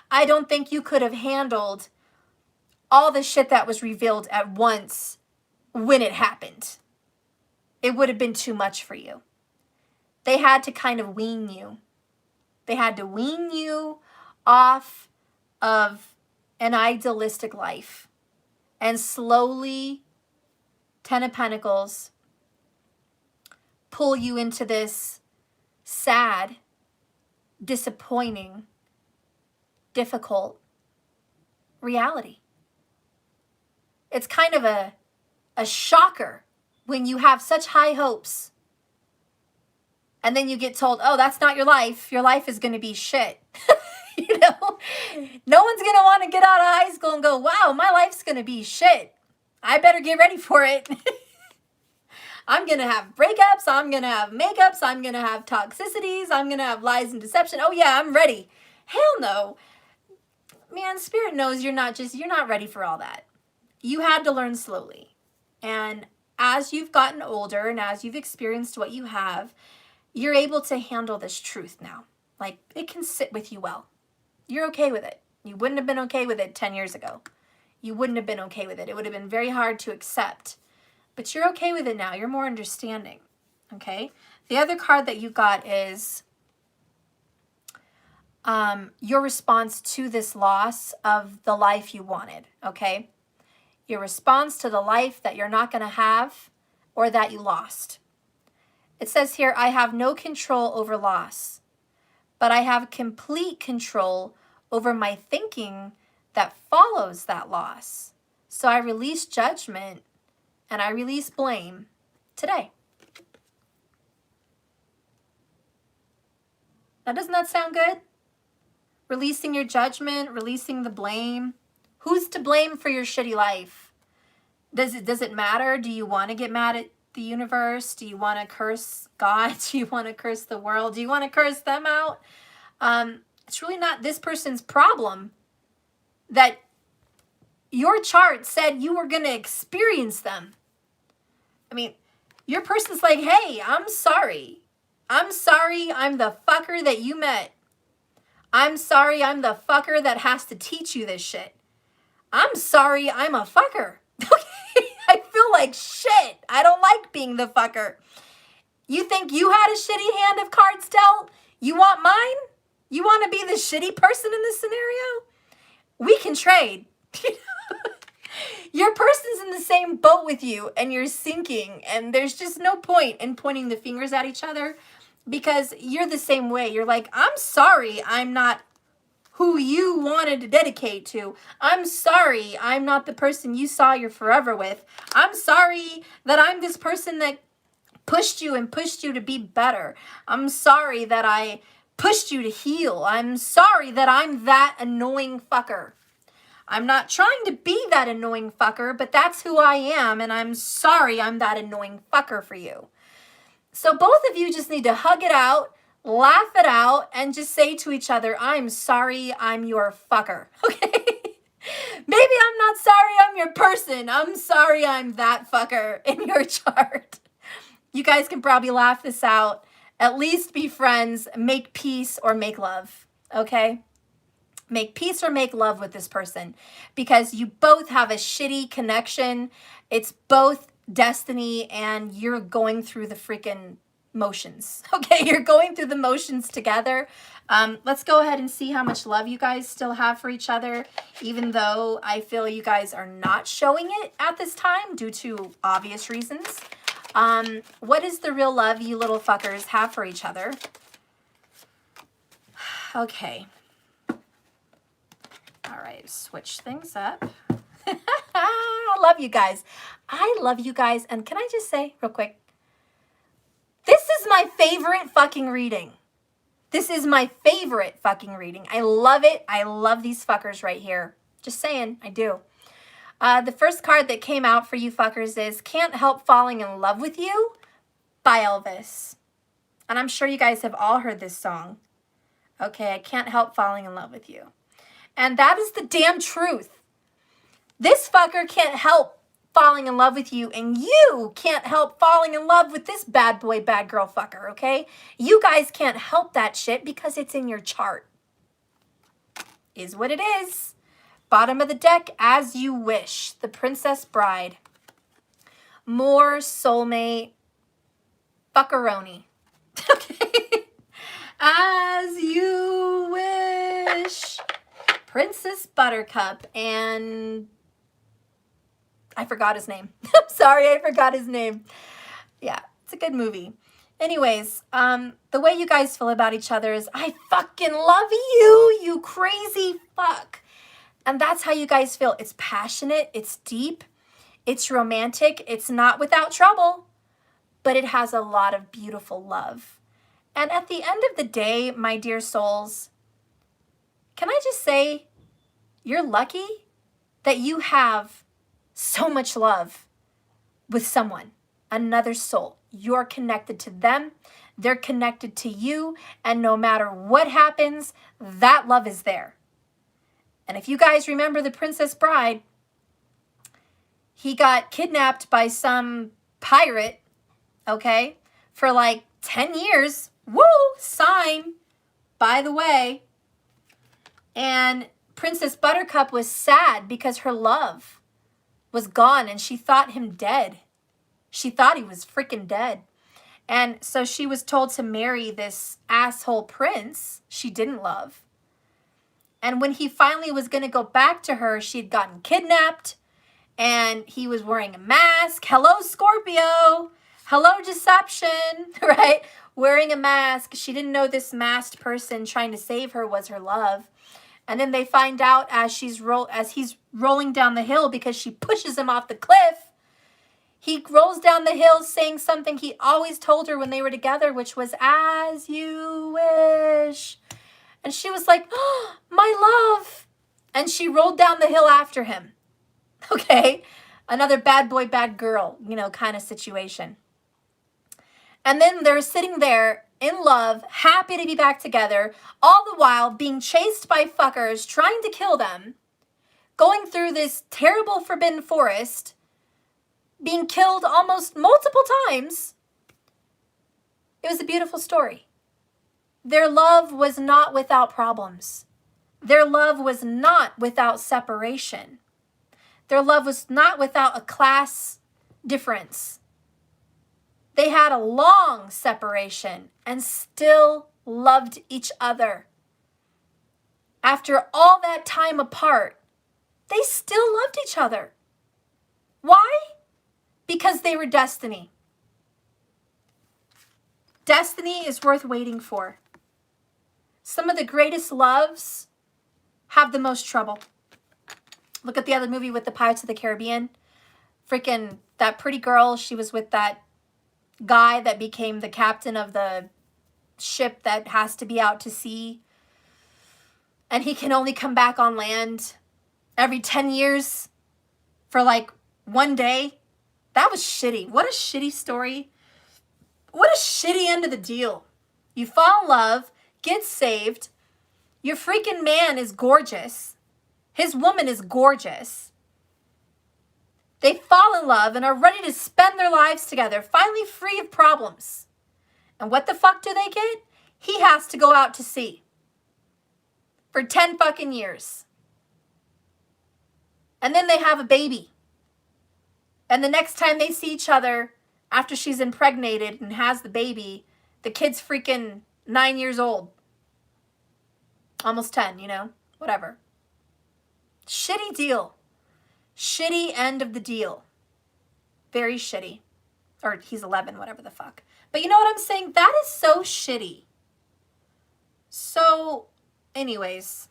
I don't think you could have handled all the shit that was revealed at once when it happened. It would have been too much for you. They had to kind of wean you. They had to wean you off of an idealistic life and slowly, 10 of Pentacles, pull you into this sad, disappointing, difficult reality. It's kind of a shocker when you have such high hopes and then you get told, oh, that's not your life. Your life is going to be shit. You know, no one's going to want to get out of high school and go, wow, my life's going to be shit. I better get ready for it. I'm going to have breakups. I'm going to have makeups. I'm going to have toxicities. I'm going to have lies and deception. Oh yeah, I'm ready. Hell no. Man, Spirit knows you're not ready for all that. You had to learn slowly. And as you've gotten older and as you've experienced what you have, you're able to handle this truth now. Like, it can sit with you well. You're okay with it. You wouldn't have been okay with it 10 years ago. You wouldn't have been okay with it. It would have been very hard to accept. But you're okay with it now. You're more understanding. Okay? The other card that you got is your response to this loss of the life you wanted. Okay? Your response to the life that you're not going to have or that you lost. It says here, I have no control over loss, but I have complete control over my thinking that follows that loss. So I release judgment and I release blame today. Now, doesn't that sound good? Releasing your judgment, releasing the blame. Who's to blame for your shitty life? Does it matter? Do you want to get mad at the universe? Do you want to curse God? Do you want to curse the world? Do you want to curse them out? It's really not this person's problem that your chart said you were going to experience them. I mean, your person's like, hey, I'm sorry. I'm sorry I'm the fucker that you met. I'm sorry I'm the fucker that has to teach you this shit. I'm sorry I'm a fucker. Okay? I feel like shit. I don't like being the fucker. You think you had a shitty hand of cards dealt? You want mine? You want to be the shitty person in this scenario? We can trade. Your person's in the same boat with you and you're sinking, and there's just no point in pointing the fingers at each other because you're the same way. You're like, I'm sorry I'm not who you wanted to dedicate to. I'm sorry I'm not the person you saw you're forever with. I'm sorry that I'm this person that pushed you to be better. I'm sorry that I pushed you to heal. I'm sorry that I'm that annoying fucker. I'm not trying to be that annoying fucker, but that's who I am, and I'm sorry I'm that annoying fucker for you. So both of you just need to hug it out, laugh it out, and just say to each other, I'm sorry I'm your fucker, okay? Maybe I'm not sorry I'm your person. I'm sorry I'm that fucker in your chart. You guys can probably laugh this out. At least be friends, make peace or make love, okay? Make peace or make love with this person because you both have a shitty connection. It's both destiny and you're going through the freaking motions, okay? You're going through the motions together. Let's go ahead and see how much love you guys still have for each other, even though I feel you guys are not showing it at this time due to obvious reasons. What is the real love you little fuckers have for each other? Okay. All right, switch things up. I love you guys. I love you guys. And can I just say real quick, this is my favorite fucking reading. This is my favorite fucking reading. I love it. I love these fuckers right here. Just saying, I do. The first card that came out for you fuckers is Can't Help Falling in Love with You by Elvis. And I'm sure you guys have all heard this song. Okay, I can't help falling in love with you. And that is the damn truth. This fucker can't help falling in love with you, and you can't help falling in love with this bad boy, bad girl fucker, okay? You guys can't help that shit because it's in your chart. Is what it is. Bottom of the deck, As You Wish, the Princess Bride. More soulmate fuckeroni. Okay. As You Wish. Princess Buttercup and I forgot his name. I'm sorry, I forgot his name. Yeah, it's a good movie. Anyways, the way you guys feel about each other is I fucking love you, you crazy fuck. And that's how you guys feel. It's passionate, it's deep, it's romantic, it's not without trouble, but it has a lot of beautiful love. And at the end of the day, my dear souls, can I just say, you're lucky that you have so much love with someone, another soul. You're connected to them, they're connected to you, and no matter what happens, that love is there. And if you guys remember the Princess Bride, he got kidnapped by some pirate, okay, for like 10 years. Woo, sign, by the way. And Princess Buttercup was sad because her love was gone and she thought him dead. She thought he was freaking dead. And so she was told to marry this asshole prince she didn't love. And when he finally was going to go back to her, she had gotten kidnapped and he was wearing a mask. Hello, Scorpio. Hello, deception, right? Wearing a mask. She didn't know this masked person trying to save her was her love. And then they find out as he's rolling down the hill because she pushes him off the cliff. He rolls down the hill saying something he always told her when they were together, which was, as you wish. And she was like, oh, my love. And she rolled down the hill after him. Okay? Another bad boy, bad girl, kind of situation. And then they're sitting there in love, happy to be back together, all the while being chased by fuckers, trying to kill them, going through this terrible forbidden forest, being killed almost multiple times. It was a beautiful story. Their love was not without problems. Their love was not without separation. Their love was not without a class difference. They had a long separation and still loved each other. After all that time apart, they still loved each other. Why? Because they were destiny. Destiny is worth waiting for. Some of the greatest loves have the most trouble. Look at the other movie with the Pirates of the Caribbean. Freaking that pretty girl, she was with that guy that became the captain of the ship that has to be out to sea, and he can only come back on land every 10 years for like one day. That was shitty. What a shitty story. What a shitty end of the deal. You fall in love, get saved. Your freaking man is gorgeous. His woman is gorgeous. They fall in love and are ready to spend their lives together, finally free of problems. And what the fuck do they get? He has to go out to sea for 10 fucking years. And then they have a baby. And the next time they see each other after she's impregnated and has the baby, the kid's freaking 9 years old. Almost 10, you know, whatever. Shitty deal. Shitty end of the deal. Very shitty. Or he's 11, whatever the fuck. But you know what I'm saying? That is so shitty. So, anyways,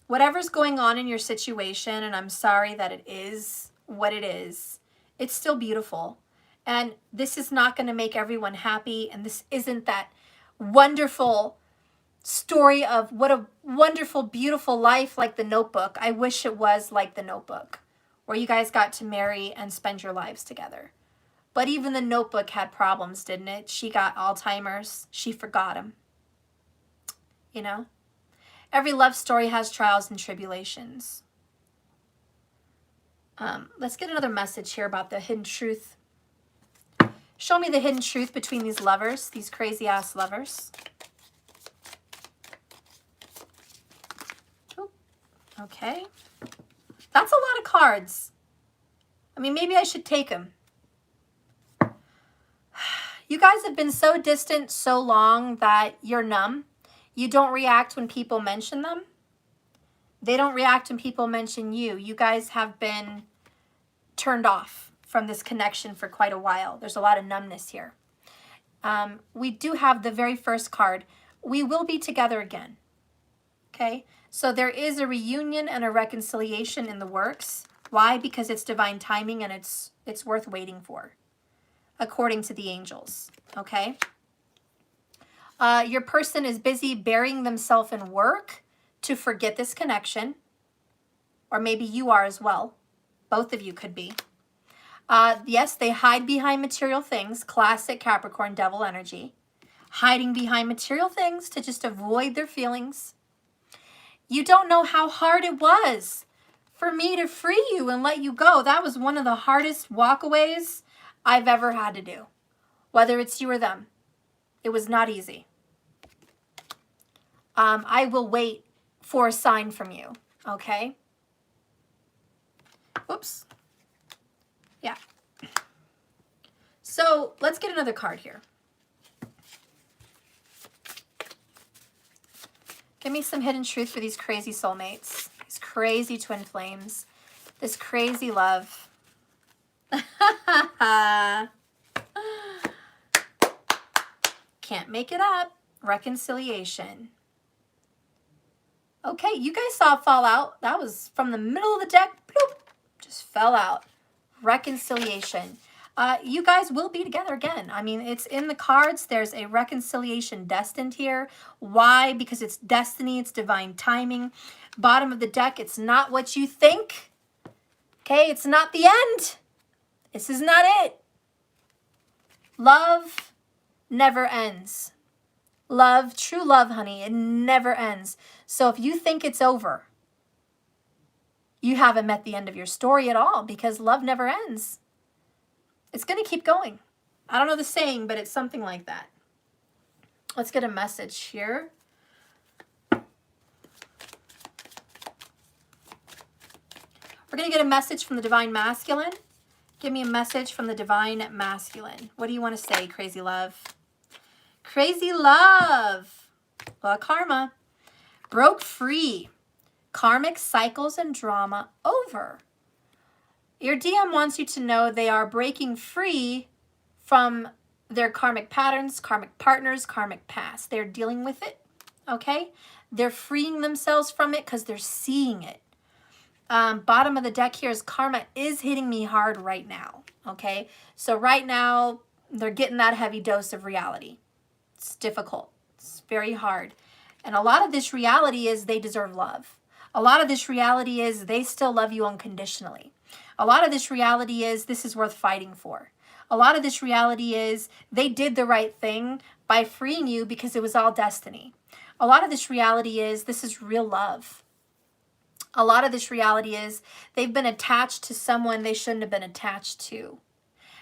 whatever's going on in your situation, and I'm sorry that it is what it is, it's still beautiful. And this is not going to make everyone happy. And this isn't that wonderful story of what a wonderful, beautiful life like The Notebook. I wish it was like The Notebook, where you guys got to marry and spend your lives together. But even The Notebook had problems, didn't it? She got Alzheimer's. She forgot him. You know? Every love story has trials and tribulations. Let's get another message here about the hidden truth. Show me the hidden truth between these lovers, these crazy-ass lovers. Ooh, okay. That's a lot of cards. I mean, maybe I should take them. You guys have been so distant so long that you're numb. You don't react when people mention them. They don't react when people mention you. You guys have been turned off from this connection for quite a while. There's a lot of numbness here. We do have the very first card. We will be together again. Okay? So there is a reunion and a reconciliation in the works. Why? Because it's divine timing and it's worth waiting for, according to the angels. Okay? Your person is busy burying themselves in work to forget this connection. Or maybe you are as well. Both of you could be. Yes, they hide behind material things. Classic Capricorn devil energy. Hiding behind material things to just avoid their feelings. You don't know how hard it was for me to free you and let you go. That was one of the hardest walkaways I've ever had to do. Whether it's you or them. It was not easy. I will wait for a sign from you. Okay? Oops. Yeah. So let's get another card here. Give me some hidden truth for these crazy soulmates. These crazy twin flames. This crazy love. Can't make it up. Reconciliation. Okay, you guys saw it fall out. That was from the middle of the deck. Bloop, just fell out. Reconciliation. You guys will be together again. I mean, it's in the cards. There's a reconciliation destined here. Why? Because it's destiny. It's divine timing. Bottom of the deck, it's not what you think. Okay, it's not the end. This is not it. Love never ends. Love, true love, honey, it never ends. So if you think it's over, you haven't met the end of your story at all, because love never ends. It's going to keep going. I don't know the saying, but it's something like that. Let's get a message here. We're going to get a message from the Divine Masculine. Give me a message from the Divine Masculine. What do you want to say, crazy love? Crazy love. Well, karma. Broke free. Karmic cycles and drama over. Your DM wants you to know they are breaking free from their karmic patterns, karmic partners, karmic past. They're dealing with it, okay? They're freeing themselves from it because they're seeing it. Bottom of the deck here is karma is hitting me hard right now, okay? So right now, they're getting that heavy dose of reality. It's difficult. It's very hard. And a lot of this reality is they deserve love. A lot of this reality is they still love you unconditionally. A lot of this reality is this is worth fighting for. A lot of this reality is they did the right thing by freeing you because it was all destiny. A lot of this reality is this is real love. A lot of this reality is they've been attached to someone they shouldn't have been attached to.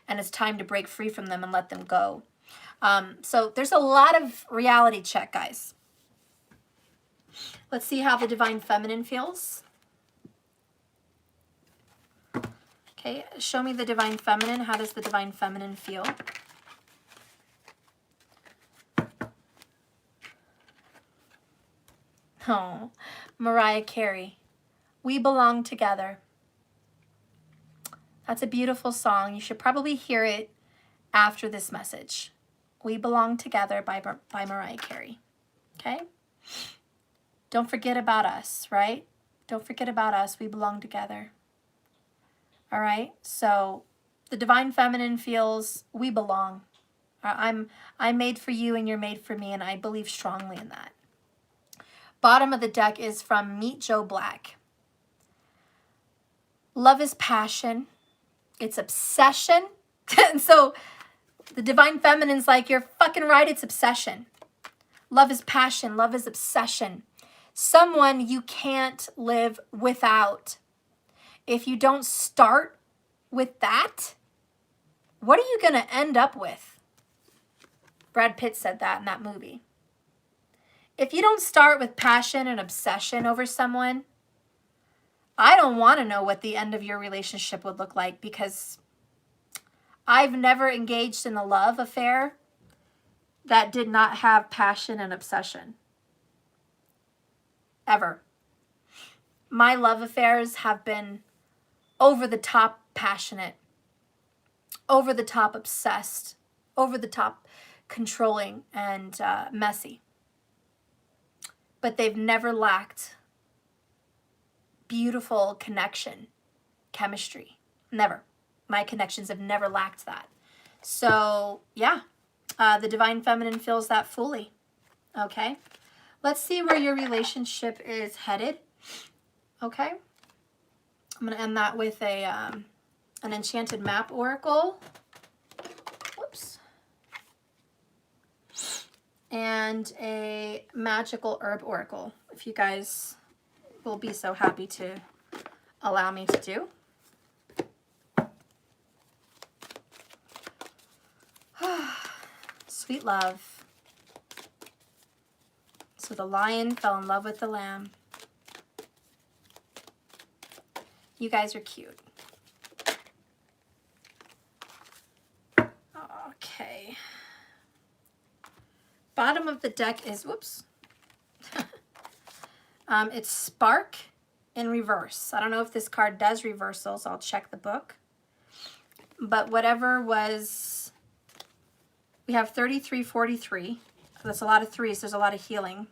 And it's time to break free from them and let them go. So there's a lot of reality check, guys. Let's see how the Divine Feminine feels. Okay, show me the Divine Feminine. How does the Divine Feminine feel? Oh, Mariah Carey. We Belong Together. That's a beautiful song. You should probably hear it after this message. We Belong Together by Mariah Carey. Okay? Don't forget about us, right? Don't forget about us. We belong together. All right? So the Divine Feminine feels we belong. I'm made for you and you're made for me, and I believe strongly in that. Bottom of the deck is from Meet Joe Black. Love is passion. It's obsession. And so the Divine Feminine's like, you're fucking right, it's obsession. Love is passion. Love is obsession. Someone you can't live without. If you don't start with that, what are you going to end up with? Brad Pitt said that in that movie. If you don't start with passion and obsession over someone, I don't want to know what the end of your relationship would look like, because I've never engaged in a love affair that did not have passion and obsession. Ever. My love affairs have been over the top passionate, over the top obsessed, over the top controlling, and messy. But they've never lacked beautiful connection, chemistry. Never. My connections have never lacked that. So, yeah, the Divine Feminine feels that fully. Okay? Let's see where your relationship is headed. Okay? I'm going to end that with an Enchanted Map Oracle. Whoops. And a Magical Herb Oracle, if you guys will be so happy to allow me to do. Sweet love. So the lion fell in love with the lamb. You guys are cute. Okay. Bottom of the deck is, whoops. It's Spark in reverse. I don't know if this card does reversals. I'll check the book. But whatever was, we have 33, 43. That's a lot of threes. There's a lot of healing.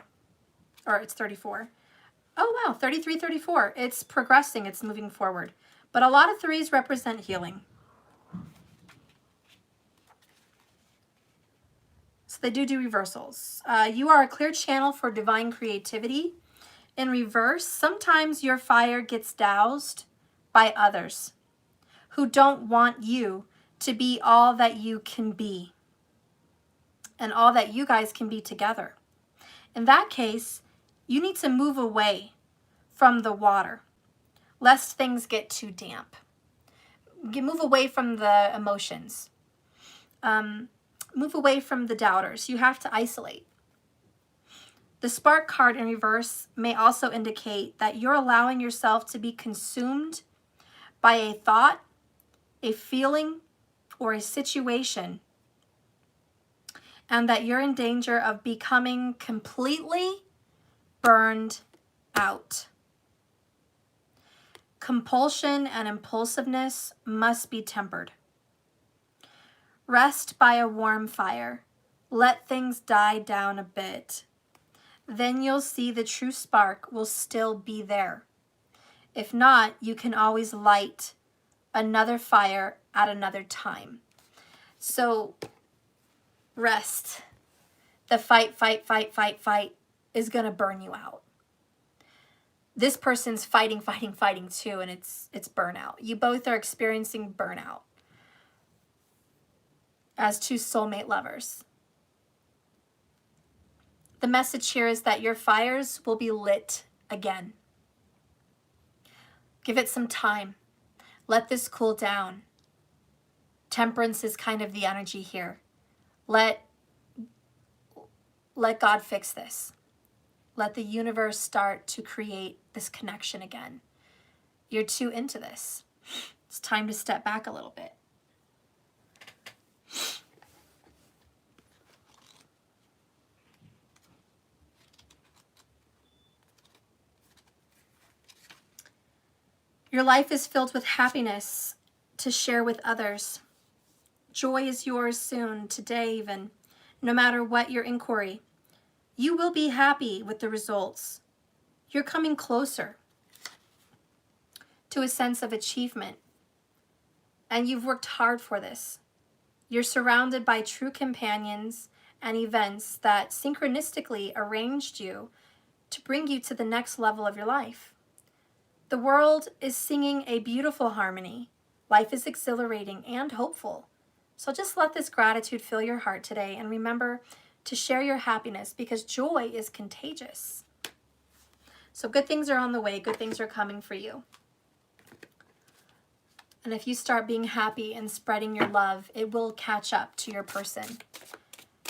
Or it's 34. Oh, wow. 33, 34. It's progressing. It's moving forward. But a lot of threes represent healing. So they do reversals. You are a clear channel for divine creativity. In reverse, sometimes your fire gets doused by others who don't want you to be all that you can be and all that you guys can be together. In that case, you need to move away from the water, lest things get too damp. Move away from the emotions. Move away from the doubters. You have to isolate. The Spark card in reverse may also indicate that you're allowing yourself to be consumed by a thought, a feeling, or a situation, and that you're in danger of becoming completely burned out. Compulsion and impulsiveness must be tempered. Rest by a warm fire. Let things die down a bit. Then you'll see the true spark will still be there. If not, you can always light another fire at another time. So, rest. The fight is going to burn you out. This person's fighting too, and it's burnout. You both are experiencing burnout as two soulmate lovers. The message here is that your fires will be lit again. Give it some time. Let this cool down. Temperance is kind of the energy here. Let God fix this. Let the universe start to create this connection again. You're too into this. It's time to step back a little bit. Your life is filled with happiness to share with others. Joy is yours soon, today even, no matter what your inquiry. You will be happy with the results. You're coming closer to a sense of achievement, and you've worked hard for this. You're surrounded by true companions and events that synchronistically arranged you to bring you to the next level of your life. The world is singing a beautiful harmony. Life is exhilarating and hopeful. So just let this gratitude fill your heart today, and remember to share your happiness, because joy is contagious. So good things are on the way. Good things are coming for you. And if you start being happy and spreading your love, it will catch up to your person.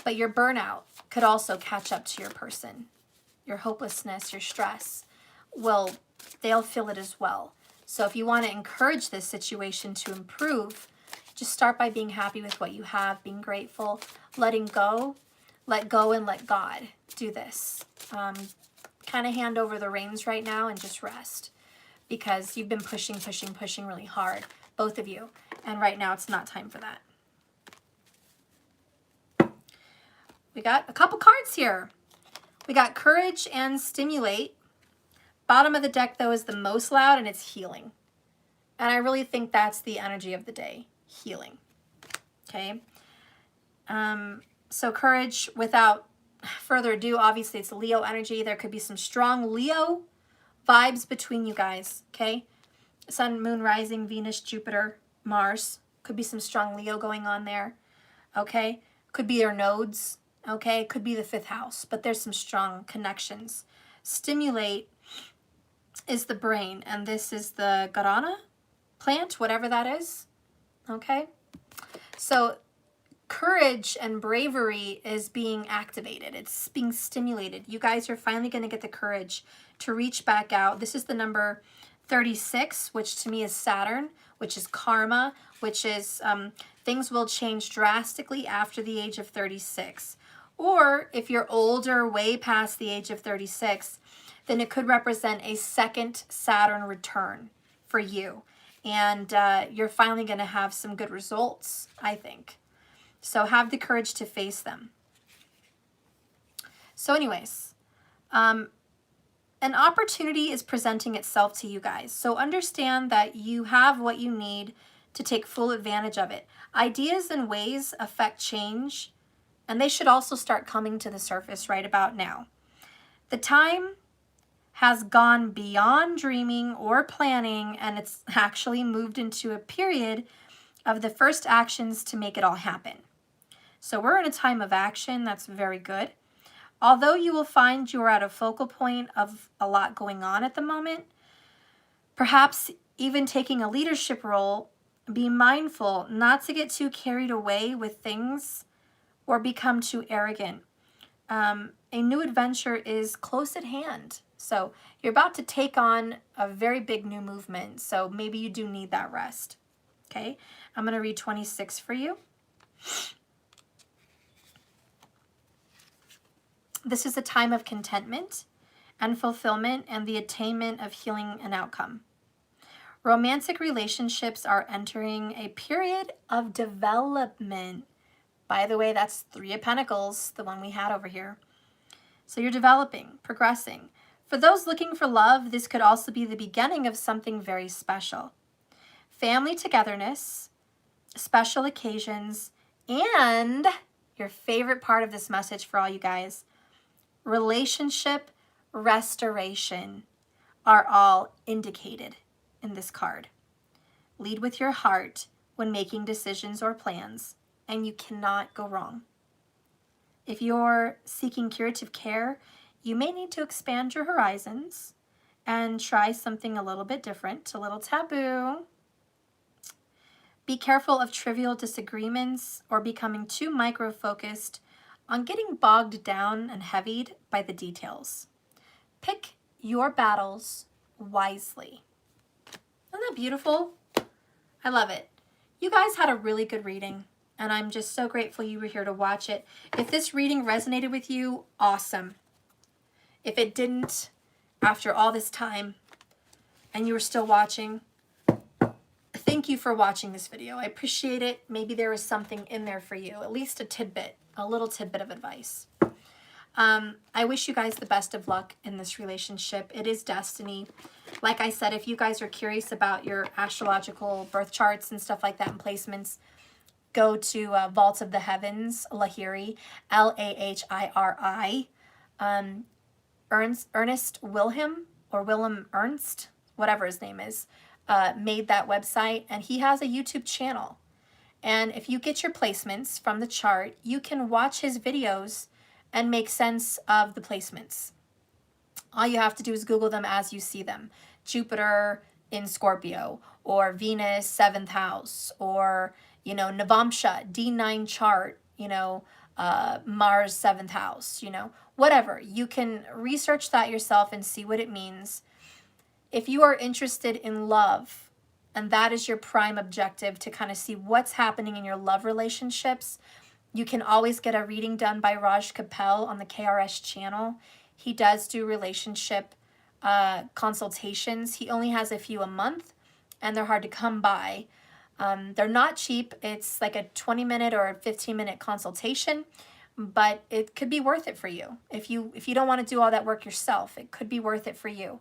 But your burnout could also catch up to your person. Your hopelessness, your stress, they'll feel it as well. So if you want to encourage this situation to improve, just start by being happy with what you have, being grateful, letting go. Let go and let God do this. Kind of hand over the reins right now and just rest, because you've been pushing really hard, both of you. And right now it's not time for that. We got a couple cards here. We got Courage and Stimulate. Bottom of the deck, though, is the most loud, and it's Healing. And I really think that's the energy of the day, healing. Okay? So Courage, without further ado, obviously it's Leo energy. There could be some strong Leo vibes between you guys, okay? Sun, Moon, Rising, Venus, Jupiter, Mars. Could be some strong Leo going on there, okay? Could be their nodes, okay? Could be the 5th house, but there's some strong connections. Stimulate is the brain, and this is the guarana plant, whatever that is, okay? So courage and bravery is being activated. It's being stimulated. You guys are finally going to get the courage to reach back out. This is the number 36, which to me is Saturn, which is karma, which is things will change drastically after the age of 36. Or if you're older, way past the age of 36, then it could represent a second Saturn return for you. And you're finally going to have some good results, I think. So have the courage to face them. So anyways, an opportunity is presenting itself to you guys. So understand that you have what you need to take full advantage of it. Ideas and ways affect change, and they should also start coming to the surface right about now. The time has gone beyond dreaming or planning, and it's actually moved into a period of the first actions to make it all happen. So we're in a time of action. That's very good. Although you will find you are at a focal point of a lot going on at the moment, perhaps even taking a leadership role, be mindful not to get too carried away with things or become too arrogant. A new adventure is close at hand. So you're about to take on a very big new movement. So maybe you do need that rest. Okay, I'm going to read 26 for you. This is a time of contentment and fulfillment and the attainment of healing and outcome. Romantic relationships are entering a period of development. By the way, that's 3 of Pentacles, the one we had over here. So you're developing, progressing. For those looking for love, this could also be the beginning of something very special. Family togetherness, special occasions, and your favorite part of this message for all you guys. Relationship restoration are all indicated in this card. Lead with your heart when making decisions or plans, and you cannot go wrong. If you're seeking curative care, you may need to expand your horizons and try something a little bit different, a little taboo. Be careful of trivial disagreements or becoming too micro-focused on getting bogged down and heavied by the details. Pick your battles wisely. Isn't that beautiful? I love it. You guys had a really good reading, and I'm just so grateful you were here to watch it. If this reading resonated with you, awesome. If it didn't, after all this time, and you were still watching, thank you for watching this video. I appreciate it. Maybe there was something in there for you, at least a tidbit, a little tidbit of advice. I wish you guys the best of luck in this relationship. It is destiny. Like I said, if you guys are curious about your astrological birth charts and stuff like that and placements, go to Vaults of the Heavens, Lahiri, L-A-H-I-R-I. Ernest Wilhelm, or Willem Ernst, whatever his name is, made that website, and he has a YouTube channel. And if you get your placements from the chart, you can watch his videos and make sense of the placements. All you have to do is Google them as you see them. Jupiter in Scorpio, or Venus, 7th house, or, you know, Navamsha, D9 chart, you know, Mars, 7th house, you know, whatever. You can research that yourself and see what it means. If you are interested in love, and that is your prime objective, to kind of see what's happening in your love relationships, you can always get a reading done by Raj Kapel on the KRS channel. He does do relationship consultations. He only has a few a month, and they're hard to come by. They're not cheap. It's like a 20-minute or a 15-minute consultation, but it could be worth it for you. If you don't want to do all that work yourself, it could be worth it for you.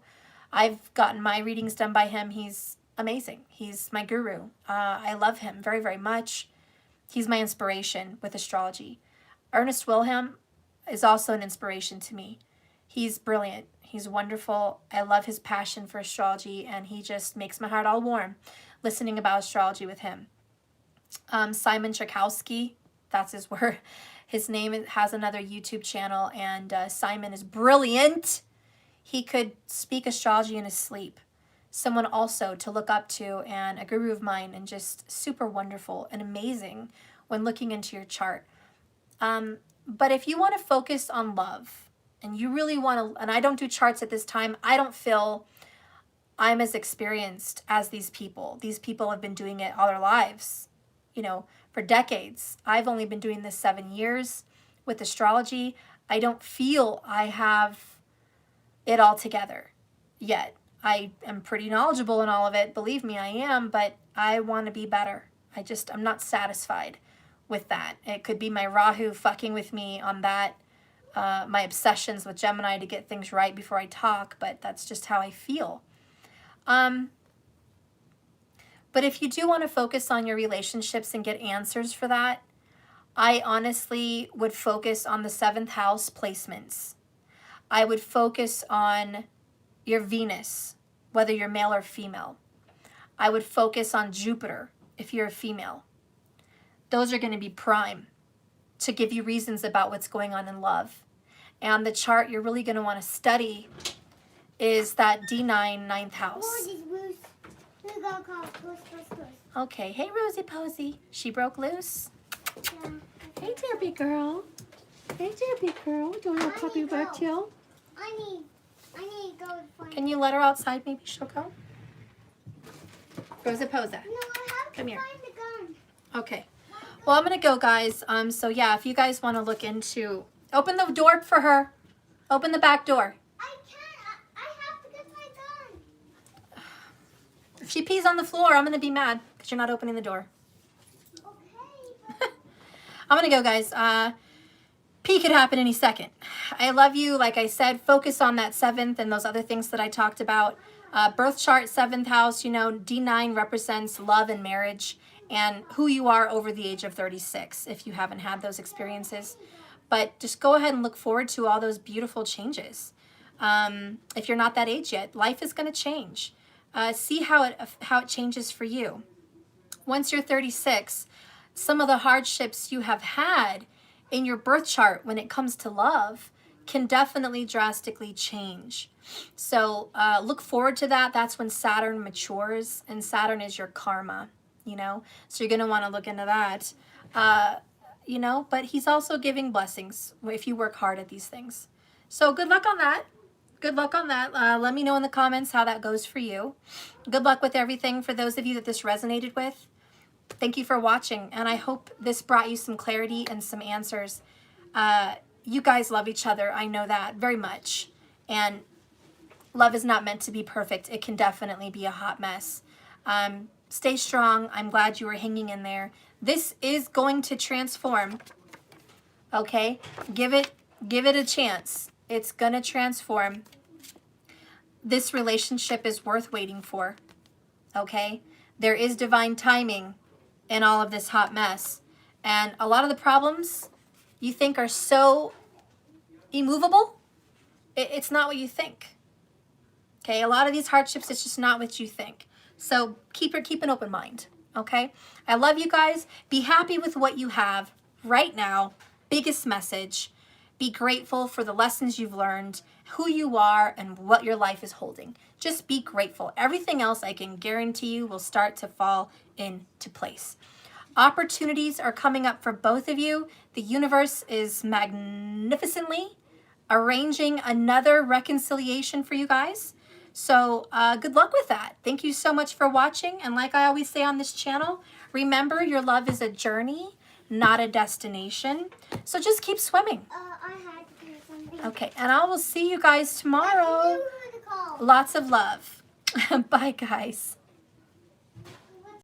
I've gotten my readings done by him. He's amazing. He's my guru. I love him very, very much. He's my inspiration with astrology. Ernest Wilhelm is also an inspiration to me. He's brilliant. He's wonderful. I love his passion for astrology, and he just makes my heart all warm listening about astrology with him. Simon Tchaikovsky, that's his word. His name has another YouTube channel, and Simon is brilliant. He could speak astrology in his sleep. Someone also to look up to, and a guru of mine, and just super wonderful and amazing when looking into your chart. But if you want to focus on love, and you really want to, and I don't do charts at this time, I don't feel I'm as experienced as these people. These people have been doing it all their lives, you know, for decades. I've only been doing this 7 years with astrology. I don't feel I have it all together yet. I am pretty knowledgeable in all of it. Believe me, I am, but I want to be better. I'm not satisfied with that. It could be my Rahu fucking with me on that, my obsessions with Gemini to get things right before I talk, but that's just how I feel. But if you do want to focus on your relationships and get answers for that, I honestly would focus on the 7th house placements. I would focus on your Venus, whether you're male or female. I would focus on Jupiter if you're a female. Those are going to be prime to give you reasons about what's going on in love. And the chart you're really going to want to study is that D9, 9th house. Okay, hey Rosie Posey. She broke loose. Yeah. Hey dear big girl. Hey dear big girl. Doing a puppy work too? I need to go find. Can you let her outside? Maybe she'll go. Rosa Posa. No, I have to Come here. find the gun. Okay. Well, I'm gonna go, guys. So yeah, if you guys want to look into, open the door for her. Open the back door. I can't. I have to get my gun. If she pees on the floor, I'm gonna be mad because you're not opening the door. Okay. I'm gonna go, guys. Pee could happen any second. I love you. Like I said, focus on that 7th and those other things that I talked about. Birth chart, 7th house, you know, D9 represents love and marriage. and who you are over the age of 36 if you haven't had those experiences. But just go ahead and look forward to all those beautiful changes. If you're not that age yet, life is going to change. See how it changes for you. Once you're 36, some of the hardships you have had in your birth chart when it comes to love can definitely drastically change. So look forward to that. That's when Saturn matures, and Saturn is your karma, you know. So you're going to want to look into that, you know, but he's also giving blessings if you work hard at these things. So good luck on that. Good luck on that. Let me know in the comments how that goes for you. Good luck with everything for those of you that this resonated with. Thank you for watching, and I hope this brought you some clarity and some answers. You guys love each other. I know that very much. And love is not meant to be perfect. It can definitely be a hot mess. Stay strong. I'm glad you were hanging in there. This is going to transform. Okay? Give it a chance. It's going to transform. This relationship is worth waiting for. Okay? There is divine timing in all of this hot mess. And a lot of the problems you think are so immovable, it's not what you think. Okay, a lot of these hardships, it's just not what you think. So keep an open mind, okay? I love you guys. Be happy with what you have right now. Biggest message. Be grateful for the lessons you've learned, who you are, and what your life is holding. Just be grateful. Everything else, I can guarantee you, will start to fall into place. Opportunities are coming up for both of you. The universe is magnificently arranging another reconciliation for you guys. So good luck with that. Thank you so much for watching. And like I always say on this channel, remember your love is a journey, not a destination. So just keep swimming. I had to do something. Okay, and I will see you guys tomorrow. You heard the call. Lots of love. Bye, guys.